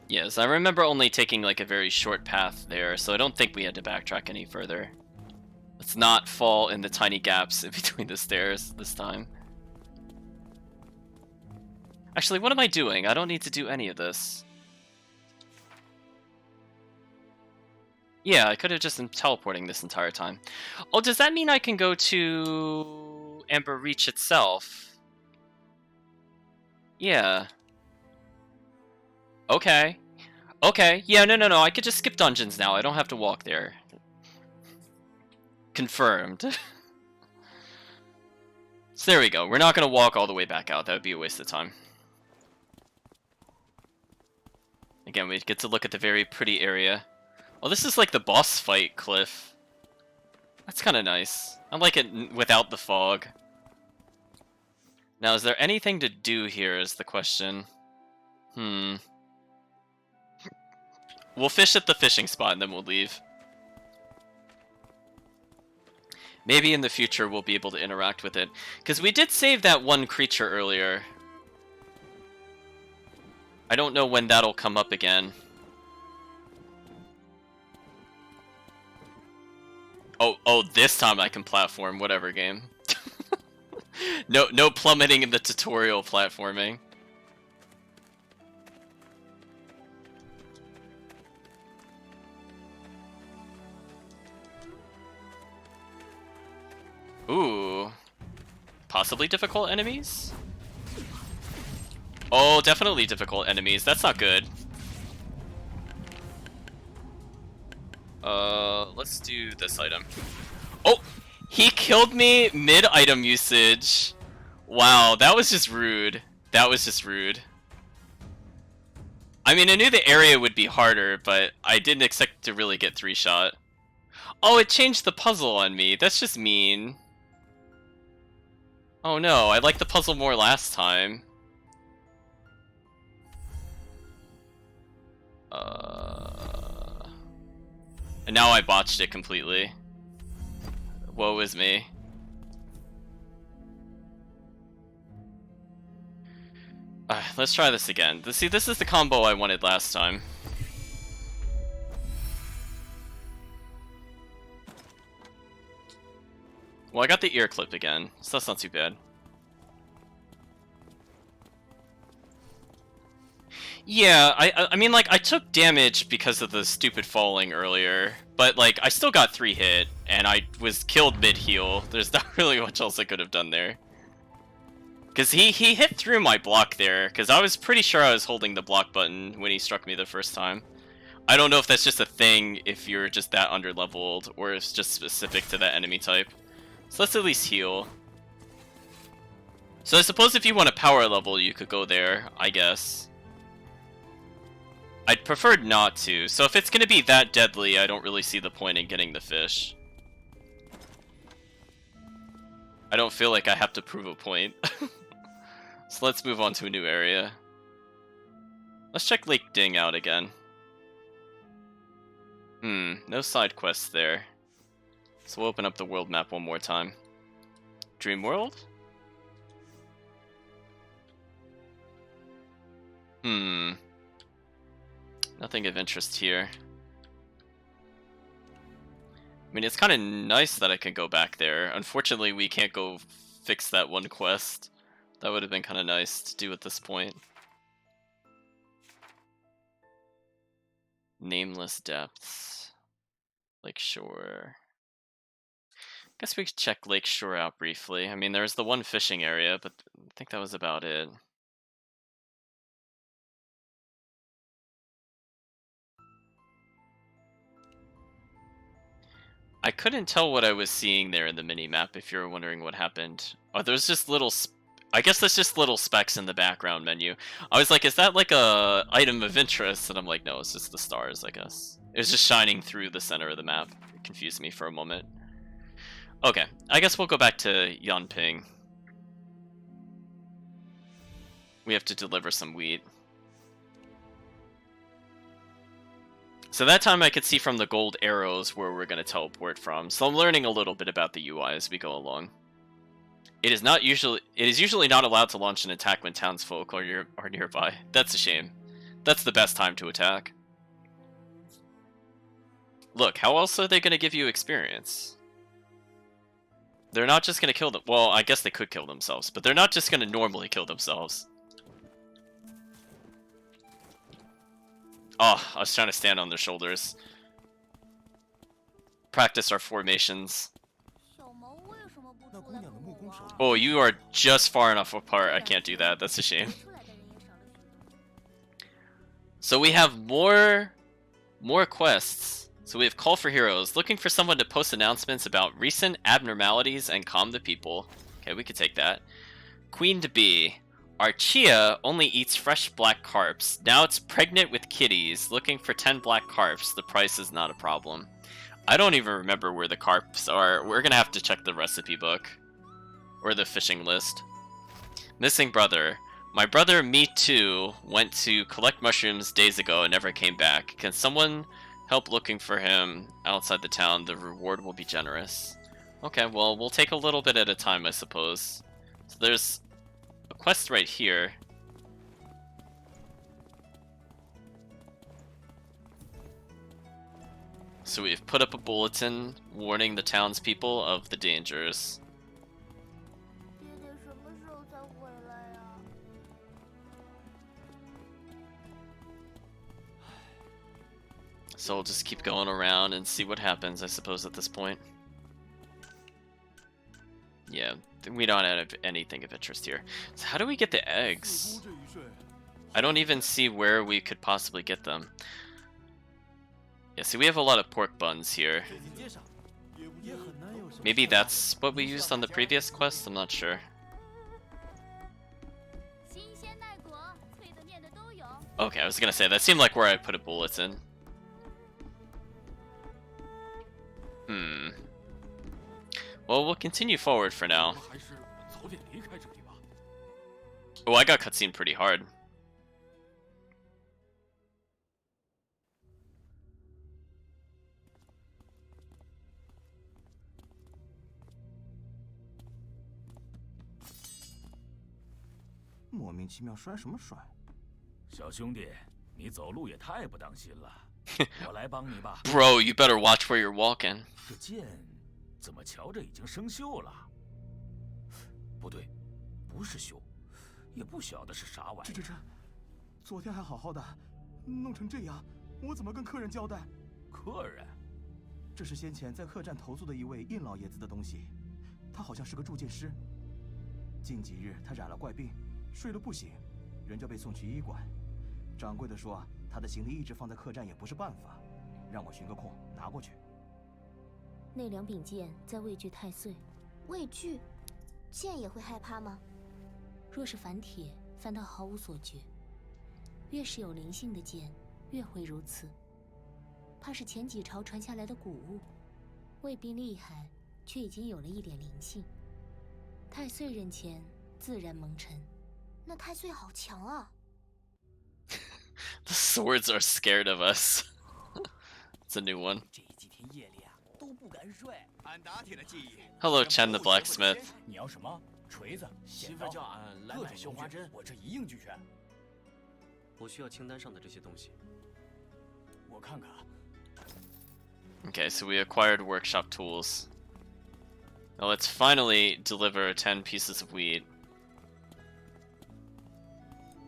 Yes, I remember only taking like a very short path there, so I don't think we had to backtrack any further. Let's not fall in the tiny gaps in between the stairs this time. Actually, what am I doing? I don't need to do any of this. Yeah, I could have just been teleporting this entire time. Oh, does that mean I can go to Amber Reach itself? Yeah. Okay. Okay, yeah, no, I could just skip dungeons now. I don't have to walk there. Confirmed. So there we go. We're not going to walk all the way back out. That would be a waste of time. Again, we get to look at the very pretty area. Well, this is like the boss fight cliff. That's kind of nice. I like it without the fog. Now, is there anything to do here is the question. We'll fish at the fishing spot and then we'll leave. Maybe in the future we'll be able to interact with it. Because we did save that one creature earlier. I don't know when that'll come up again. Oh, this time I can platform, whatever game. No plummeting in the tutorial platforming. Ooh. Possibly difficult enemies? Oh, definitely difficult enemies. That's not good. Let's do this item. Oh! He killed me mid-item usage. Wow, that was just rude. That was just rude. I mean, I knew the area would be harder, but I didn't expect to really get 3-shot. Oh, it changed the puzzle on me. That's just mean. Oh no, I liked the puzzle more last time. And now I botched it completely. Woe is me. Let's try this again. See, this is the combo I wanted last time. Well, I got the ear clip again, so that's not too bad. Yeah, I mean, like, I took damage because of the stupid falling earlier, but, like, I still got 3 hit, and I was killed mid-heal. There's not really much else I could have done there. Because he hit through my block there, because I was pretty sure I was holding the block button when he struck me the first time. I don't know if that's just a thing if you're just that under-leveled, or it's just specific to that enemy type. So let's at least heal. So I suppose if you want a power level, you could go there, I guess. I'd prefer not to, so if it's gonna be that deadly, I don't really see the point in getting the fish. I don't feel like I have to prove a point. So let's move on to a new area. Let's check Lake Ding out again. No side quests there. So we'll open up the world map one more time. Dream World? Nothing of interest here. I mean, it's kind of nice that I can go back there. Unfortunately, we can't go fix that one quest. That would have been kind of nice to do at this point. Nameless Depths. Lakeshore. Guess we could check Lakeshore out briefly. I mean, there's the one fishing area, but I think that was about it. I couldn't tell what I was seeing there in the mini-map, if you're wondering what happened. Oh, there's just little... I guess that's just little specks in the background menu. I was like, is that like a item of interest? And I'm like, no, it's just the stars, I guess. It was just shining through the center of the map. It confused me for a moment. Okay, I guess we'll go back to Yanping. We have to deliver some wheat. So that time I could see from the gold arrows where we're going to teleport from. So I'm learning a little bit about the UI as we go along. It is usually not allowed to launch an attack when townsfolk are nearby. That's a shame. That's the best time to attack. Look, how else are they going to give you experience? They're not just going to kill them. Well, I guess they could kill themselves, but they're not just going to normally kill themselves. Oh, I was trying to stand on their shoulders. Practice our formations. Oh, you are just far enough apart. I can't do that. That's a shame. So we have more quests. So we have Call for Heroes, looking for someone to post announcements about recent abnormalities and calm the people. Okay, we could take that. Queen to be. Archia only eats fresh black carps. Now it's pregnant with kitties, looking for 10 black carps. The price is not a problem. I don't even remember where the carps are. We're gonna have to check the recipe book. Or the fishing list. Missing brother. My brother, me too, went to collect mushrooms days ago and never came back. Can someone help looking for him outside the town? The reward will be generous. Okay, well, we'll take a little bit at a time, I suppose. So there's a quest right here. So we've put up a bulletin warning the townspeople of the dangers. So we'll just keep going around and see what happens, I suppose, at this point. Yeah, we don't have anything of interest here. So how do we get the eggs? I don't even see where we could possibly get them. Yeah, see, we have a lot of pork buns here. Maybe that's what we used on the previous quest? I'm not sure. Okay, I was gonna say, that seemed like where I put a bulletin. Well, we'll continue forward for now. Oh, I got cutscene pretty hard. Bro, you better watch where you're walking. 怎么瞧着已经生锈了？不对，不是锈，也不晓得是啥玩意。这，昨天还好好的，弄成这样，我怎么跟客人交代？客人？这是先前在客栈投宿的一位印老爷子的东西，他好像是个铸剑师。近几日他染了怪病，睡了不醒，人就被送去医馆。掌柜的说，他的行李一直放在客栈也不是办法，让我寻个空拿过去。 那两柄剑在畏惧太岁，畏惧，剑也会害怕吗？若是凡铁，反倒毫无所觉。越是有灵性的剑，越会如此。怕是前几朝传下来的古物，未必厉害，却已经有了一点灵性。太岁人前，自然蒙尘。那太岁好强啊 The swords are scared of us. It's a new one. Hello, Chen the blacksmith. 你要什么？锤子、剪刀、叫俺来买绣花针，我这一应俱全。我需要清单上的这些东西。我看看。Okay, so we acquired workshop tools. Now let's finally deliver 10 pieces of wheat.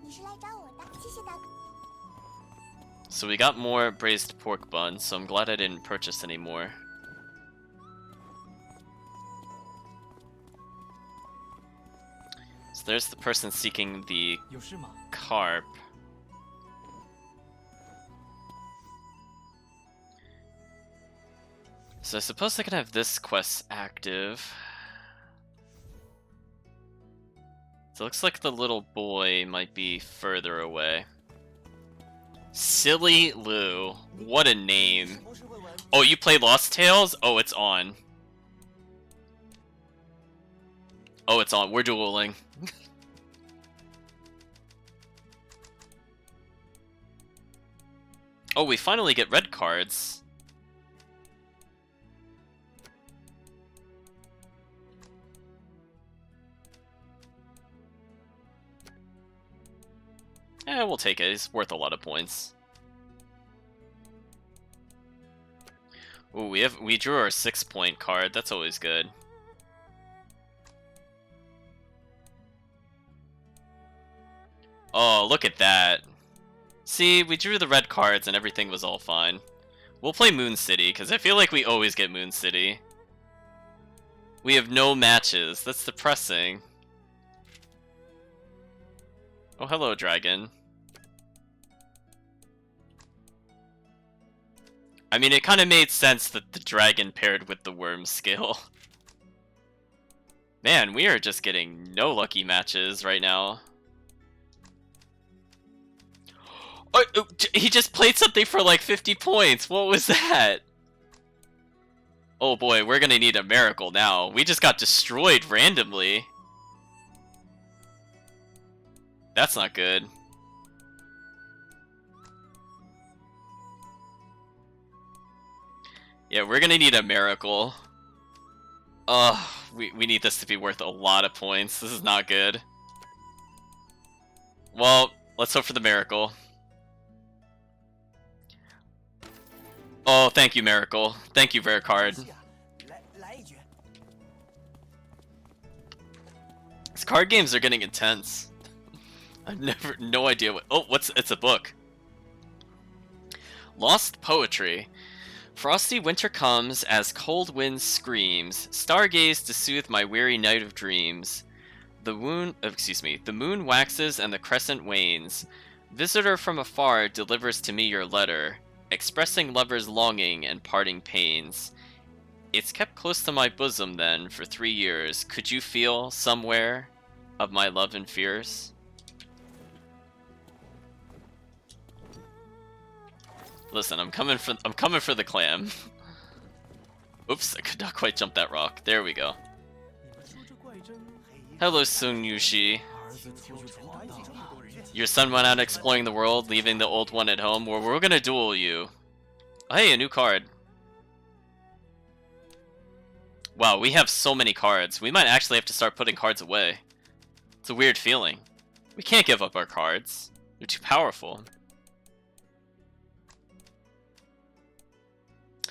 你是来找我的，谢谢大哥。 So we got more braised pork buns, so I'm glad I didn't purchase any more. So there's the person seeking the carp. So I suppose I can have this quest active. So it looks like the little boy might be further away. Silly Lou. What a name. Oh, you play Lost Tales? Oh, it's on. Oh, it's on. We're dueling. Oh, we finally get red cards. We'll take it. It's worth a lot of points. Ooh, we drew our 6-point card. That's always good. Oh, look at that. See, we drew the red cards and everything was all fine. We'll play Moon City, because I feel like we always get Moon City. We have no matches. That's depressing. Oh, hello, dragon. I mean, it kind of made sense that the dragon paired with the worm skill. Man, we are just getting no lucky matches right now. Oh, he just played something for like 50 points. What was that? Oh boy, we're gonna need a miracle now. We just got destroyed randomly. That's not good. Yeah, we're gonna need a miracle. Ugh, we need this to be worth a lot of points. This is not good. Well, let's hope for the miracle. Oh, thank you, miracle. Thank you, rare card. These card games are getting intense. I've no idea what. Oh, it's a book. Lost Poetry. Frosty winter comes as cold wind screams. Stargaze to soothe my weary night of dreams. The moon waxes and the crescent wanes. Visitor from afar delivers to me your letter, expressing lover's longing and parting pains. It's kept close to my bosom then for 3 years. Could you feel somewhere of my love and fears? Listen, I'm coming for the clam. Oops, I could not quite jump that rock. There we go. Hello, Sung Yushi. Your son went out exploring the world, leaving the old one at home. Well, we're gonna duel you. Oh, hey, a new card. Wow, we have so many cards. We might actually have to start putting cards away. It's a weird feeling. We can't give up our cards. They're too powerful.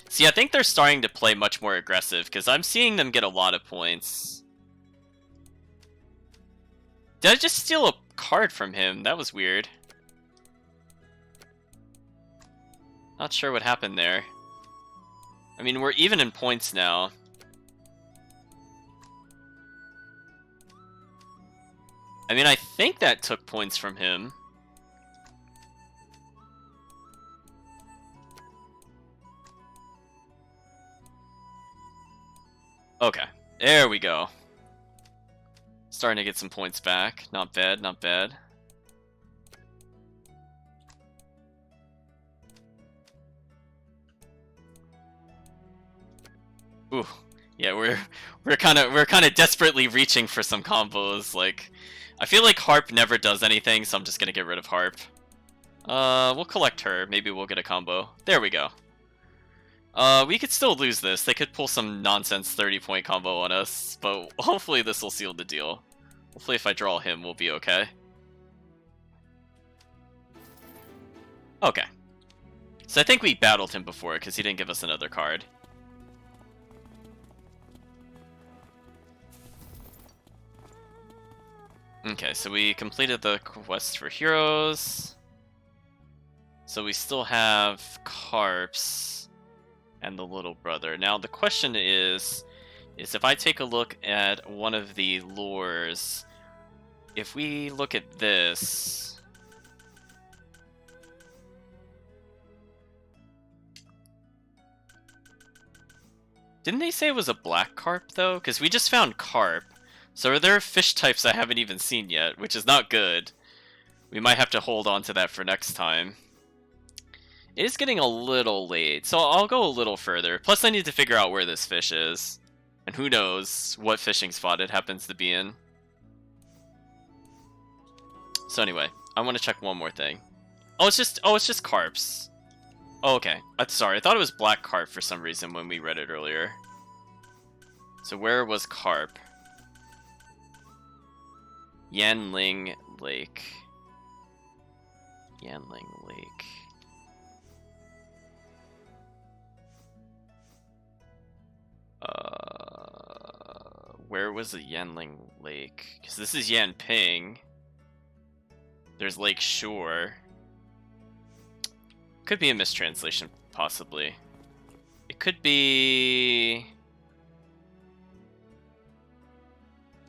See, I think they're starting to play much more aggressive, because I'm seeing them get a lot of points. Did I just steal a card from him? That was weird. Not sure what happened there. I mean, we're even in points now. I mean, I think that took points from him. Okay, there we go. Starting to get some points back. Not bad, not bad. Ooh, yeah, we're kind of desperately reaching for some combos. Like, I feel like Harp never does anything, so I'm just gonna get rid of Harp. We'll collect her. Maybe we'll get a combo. There we go. We could still lose this. They could pull some nonsense 30-point combo on us, but hopefully this will seal the deal. Hopefully if I draw him, we'll be okay. Okay. So I think we battled him before, because he didn't give us another card. Okay, so we completed the quest for heroes. So we still have Carps and the little brother. Now the question is if I take a look at one of the lures, if we look at this, didn't they say it was a black carp though? Because we just found carp. So are there fish types I haven't even seen yet, which is not good. We might have to hold on to that for next time. It is getting a little late, so I'll go a little further. Plus I need to figure out where this fish is. And who knows what fishing spot it happens to be in. So anyway, I want to check one more thing. Oh, it's just carps. Oh, okay. Sorry, I thought it was black carp for some reason when we read it earlier. So where was carp? Yanling Lake. Yanling Lake. Where was the Yanling Lake? Because this is Yanping. There's Lake Shore. Could be a mistranslation, possibly. It could be...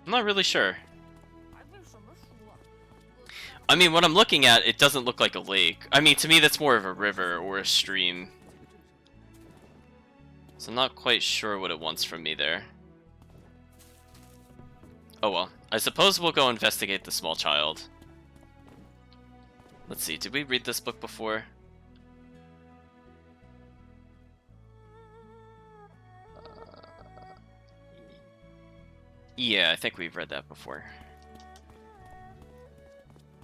I'm not really sure. I mean, what I'm looking at, it doesn't look like a lake. I mean, to me, that's more of a river or a stream. So I'm not quite sure what it wants from me there. Oh well. I suppose we'll go investigate the small child. Let's see, did we read this book before? Yeah, I think we've read that before.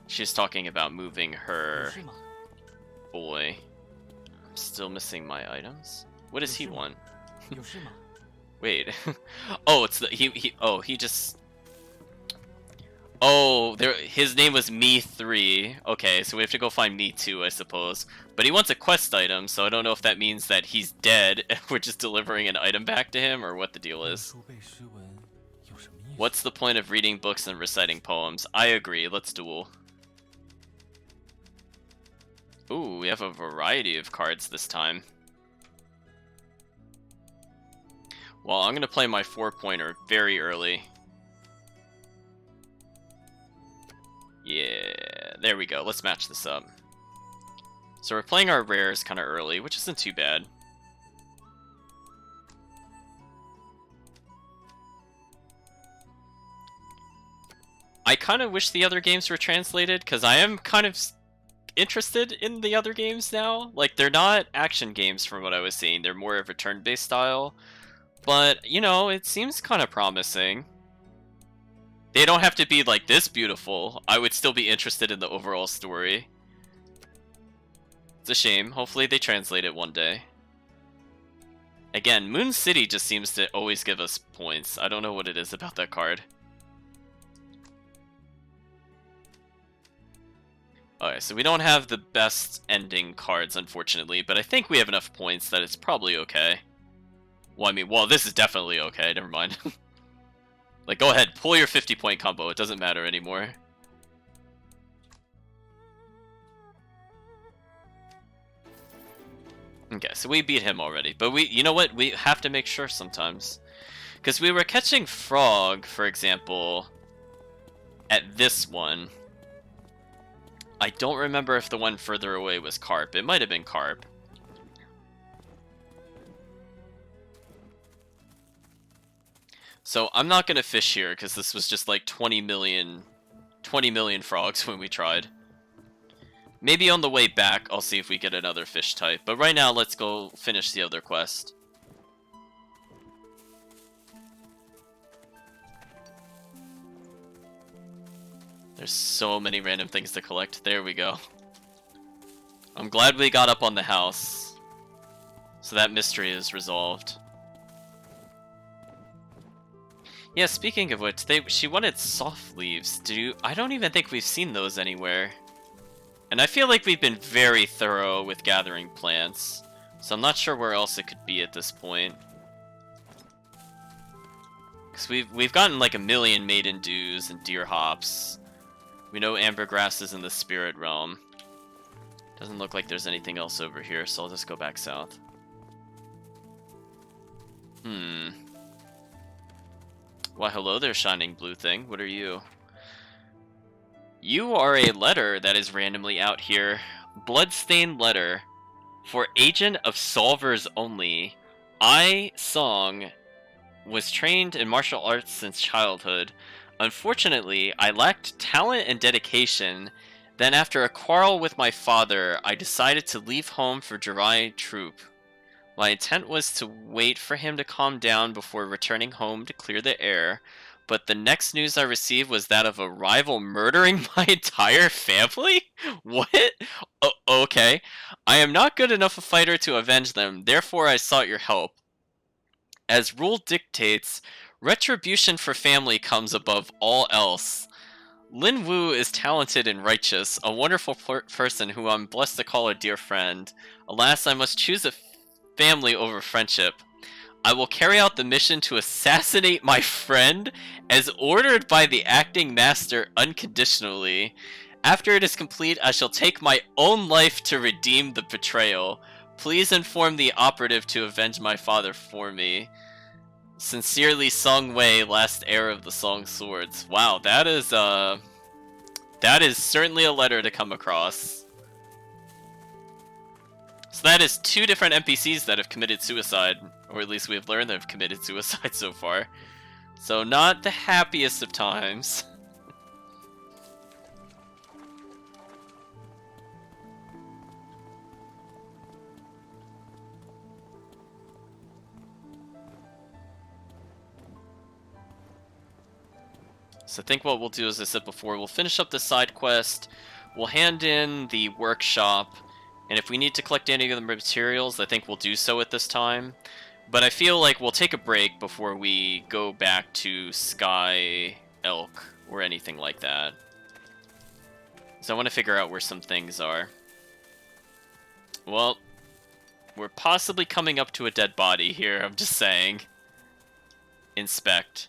She's talking about moving her boy. I'm still missing my items. What does he want? Wait. Oh, it's the he just. Oh, his name was Me3. Okay, so we have to go find Me2, I suppose. But he wants a quest item, so I don't know if that means that he's dead and we're just delivering an item back to him or what the deal is. What's the point of reading books and reciting poems? I agree, let's duel. Ooh, we have a variety of cards this time. Well, I'm gonna play my 4-pointer very early. Yeah, there we go. Let's match this up. So we're playing our rares kind of early, which isn't too bad. I kind of wish the other games were translated, because I am kind of interested in the other games now. Like, they're not action games from what I was seeing. They're more of a turn-based style. But, you know, it seems kind of promising. They don't have to be like this beautiful. I would still be interested in the overall story. It's a shame. Hopefully they translate it one day. Again, Moon City just seems to always give us points. I don't know what it is about that card. Okay, so we don't have the best ending cards, unfortunately, but I think we have enough points that it's probably okay. Well, I mean, well, this is definitely okay. Never mind. Like, go ahead, pull your 50-point combo. It doesn't matter anymore. Okay, so we beat him already. But you know what? We have to make sure sometimes. Because we were catching frog, for example, at this one. I don't remember if the one further away was carp. It might have been carp. So I'm not going to fish here because this was just like 20 million frogs when we tried. Maybe on the way back I'll see if we get another fish type. But right now let's go finish the other quest. There's so many random things to collect. There we go. I'm glad we got up on the house. So that mystery is resolved. Yeah, speaking of which, she wanted soft leaves. I don't even think we've seen those anywhere. And I feel like we've been very thorough with gathering plants. So I'm not sure where else it could be at this point. Because we've gotten like 1 million maiden dews and deer hops. We know ambergrass is in the spirit realm. Doesn't look like there's anything else over here, so I'll just go back south. Why, hello there, shining blue thing. What are you? You are a letter that is randomly out here. Bloodstained letter. For agent of solvers only. I, Song, was trained in martial arts since childhood. Unfortunately, I lacked talent and dedication. Then after a quarrel with my father, I decided to leave home for Jirai Troop. My intent was to wait for him to calm down before returning home to clear the air, but the next news I received was that of a rival murdering my entire family? What? Okay. I am not good enough a fighter to avenge them, therefore I sought your help. As rule dictates, retribution for family comes above all else. Lin Wu is talented and righteous, a wonderful person who I'm blessed to call a dear friend. Alas, I must choose a family over friendship. I will carry out the mission to assassinate my friend as ordered by the acting master unconditionally. After it is complete, I shall take my own life to redeem the betrayal. Please inform the operative to avenge my father for me. Sincerely, Song Wei, last heir of the Song Swords. Wow, that is certainly a letter to come across. So that is 2 different NPCs that have committed suicide, or at least we have learned that have committed suicide so far. So not the happiest of times. So I think what we'll do, as I said before, we'll finish up the side quest, we'll hand in the workshop, and if we need to collect any of the materials, I think we'll do so at this time. But I feel like we'll take a break before we go back to Sky Elk or anything like that. So I want to figure out where some things are. Well, we're possibly coming up to a dead body here, I'm just saying. Inspect.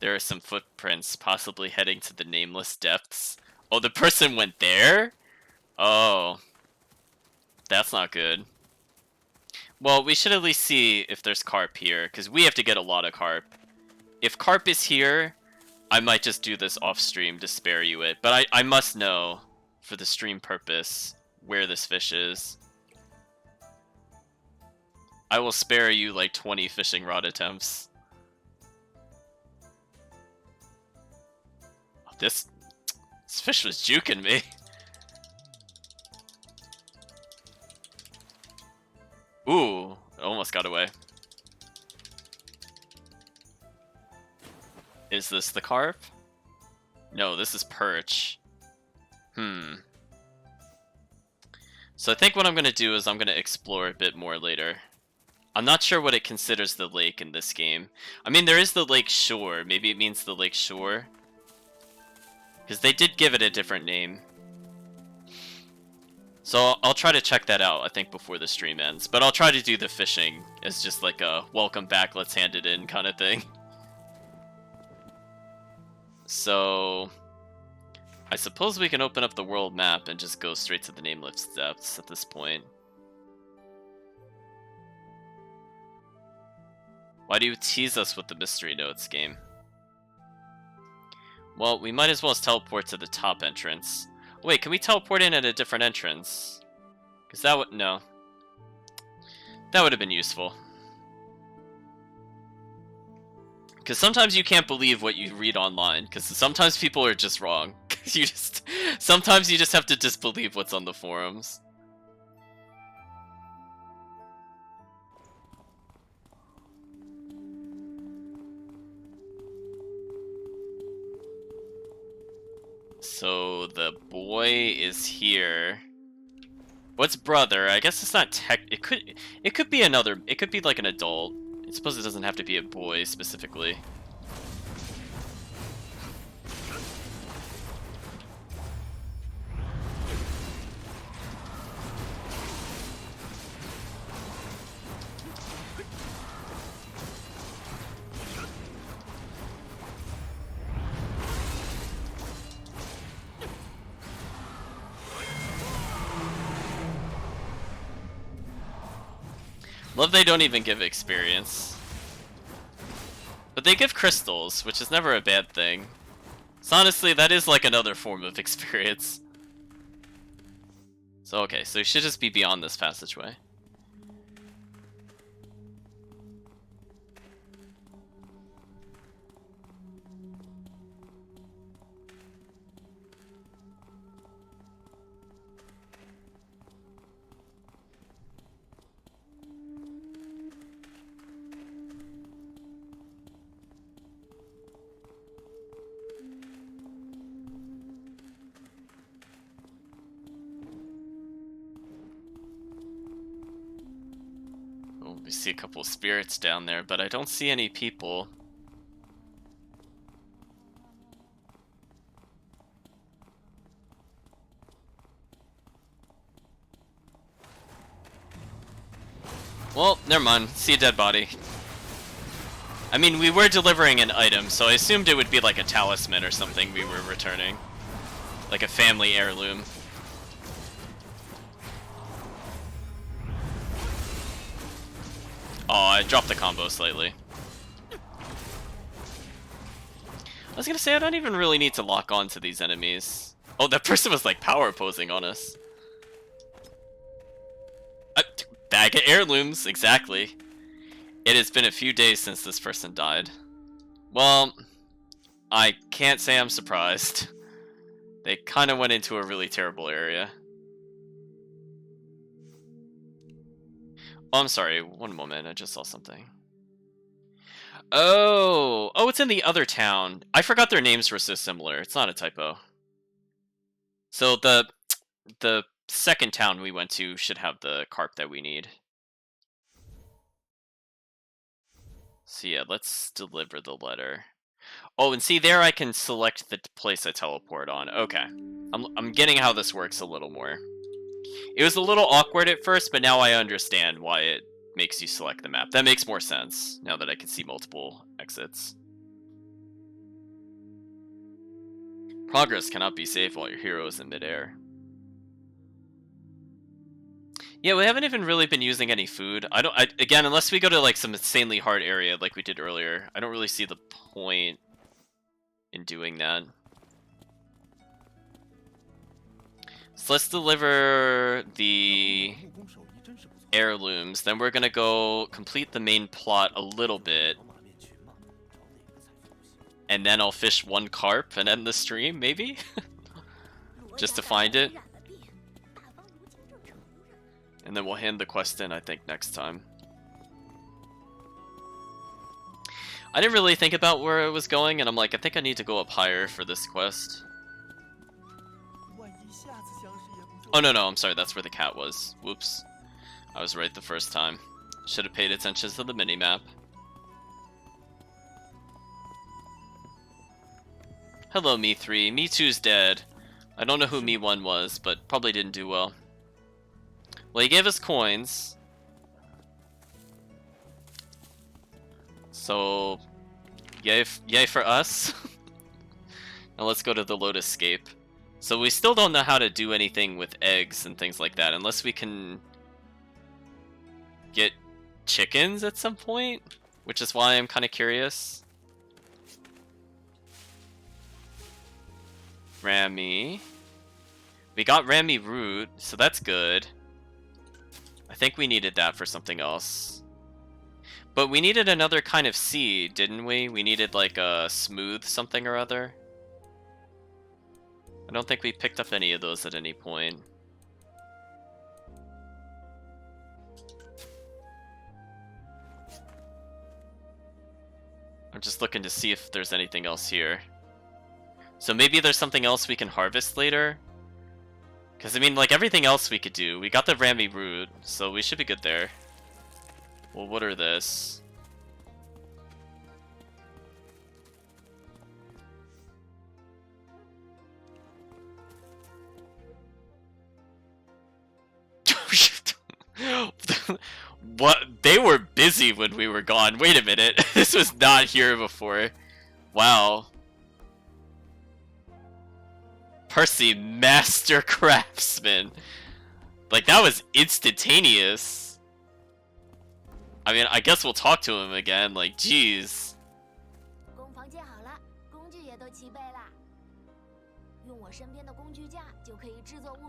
There are some footprints, possibly heading to the nameless depths. Oh, the person went there? Oh. That's not good. Well, we should at least see if there's carp here, because we have to get a lot of carp. If carp is here, I might just do this off-stream to spare you it. But I must know, for the stream purpose, where this fish is. I will spare you like 20 fishing rod attempts. This fish was juking me. Ooh, it almost got away. Is this the carp? No, this is perch. So I think what I'm going to do is I'm going to explore a bit more later. I'm not sure what it considers the lake in this game. I mean, there is the lake shore. Maybe it means the lake shore. Because they did give it a different name. So I'll try to check that out, I think, before the stream ends. But I'll try to do the fishing as just like a welcome back, let's hand it in kind of thing. So I suppose we can open up the world map and just go straight to the nameless depths at this point. Why do you tease us with the mystery notes, game? Well, we might as well teleport to the top entrance. Wait, can we teleport in at a different entrance? Because that would... no. That would have been useful. Because sometimes you can't believe what you read online, because sometimes people are just wrong. Sometimes you just have to disbelieve what's on the forums. So the boy is here. What's brother? I guess it's not tech. It could be another. It could be like an adult. I suppose it doesn't have to be a boy specifically. Love they don't even give experience. But they give crystals, which is never a bad thing. So honestly, that is like another form of experience. So okay, so you should just be beyond this passageway. Oh, we see a couple of spirits down there, but I don't see any people. Well, never mind. See a dead body. I mean, we were delivering an item, so I assumed it would be like a talisman or something we were returning. Like a family heirloom. Oh, I dropped the combo slightly. I was gonna say, I don't even really need to lock on to these enemies. Oh, that person was like power posing on us. Bag of heirlooms, exactly. It has been a few days since this person died. Well, I can't say I'm surprised. They kind of went into a really terrible area. Oh, I'm sorry. One moment. I just saw something. Oh, it's in the other town. I forgot their names were so similar. It's not a typo. So the second town we went to should have the carp that we need. So yeah, let's deliver the letter. Oh, and see there I can select the place I teleport on. Okay. I'm getting how this works a little more. It was a little awkward at first, but now I understand why it makes you select the map. That makes more sense, now that I can see multiple exits. Progress cannot be saved while your hero is in midair. Yeah, we haven't even really been using any food. Again, unless we go to like some insanely hard area like we did earlier, I don't really see the point in doing that. So let's deliver the heirlooms, then we're gonna go complete the main plot a little bit. And then I'll fish one carp and end the stream, maybe? Just to find it. And then we'll hand the quest in, I think, next time. I didn't really think about where it was going, and I'm like, I think I need to go up higher for this quest. Oh, no, I'm sorry, that's where the cat was. Whoops. I was right the first time. Should have paid attention to the minimap. Hello, Me3. Me2's dead. I don't know who Me1 was, but probably didn't do well. Well, he gave us coins. So, yay for us. Now let's go to the Lotus Scape. So we still don't know how to do anything with eggs and things like that, unless we can get chickens at some point, which is why I'm kind of curious. Rami. We got Rami root, so that's good. I think we needed that for something else. But we needed another kind of seed, didn't we? We needed like a smooth something or other. I don't think we picked up any of those at any point. I'm just looking to see if there's anything else here. So maybe there's something else we can harvest later? Because, I mean, like, everything else we could do. We got the Rami root, so we should be good there. Well, what are this? What? They were busy when we were gone. Wait a minute. This was not here before. Wow. Percy, master craftsman. Like, that was instantaneous. I mean, I guess we'll talk to him again. Like, jeez.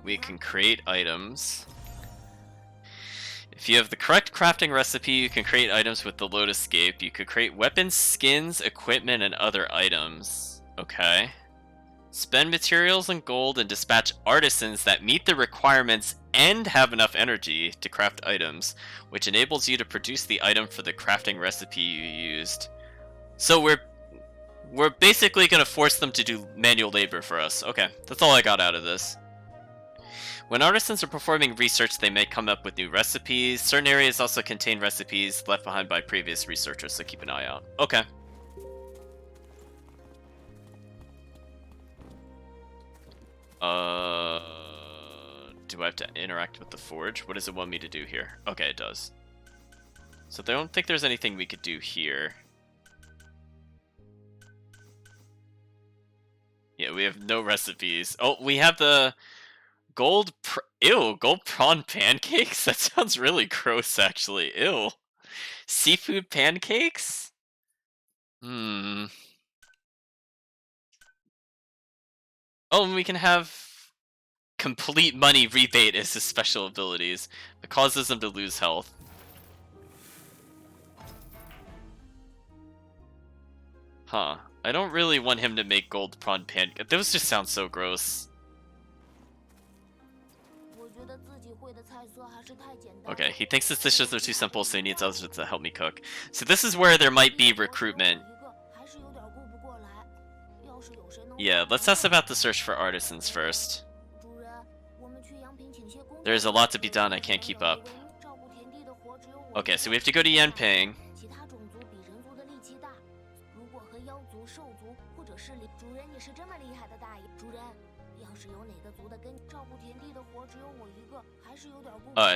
We can create items. If you have the correct crafting recipe, you can create items with the Lotus Scape. You could create weapons, skins, equipment, and other items. Okay. Spend materials and gold and dispatch artisans that meet the requirements and have enough energy to craft items, which enables you to produce the item for the crafting recipe you used. So we're basically going to force them to do manual labor for us. Okay, that's all I got out of this. When artisans are performing research, they may come up with new recipes. Certain areas also contain recipes left behind by previous researchers, so keep an eye out. Okay. Do I have to interact with the forge? What does it want me to do here? Okay, it does. So I don't think there's anything we could do here. Yeah, we have no recipes. Oh, we have the gold gold prawn pancakes? That sounds really gross, actually. Ew. Seafood pancakes? Hmm. Oh, and we can have complete money rebate as his special abilities. It causes him to lose health. Huh. I don't really want him to make gold prawn pancakes. Those just sound so gross. Okay, he thinks his dishes are too simple, so he needs others to help me cook. So this is where there might be recruitment. Yeah, let's ask about the search for artisans first. There's a lot to be done, I can't keep up. Okay, so we have to go to Yanping.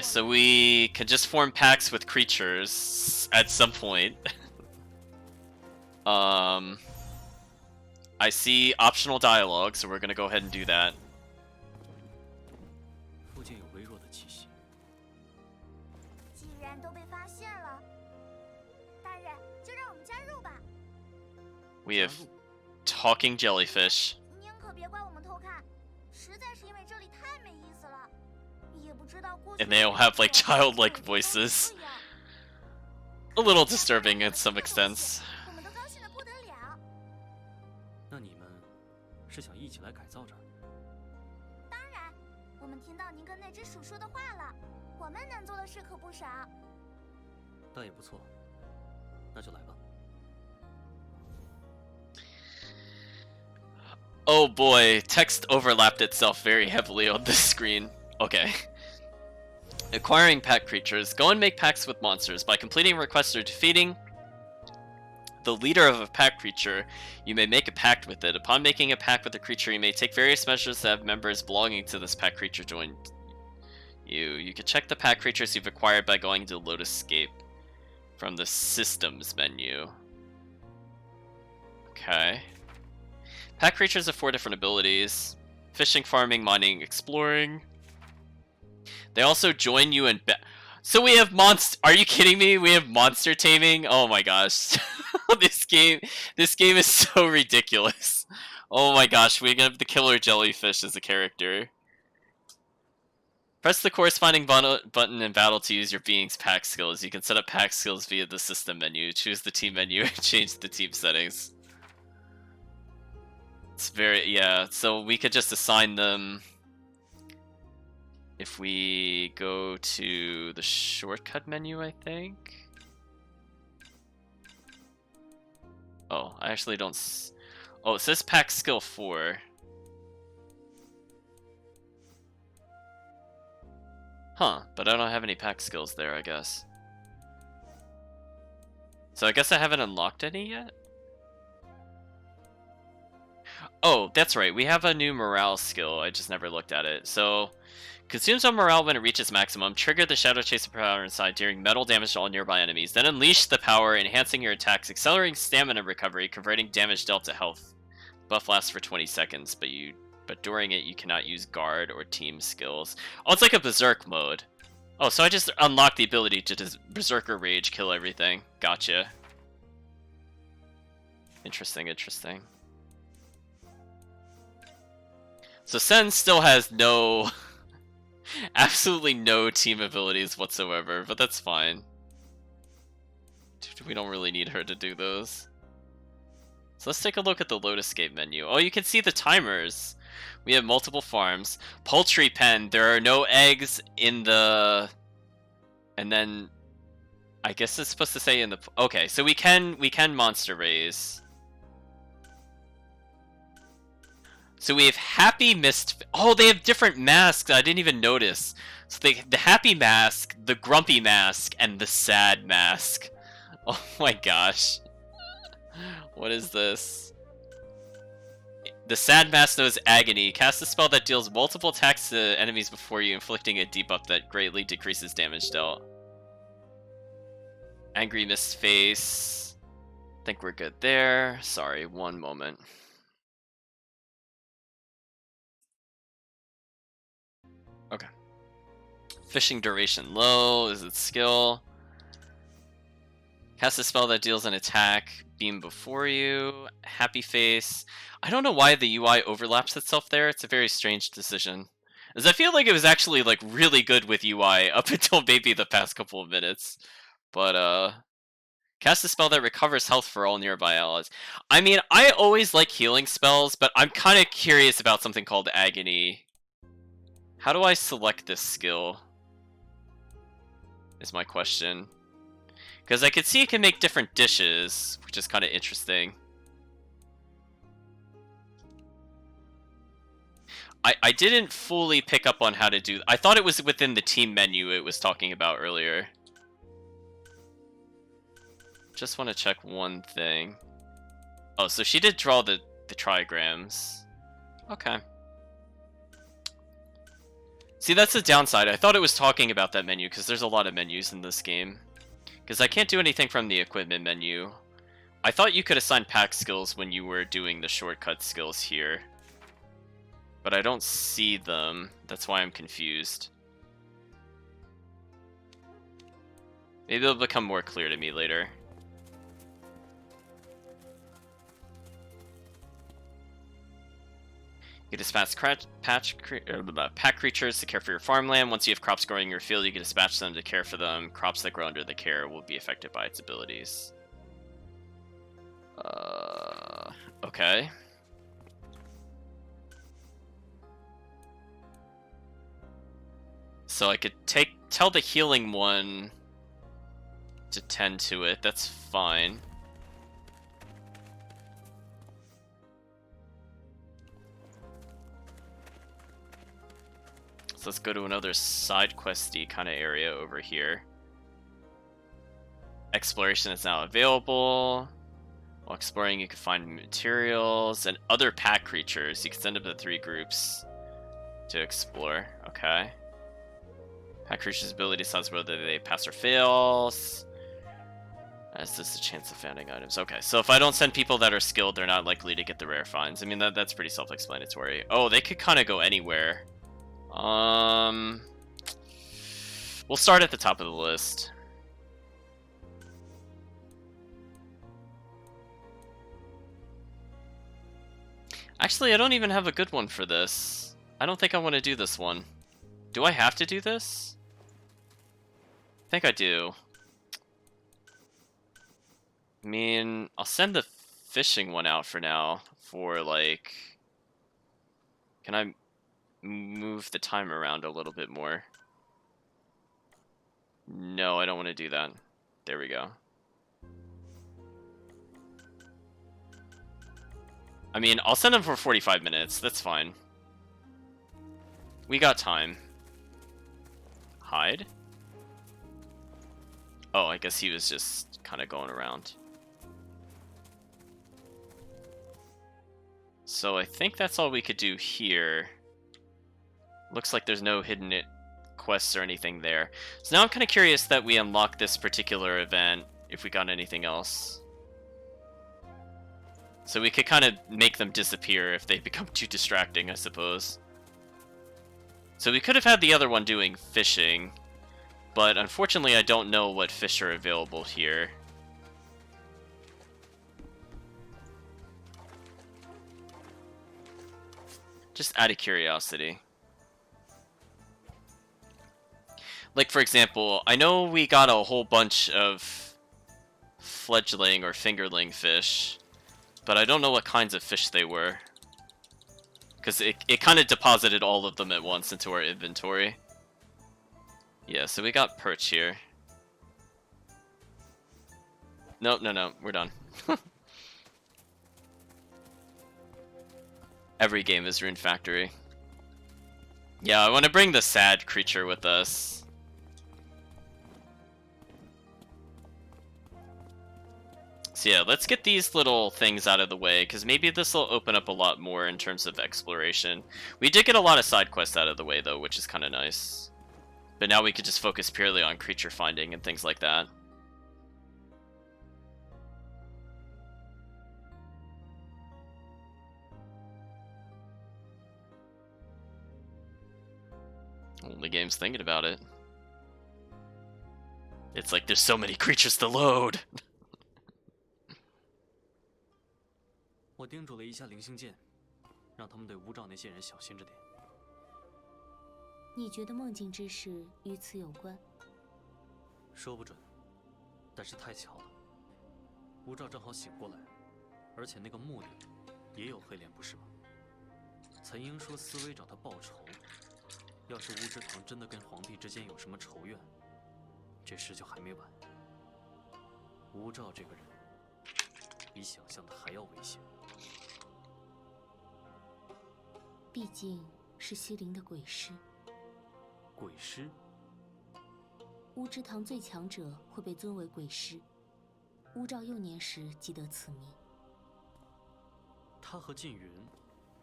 So we can just form packs with creatures at some point. I see optional dialogue, so we're gonna go ahead and do that. We have talking jellyfish. And they all have like childlike voices. A little disturbing in some extents. 那你们是想一起来改造这儿？当然，我们听到您跟那只鼠说的话了，我们能做的事可不少。倒也不错，那就来吧。 Oh boy, text overlapped itself very heavily on this screen. Okay. Acquiring pack creatures. Go and make packs with monsters. By completing requests or defeating the leader of a pack creature, you may make a pact with it. Upon making a pact with a creature, you may take various measures to have members belonging to this pack creature join you. You can check the pack creatures you've acquired by going to Lotus Scape from the Systems menu. Okay. Pack creatures have 4 different abilities. Fishing, farming, mining, exploring. They also join you in so we have are you kidding me? We have monster taming? Oh my gosh. This game is so ridiculous. Oh my gosh, we have the killer jellyfish as a character. Press the corresponding button in battle to use your being's pack skills. You can set up pack skills via the system menu. Choose the team menu and change the team settings. It's very, yeah, so we could just assign them if we go to the shortcut menu, I think. Oh, I actually don't oh, it says pack skill 4. Huh, but I don't have any pack skills there, I guess. So I guess I haven't unlocked any yet? Oh, that's right. We have a new morale skill. I just never looked at it. So, consumes on morale when it reaches maximum. Trigger the Shadow Chaser power inside, dealing metal damage to all nearby enemies. Then unleash the power, enhancing your attacks, accelerating stamina recovery, converting damage dealt to health. Buff lasts for 20 seconds, but during it you cannot use guard or team skills. Oh, it's like a berserk mode. Oh, so I just unlocked the ability to just berserker rage kill everything. Gotcha. Interesting, interesting. So Sen still has no, absolutely no team abilities whatsoever, but that's fine. We don't really need her to do those. So let's take a look at the Lotus Gate menu. Oh, you can see the timers. We have multiple farms. Poultry pen, there are no eggs in the, and then I guess it's supposed to say in the, okay, so we can monster raise. So we have Happy Mist. Oh, they have different masks. I didn't even notice. So the Happy Mask, the Grumpy Mask, and the Sad Mask. Oh my gosh. What is this? The Sad Mask knows Agony. Cast a spell that deals multiple attacks to enemies before you, inflicting a debuff that greatly decreases damage dealt. Angry Mist Face. Think we're good there. Sorry, one moment. Okay. Fishing duration low. Is it skill? Cast a spell that deals an attack. Beam before you. Happy Face. I don't know why the UI overlaps itself there. It's a very strange decision. As I feel like it was actually like really good with UI up until maybe the past couple of minutes. But cast a spell that recovers health for all nearby allies. I mean, I always like healing spells, but I'm kind of curious about something called Agony. How do I select this skill? Is my question. Because I could see it can make different dishes, which is kind of interesting. I didn't fully pick up on how to do... I thought it was within the team menu it was talking about earlier. Just want to check one thing. Oh, so she did draw the trigrams. Okay. See, that's the downside. I thought it was talking about that menu, because there's a lot of menus in this game. Because I can't do anything from the equipment menu. I thought you could assign pack skills when you were doing the shortcut skills here. But I don't see them. That's why I'm confused. Maybe it'll become more clear to me later. You can dispatch pack creatures to care for your farmland. Once you have crops growing in your field, you can dispatch them to care for them. Crops that grow under the care will be affected by its abilities. Okay. So I could tell the healing one to tend to it. That's fine. So let's go to another side questy kind of area over here. Exploration is now available. While exploring, you can find materials and other pack creatures. You can send up to 3 groups to explore. Okay. Pack creatures' ability decides whether they pass or fail. As this a chance of finding items. Okay, so if I don't send people that are skilled, they're not likely to get the rare finds. I mean, that's pretty self-explanatory. Oh, they could kind of go anywhere. We'll start at the top of the list. Actually, I don't even have a good one for this. I don't think I want to do this one. Do I have to do this? I think I do. I mean, I'll send the fishing one out for now. For like... Can I move the time around a little bit more? No, I don't want to do that. There we go. I mean, I'll send him for 45 minutes. That's fine. We got time. Hide? Oh, I guess he was just kind of going around. So I think that's all we could do here. Looks like there's no hidden quests or anything there. So now I'm kind of curious that we unlock this particular event, if we got anything else. So we could kind of make them disappear if they become too distracting, I suppose. So we could have had the other one doing fishing, but unfortunately I don't know what fish are available here. Just out of curiosity. Like, for example, I know we got a whole bunch of fledgling or fingerling fish, but I don't know what kinds of fish they were. Because it kind of deposited all of them at once into our inventory. Yeah, so we got perch here. No, we're done. Every game is Rune Factory. Yeah, I want to bring the sad creature with us. So yeah, let's get these little things out of the way, because maybe this will open up a lot more in terms of exploration. We did get a lot of side quests out of the way, though, which is kind of nice. But now we could just focus purely on creature finding and things like that. Only game's thinking about it. It's like there's so many creatures to load. 我叮嘱了一下灵星剑，让他们对乌兆那些人小心着点。你觉得梦境之事与此有关？说不准，但是太巧了，乌兆正好醒过来，而且那个墓里也有黑莲，不是吗？岑英说思威找他报仇，要是乌之堂真的跟皇帝之间有什么仇怨，这事就还没完。乌兆这个人，比想象的还要危险。毕竟是西陵的鬼师。鬼师？乌之堂最强者会被尊为鬼师。乌兆幼年时即得此名。他和缙云，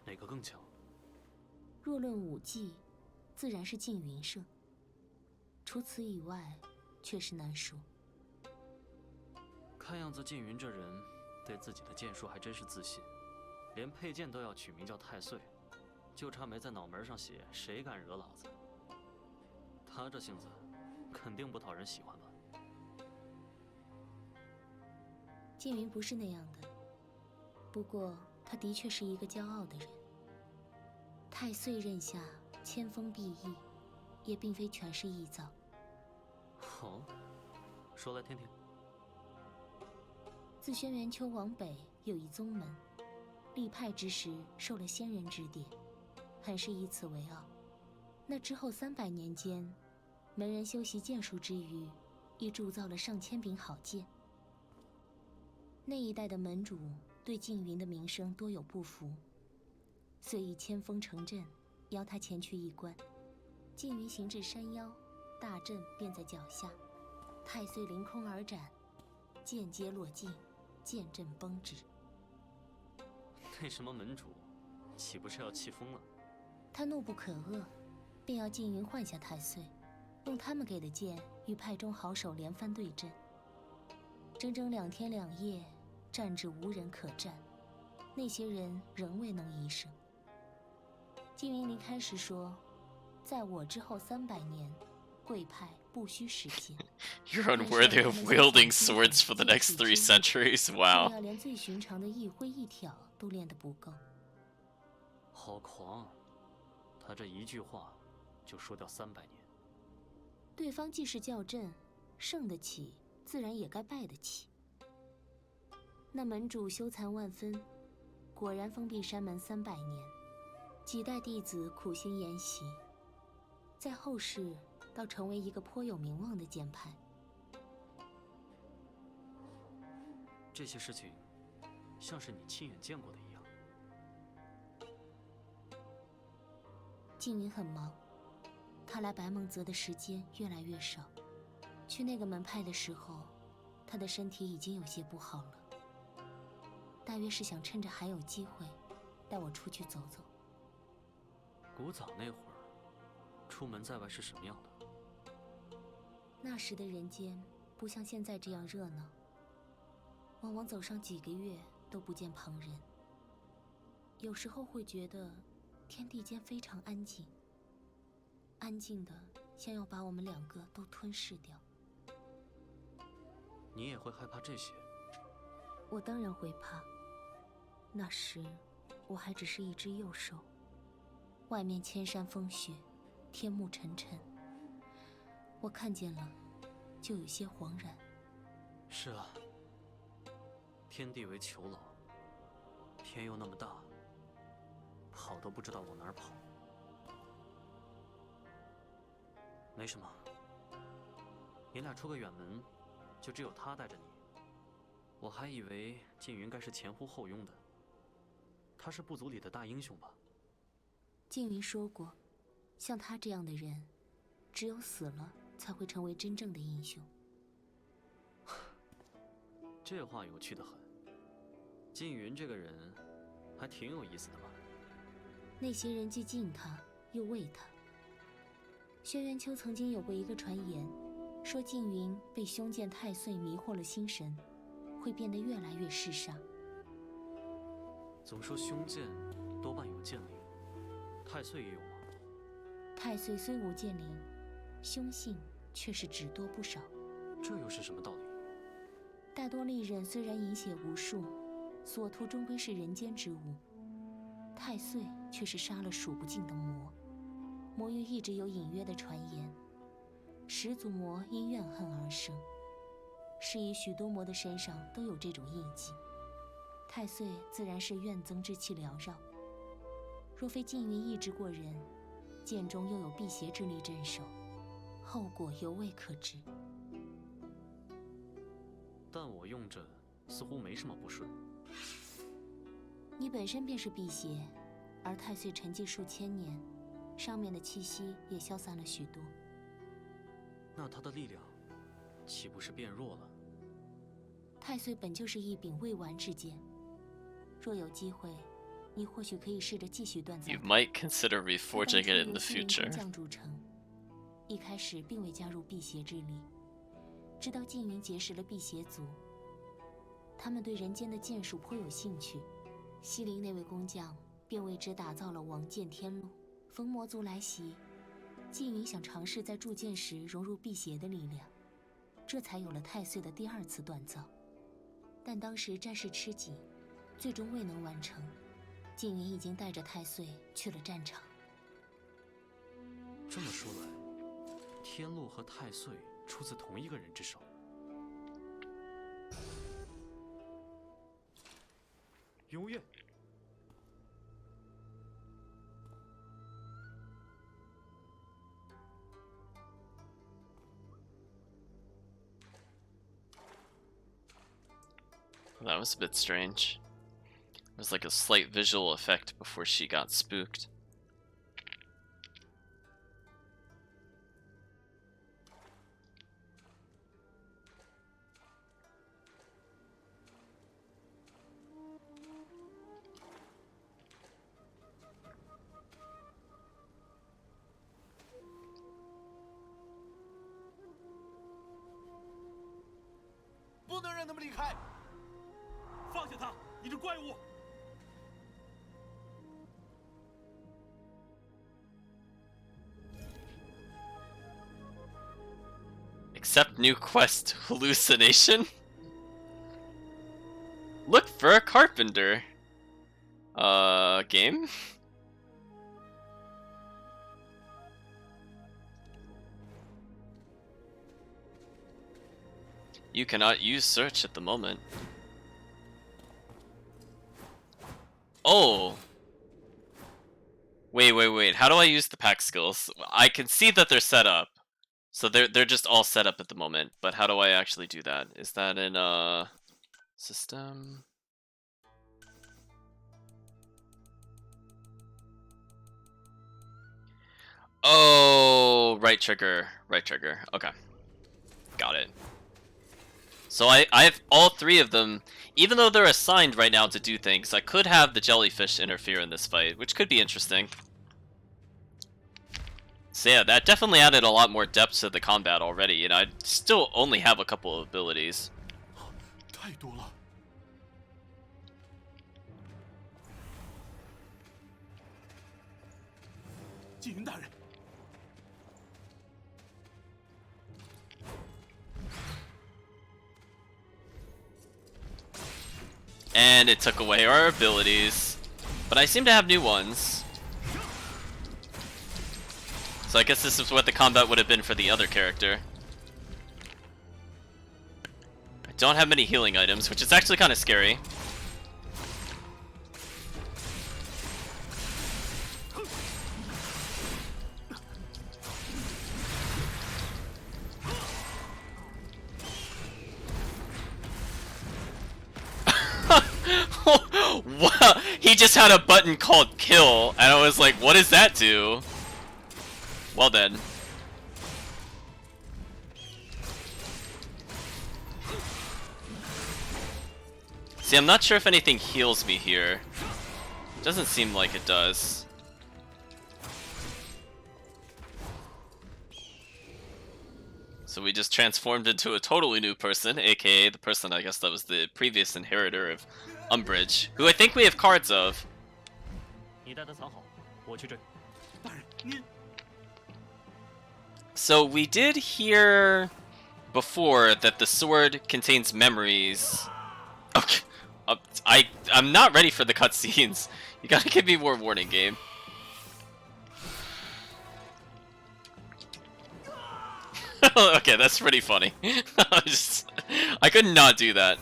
哪个更强？若论武技，自然是缙云胜。除此以外，却是难说。看样子缙云这人对自己的剑术还真是自信，连佩剑都要取名叫太岁，就差没在脑门上写“谁敢惹老子”。他这性子，肯定不讨人喜欢吧？缙云不是那样的，不过他的确是一个骄傲的人。太岁刃下千锋毕翼，也并非全是臆造。哦，说来听听。自轩辕丘往北有一宗门，立派之时受了仙人指点，很是以此为傲。那之后300年间，门人修习剑术之余，亦铸造了上千柄好剑。那一代的门主对缙云的名声多有不服，遂以千锋成阵，邀他前去一观。缙云行至山腰，大阵便在脚下，太岁凌空而斩，剑皆落尽，剑阵崩止。那什么门主，岂不是要气疯了？他怒不可遏，便要缙云换下太岁，用他们给的剑与派中好手连番对阵。整整2天2夜，战至无人可战，那些人仍未能一胜。缙云离开时说，在我之后300年，贵派不需使剑。You're unworthy of wielding swords for the next 3 centuries. Wow. 要连最寻常的一挥一挑都练得不够。好狂！他这一句话，就说掉300年。对方既是较阵，胜得起，自然也该败得起。那门主羞惭万分，果然封闭山门300年，几代弟子苦心研习，在后世倒成为一个颇有名望的剑派。这些事情，像是你亲眼见过的一样。缙云很忙，他来白梦泽的时间越来越少。去那个门派的时候，他的身体已经有些不好了。大约是想趁着还有机会，带我出去走走。古早那会儿，出门在外是什么样的？那时的人间不像现在这样热闹，往往走上几个月都不见旁人。有时候会觉得天地间非常安静，安静的像要把我们2个都吞噬掉。你也会害怕这些？我当然会怕。那时我还只是一只幼兽，外面千山风雪，天幕沉沉，我看见了就有些惶然。是啊，天地为囚牢，天又那么大，跑都不知道往哪儿跑。没什么，你俩出个远门，就只有他带着你。我还以为缙云该是前呼后拥的，他是部族里的大英雄吧？静云说过，像他这样的人，只有死了才会成为真正的英雄。这话有趣的很。静云这个人，还挺有意思的嘛。那些人既敬他，又畏他。轩辕丘曾经有过一个传言，说静云被凶剑太岁迷惑了心神，会变得越来越世上。总说凶剑多半有剑灵，太岁也有吗？太岁虽无剑灵，凶性却是只多不少。这又是什么道理？大多利刃虽然饮血无数，所图终归是人间之物。太岁却是杀了数不尽的魔，魔域一直有隐约的传言，始祖魔因怨恨而生，是以许多魔的身上都有这种印记。太岁自然是怨憎之气缭绕，若非静云意志过人，剑中又有辟邪之力镇守，后果犹未可知。但我用着似乎没什么不顺。你本身便是辟邪，而太岁沉寂数千年，上面的气息也消散了许多。那他的力量岂不是变弱了？太岁本就是一柄未完之剑，若有机会，你或许可以试着继续锻造。You might consider reforging it in the future. 将铸成，一开始并未加入辟邪之力，直到静云结识了辟邪族，他们对人间的剑术颇有兴趣。西陵那位工匠便为之打造了王剑天路。逢魔族来袭，静云想尝试在铸剑时融入辟邪的力量，这才有了太岁的第二次锻造。但当时战事吃紧，最终未能完成。静云已经带着太岁去了战场。这么说来，天路和太岁出自同一个人之手。云无月，That was a bit strange. It was like a slight visual effect before she got spooked. Accept new quest hallucination? Look for a carpenter. Game? You cannot use search at the moment. Oh! Wait. How do I use the pack skills? I can see that they're set up. So they're just all set up at the moment, but how do I actually do that? Is that in system? Oh, right trigger. Okay. Got it. So I have all three of them. Even though they're assigned right now to do things, I could have the jellyfish interfere in this fight, which could be interesting. So yeah, that definitely added a lot more depth to the combat already, and I still only have a couple of abilities. 太多了。纪云大人， And it took away our abilities, but I seem to have new ones. So I guess this is what the combat would have been for the other character. I don't have many healing items, which is actually kind of scary. What? He just had a button called kill, and I was like, what does that do? Well then. See, I'm not sure if anything heals me here. Doesn't seem like it does. So we just transformed into a totally new person, aka the person I guess that was the previous inheritor of Umbridge, who I think we have cards of. So we did hear before that the sword contains memories. Okay, I'm not ready for the cutscenes. You gotta give me more warning, game. Okay, that's pretty funny. I could not do that.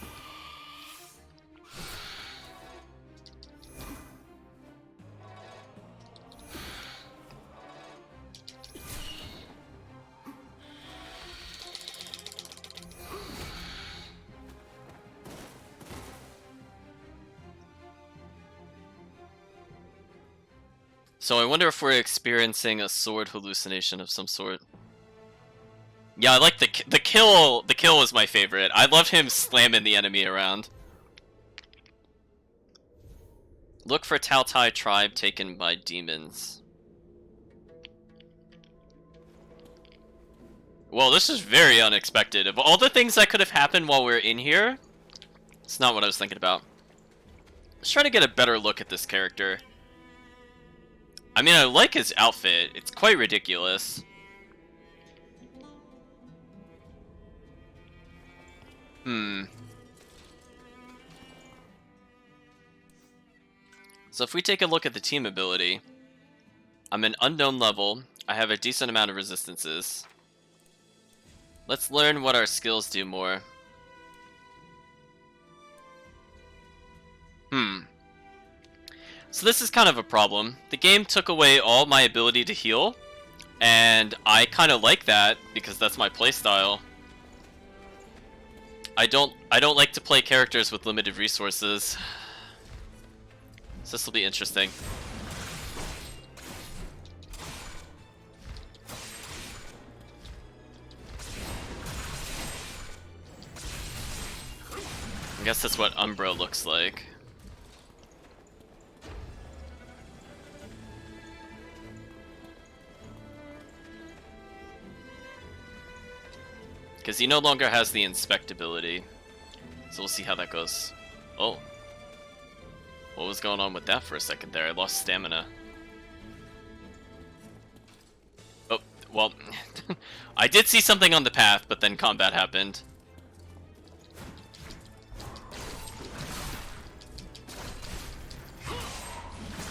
So I wonder if we're experiencing a sword hallucination of some sort. Yeah, I like the kill. The kill was my favorite. I love him slamming the enemy around. Look for Tao Tai tribe taken by demons. Well, this is very unexpected. Of all the things that could have happened while we were in here, it's not what I was thinking about. Let's try to get a better look at this character. I mean, I like his outfit. It's quite ridiculous. So if we take a look at the team ability, I'm an unknown level. I have a decent amount of resistances. Let's learn what our skills do more. So this is kind of a problem. The game took away all my ability to heal, and I kind of like that because that's my playstyle. I don't like to play characters with limited resources. So this will be interesting. I guess that's what Umbra looks like. Because he no longer has the inspect ability. So we'll see how that goes. Oh. What was going on with that for a second there? I lost stamina. Oh, well. I did see something on the path, but then combat happened.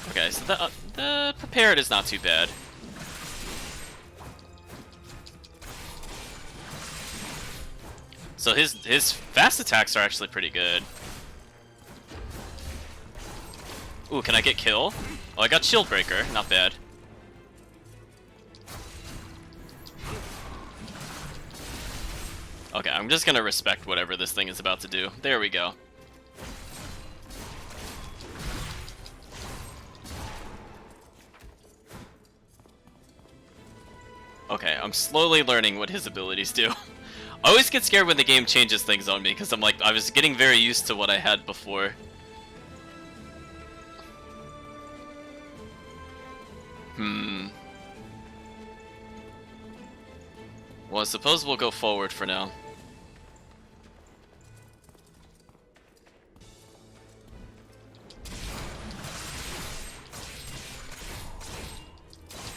Okay, so the prepared is not too bad. So his fast attacks are actually pretty good. Ooh, can I get kill? Oh, I got shield breaker. Not bad. Okay, I'm just gonna respect whatever this thing is about to do. There we go. Okay, I'm slowly learning what his abilities do. I always get scared when the game changes things on me, because I'm like, I was getting very used to what I had before. Well, I suppose we'll go forward for now.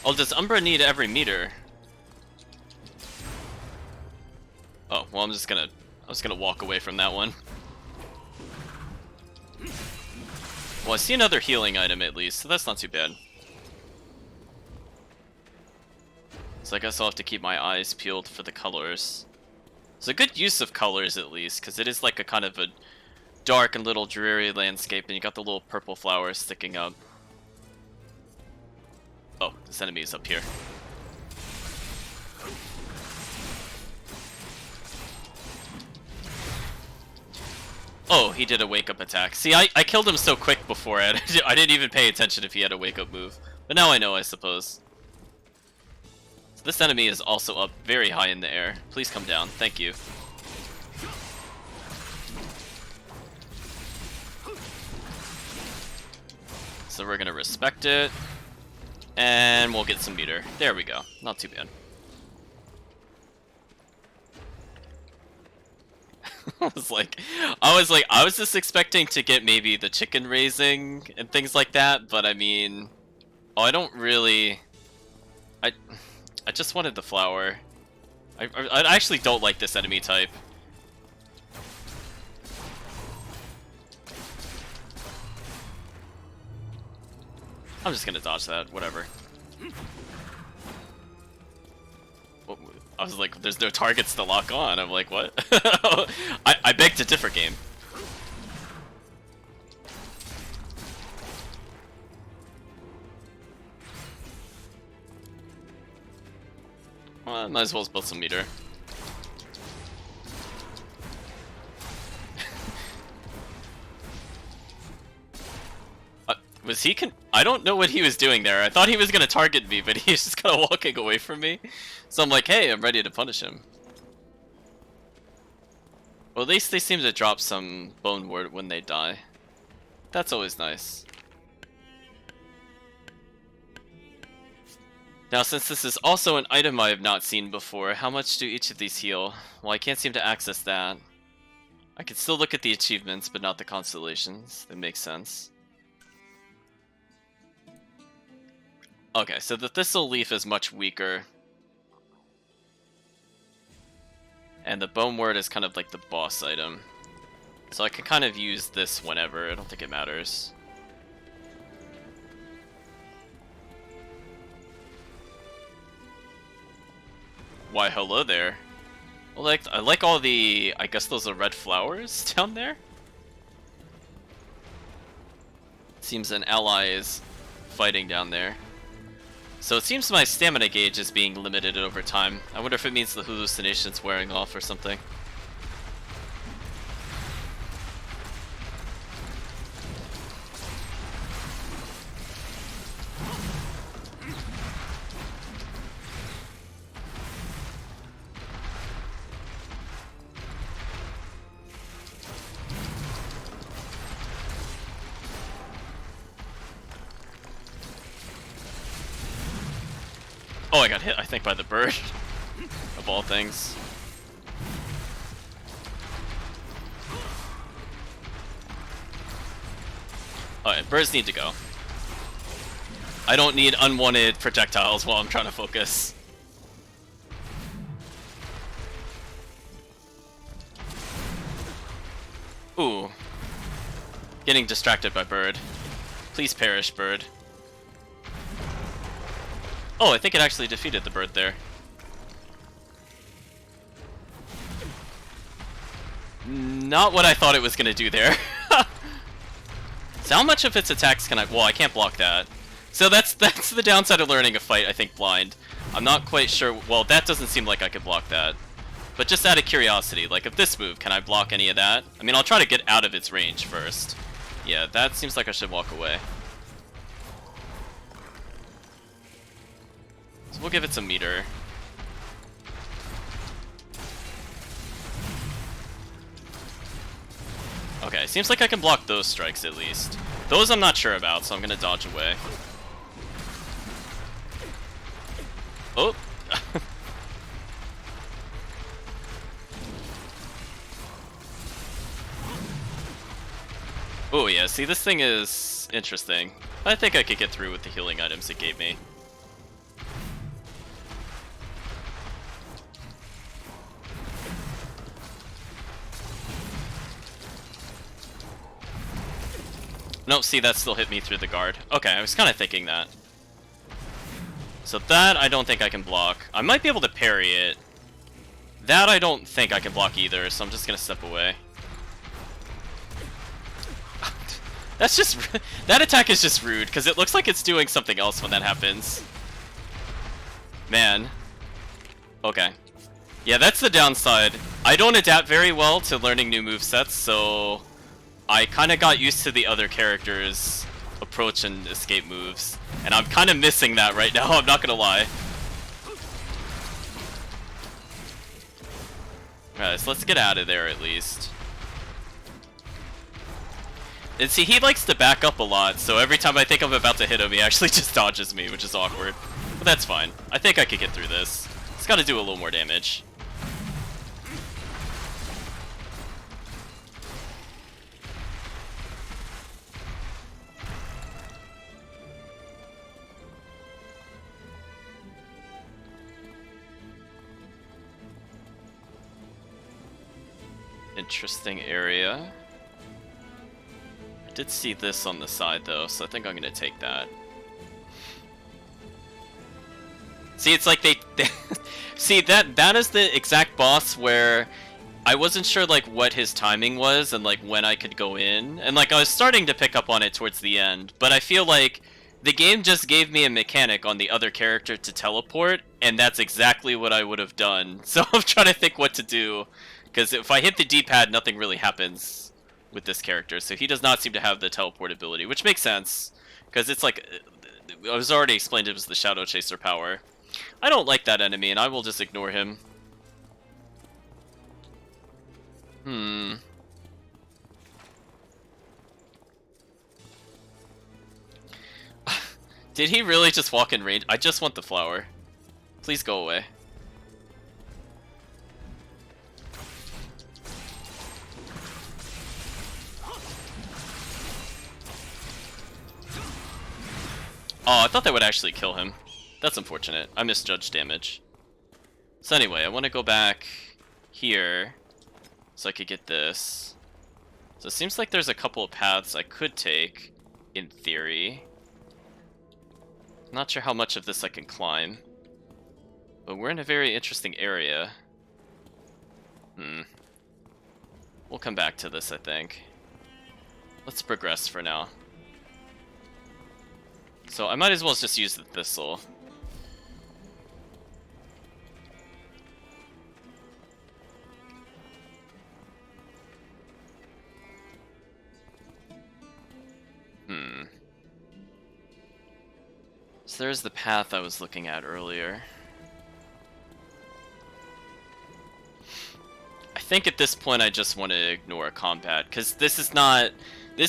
Oh, does Umbra need every meter? Oh, well, I was gonna walk away from that one. Well, I see another healing item at least, so that's not too bad. So I guess I'll have to keep my eyes peeled for the colors. It's a good use of colors at least, because it is like a kind of a dark and little dreary landscape, and you got the little purple flowers sticking up. Oh, this enemy is up here. Oh, he did a wake-up attack. See, I killed him so quick before, I didn't even pay attention if he had a wake-up move. But now I know, I suppose. So this enemy is also up very high in the air. Please come down. Thank you. So we're gonna respect it. And we'll get some meter. There we go. Not too bad. I was just expecting to get maybe the chicken raising and things like that, but I mean, I don't really. I just wanted the flower. I actually don't like this enemy type. I'm just gonna dodge that. Whatever. I was like, there's no targets to lock on. I'm like, what? I beg to differ, game. Well, might as well build some meter. Was he I don't know what he was doing there. I thought he was gonna target me, but he's just kind of walking away from me. So I'm like, hey, I'm ready to punish him. Well, at least they seem to drop some bone ward when they die. That's always nice. Now, since this is also an item I have not seen before, how much do each of these heal? Well, I can't seem to access that. I can still look at the achievements, but not the constellations. That makes sense. Okay, so the Thistle Leaf is much weaker. And the Bone Word is kind of like the boss item. So I can kind of use this whenever, I don't think it matters. Why, hello there. Well, I like all the, I guess those are red flowers down there? Seems an ally is fighting down there. So it seems my stamina gauge is being limited over time. I wonder if it means the hallucination's wearing off or something. Oh, I got hit, I think, by the bird. Of all things. Alright, birds need to go. I don't need unwanted projectiles while I'm trying to focus. Ooh. Getting distracted by bird. Please perish, bird. Oh, I think it actually defeated the bird there. Not what I thought it was gonna do there. So how much of its attacks can I... Well, I can't block that. So that's the downside of learning a fight, I think, blind. I'm not quite sure... Well, that doesn't seem like I could block that. But just out of curiosity, like, if this move, can I block any of that? I mean, I'll try to get out of its range first. Yeah, that seems like I should walk away. So we'll give it some meter. Okay, seems like I can block those strikes at least. Those I'm not sure about, so I'm gonna dodge away. Oh! Oh yeah, see, this thing is interesting. I think I could get through with the healing items it gave me. Nope, see, that still hit me through the guard. Okay, I was kind of thinking that. So that I don't think I can block. I might be able to parry it. That I don't think I can block either, so I'm just gonna step away. That's just... That attack is just rude, because it looks like it's doing something else when that happens. Man. Okay. Yeah, that's the downside. I don't adapt very well to learning new movesets, so... I kind of got used to the other characters' approach and escape moves, and I'm kind of missing that right now, I'm not gonna lie. Alright, so let's get out of there at least. And see, he likes to back up a lot, so every time I think I'm about to hit him, he actually just dodges me, which is awkward. But that's fine. I think I could get through this. It's gotta do a little more damage. Interesting area. I did see this on the side though, so I think I'm gonna take that. See, it's like they see that is the exact boss where I wasn't sure like what his timing was and like when I could go in, and like I was starting to pick up on it towards the end, but I feel like the game just gave me a mechanic on the other character to teleport, and that's exactly what I would have done. So I'm trying to think what to do. Because if I hit the D-pad, nothing really happens with this character. So he does not seem to have the teleport ability, which makes sense. Because it's like, I was already explained it was the Shadow Chaser power. I don't like that enemy, and I will just ignore him. Did he really just walk in range? I just want the flower. Please go away. Oh, I thought that would actually kill him. That's unfortunate. I misjudged damage. So anyway, I want to go back here so I could get this. So it seems like there's a couple of paths I could take, in theory. Not sure how much of this I can climb. But we're in a very interesting area. We'll come back to this, I think. Let's progress for now. So I might as well just use the thistle. So there's the path I was looking at earlier. I think at this point I just want to ignore combat, because this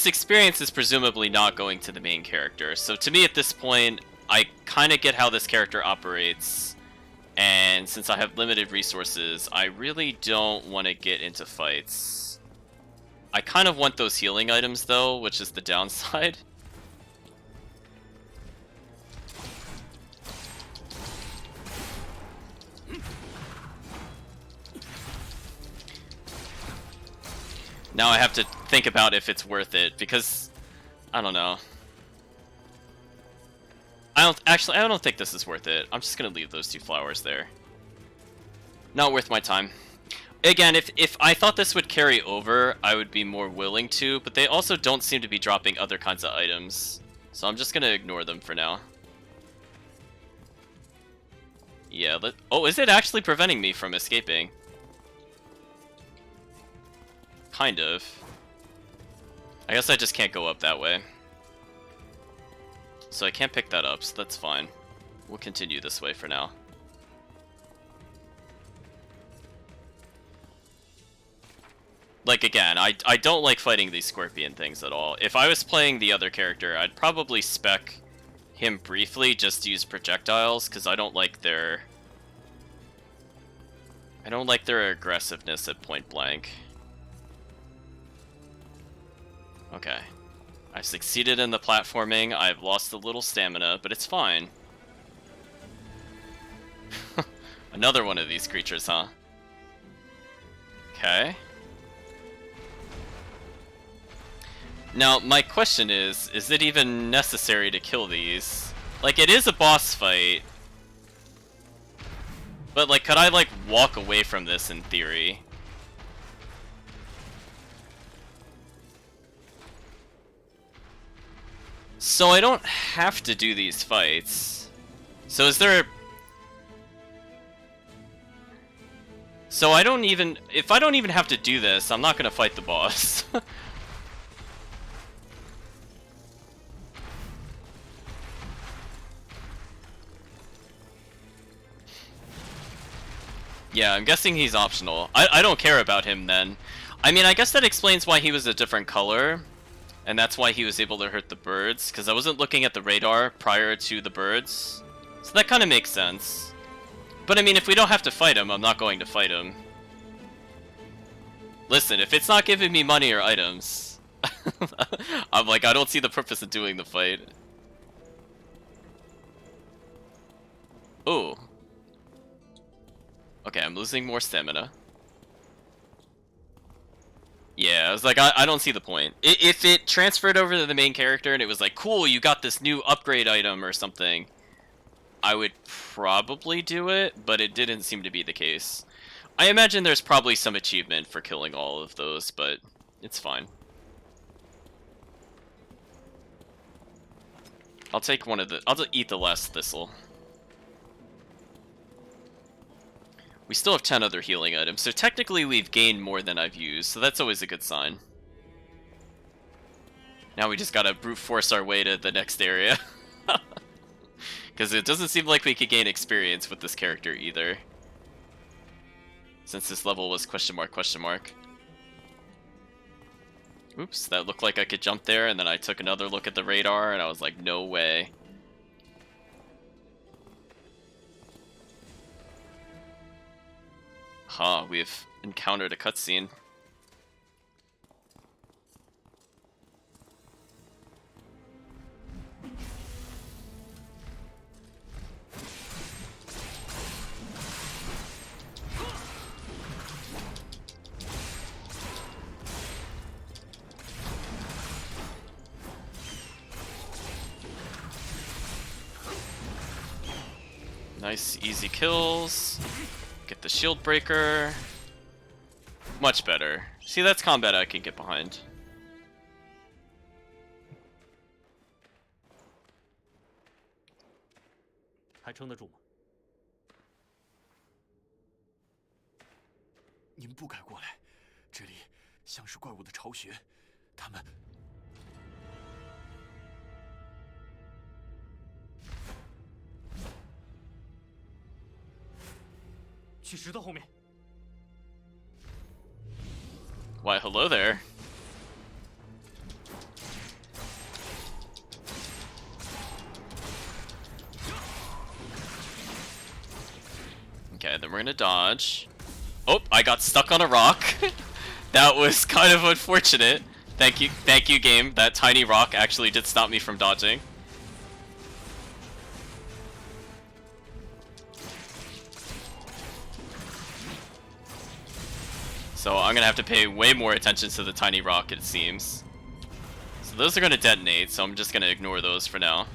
experience is presumably not going to the main character. So to me at this point, I kind of get how this character operates, and since I have limited resources, I really don't want to get into fights. I kind of want those healing items though, which is the downside. Now I have to think about if it's worth it, because I don't know. I don't think this is worth it. I'm just gonna leave those two flowers there. Not worth my time. Again, if I thought this would carry over, I would be more willing to, but they also don't seem to be dropping other kinds of items. So I'm just gonna ignore them for now. Yeah, oh, is it actually preventing me from escaping? Kind of. I guess I just can't go up that way. So I can't pick that up, so that's fine. We'll continue this way for now. Like, again, I don't like fighting these scorpion things at all. If I was playing the other character, I'd probably spec him briefly just to use projectiles, because I don't like their aggressiveness at point blank. Okay. I've succeeded in the platforming. I've lost a little stamina, but it's fine. Another one of these creatures, huh? Okay. Now, my question is it even necessary to kill these? Like, it is a boss fight. But, like, could I, like, walk away from this in theory? So I don't have to do these fights. So is there... So I don't even... If I don't even have to do this, I'm not gonna fight the boss. Yeah, I'm guessing he's optional. I don't care about him then. I mean, I guess that explains why he was a different color. And that's why he was able to hurt the birds. Because I wasn't looking at the radar prior to the birds. So that kind of makes sense. But I mean, if we don't have to fight him, I'm not going to fight him. Listen, if it's not giving me money or items, I'm like, I don't see the purpose of doing the fight. Ooh. Okay, I'm losing more stamina. Yeah, I was like, I don't see the point. If it transferred over to the main character and it was like, cool, you got this new upgrade item or something, I would probably do it, but it didn't seem to be the case. I imagine there's probably some achievement for killing all of those, but it's fine. I'll take one of the... I'll eat the last thistle. We still have 10 other healing items, so technically we've gained more than I've used, so that's always a good sign. Now we just gotta brute force our way to the next area. Because it doesn't seem like we could gain experience with this character either. Since this level was question mark, question mark. Oops, that looked like I could jump there, and then I took another look at the radar, and I was like, no way. Huh, we've encountered a cutscene. Nice, easy kills. Get the shield breaker. Much better. See, that's combat I can get behind.还撑得住吗？您不该过来，这里像是怪物的巢穴，他们。 去石头后面。 Why, hello there. Okay, then we're gonna dodge. Oh, I got stuck on a rock. That was kind of unfortunate. Thank you, game. That tiny rock actually did stop me from dodging. So I'm gonna have to pay way more attention to the tiny rock, it seems. So those are gonna detonate, so I'm just gonna ignore those for now.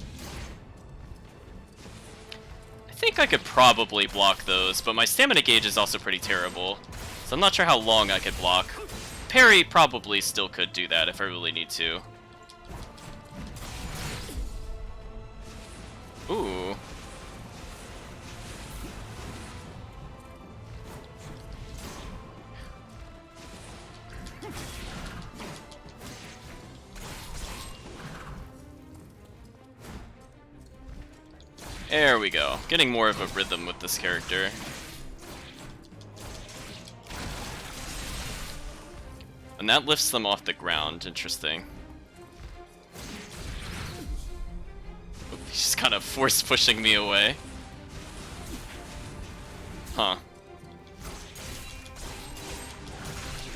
I think I could probably block those, but my stamina gauge is also pretty terrible. So I'm not sure how long I could block. Parry probably still could do that if I really need to. Ooh. There we go. Getting more of a rhythm with this character. And that lifts them off the ground. Interesting. Oop, he's just kind of force pushing me away. Huh.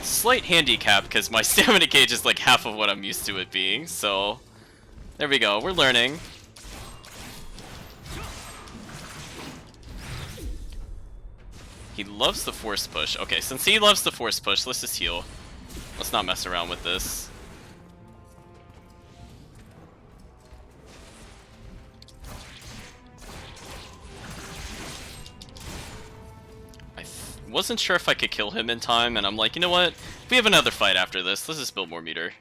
Slight handicap because my stamina gauge is like half of what I'm used to it being, so there we go. We're learning. He loves the force push. Okay, since he loves the force push, let's just heal. Let's not mess around with this. I wasn't sure if I could kill him in time, and I'm like, you know what? If we have another fight after this, let's just build more meter.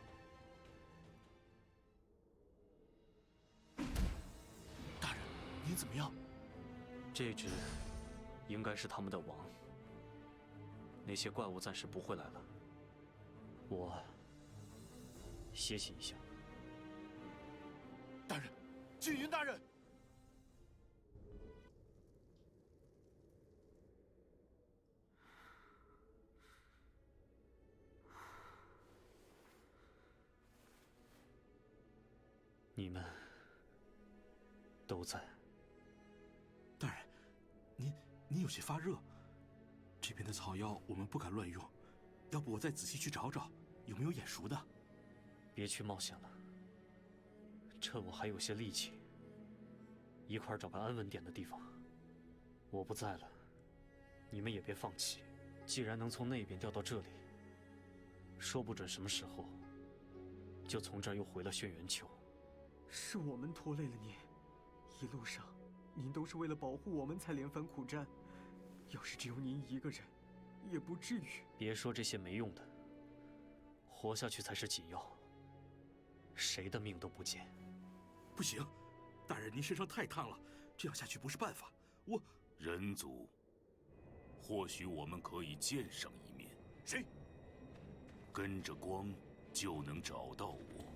大人，您怎么样？这只应该是他们的王。那些怪物暂时不会来了，我歇息一下。大人，俊云大人。你们都在。大人，您有些发热，这边的草药我们不敢乱用，要不我再仔细去找找，有没有眼熟的？别去冒险了，趁我还有些力气，一块儿找个安稳点的地方。我不在了，你们也别放弃。既然能从那边调到这里，说不准什么时候就从这儿又回了轩辕丘。是我们拖累了您，一路上您都是为了保护我们才连番苦战，要是只有您一个人，也不至于。别说这些没用的，活下去才是紧要。谁的命都不贱。不行，大人您身上太烫了，这样下去不是办法。我人族，或许我们可以见上一面。谁？跟着光就能找到我。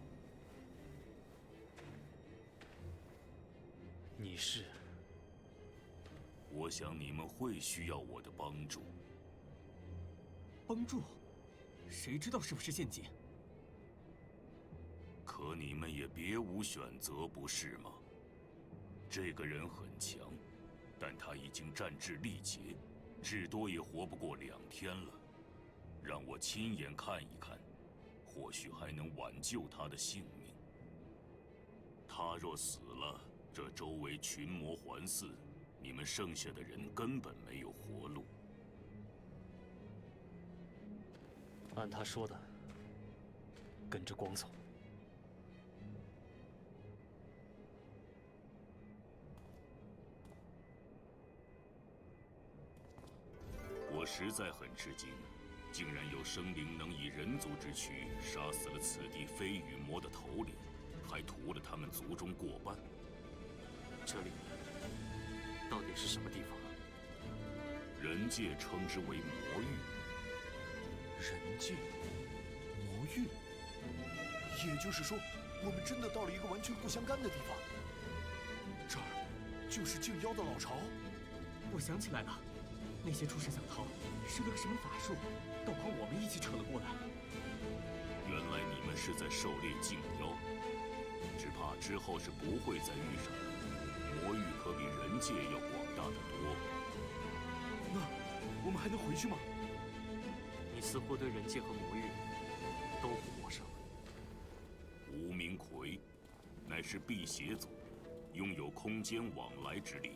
你是？我想你们会需要我的帮助。帮助？谁知道是不是陷阱？可你们也别无选择，不是吗？这个人很强，但他已经战至力竭，至多也活不过2天了。让我亲眼看一看，或许还能挽救他的性命。他若死了，这周围群魔环伺，你们剩下的人根本没有活路。按他说的，跟着光走。我实在很吃惊，竟然有生灵能以人族之躯杀死了此地飞羽魔的头领，还屠了他们族中过半。这里到底是什么地方？人界称之为魔域。人界，魔域，也就是说，我们真的到了一个完全不相干的地方。这儿就是禁妖的老巢。我想起来了，那些出世想逃是个什么法术，都把我们一起扯了过来。原来你们是在狩猎禁妖，只怕之后是不会再遇上的。魔域可比人界要广大得多。那我们还能回去吗？你似乎对人界和魔域都不陌生。无名魁，乃是辟邪族，拥有空间往来之力。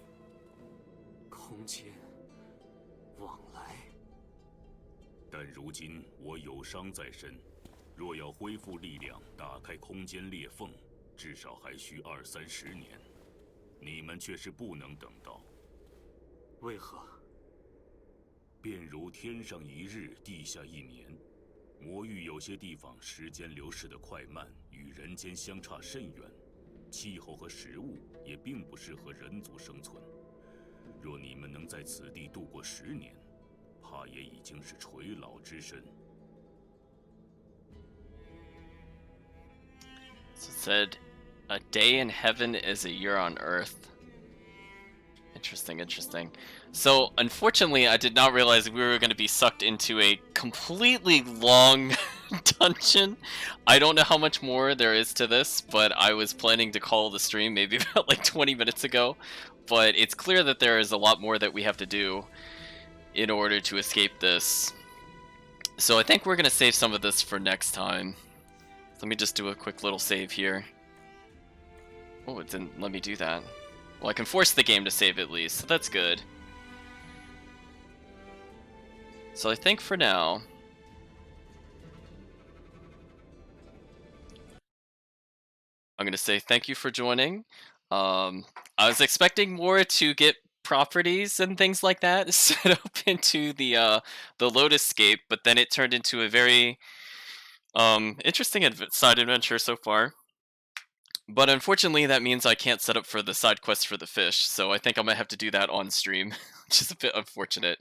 空间往来。但如今我有伤在身，若要恢复力量，打开空间裂缝，至少还需20-30年。你们却是不能等到。为何？便如天上1日，地下1年。魔域有些地方时间流逝得快慢，与人间相差甚远，气候和食物也并不适合人族生存。若你们能在此地度过10年，怕也已经是垂老之身。So it said, "A day in heaven is a year on Earth." Interesting, interesting. So, unfortunately, I did not realize we were going to be sucked into a completely long dungeon. I don't know how much more there is to this, but I was planning to call the stream maybe about like 20 minutes ago. But it's clear that there is a lot more that we have to do in order to escape this. So I think we're going to save some of this for next time. Let me just do a quick little save here. Oh, it didn't let me do that. Well, I can force the game to save at least, so that's good. So I think for now, I'm going to say thank you for joining. I was expecting more to get properties and things like that set up into the Lotus Scape, but then it turned into a very interesting side adventure so far. But unfortunately, that means I can't set up for the side quest for the fish, so I think I might have to do that on stream, which is a bit unfortunate.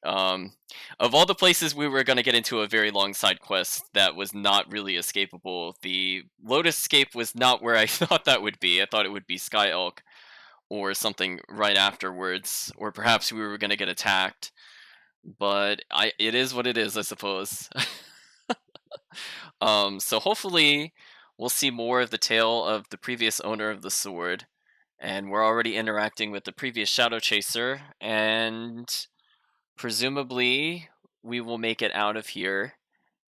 Of all the places we were going to get into a very long side quest that was not really escapable, the Lotus Scape was not where I thought that would be. I thought it would be Sky Elk or something right afterwards, or perhaps we were going to get attacked. But it is what it is, I suppose. So hopefully we'll see more of the tale of the previous owner of the sword. And we're already interacting with the previous Shadow Chaser, and presumably we will make it out of here.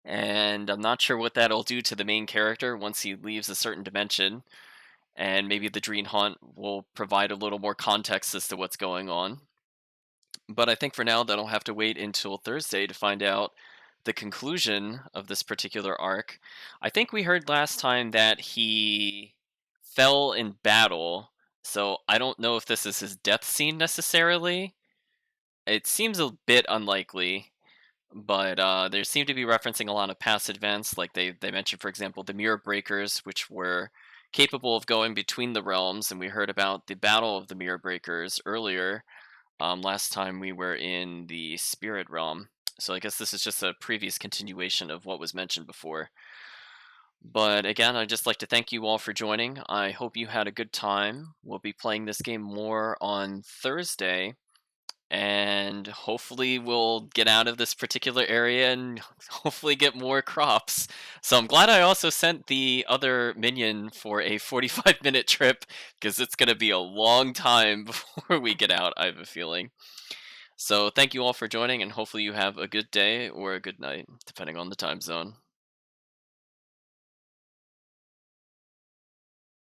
And I'm not sure what that'll do to the main character once he leaves a certain dimension. And maybe the Dream Hunt will provide a little more context as to what's going on. But I think for now that'll have to wait until Thursday to find out the conclusion of this particular arc. I think we heard last time that he fell in battle, so I don't know if this is his death scene necessarily. It seems a bit unlikely, but they seem to be referencing a lot of past events, like they mentioned, for example, the Mirror Breakers, which were capable of going between the realms, and we heard about the Battle of the Mirror Breakers earlier, last time we were in the Spirit Realm. So I guess this is just a previous continuation of what was mentioned before. But again, I'd just like to thank you all for joining. I hope you had a good time. We'll be playing this game more on Thursday, and hopefully we'll get out of this particular area and hopefully get more crops. So I'm glad I also sent the other minion for a 45-minute trip, because it's going to be a long time before we get out, I have a feeling. So thank you all for joining, and hopefully you have a good day or a good night, depending on the time zone.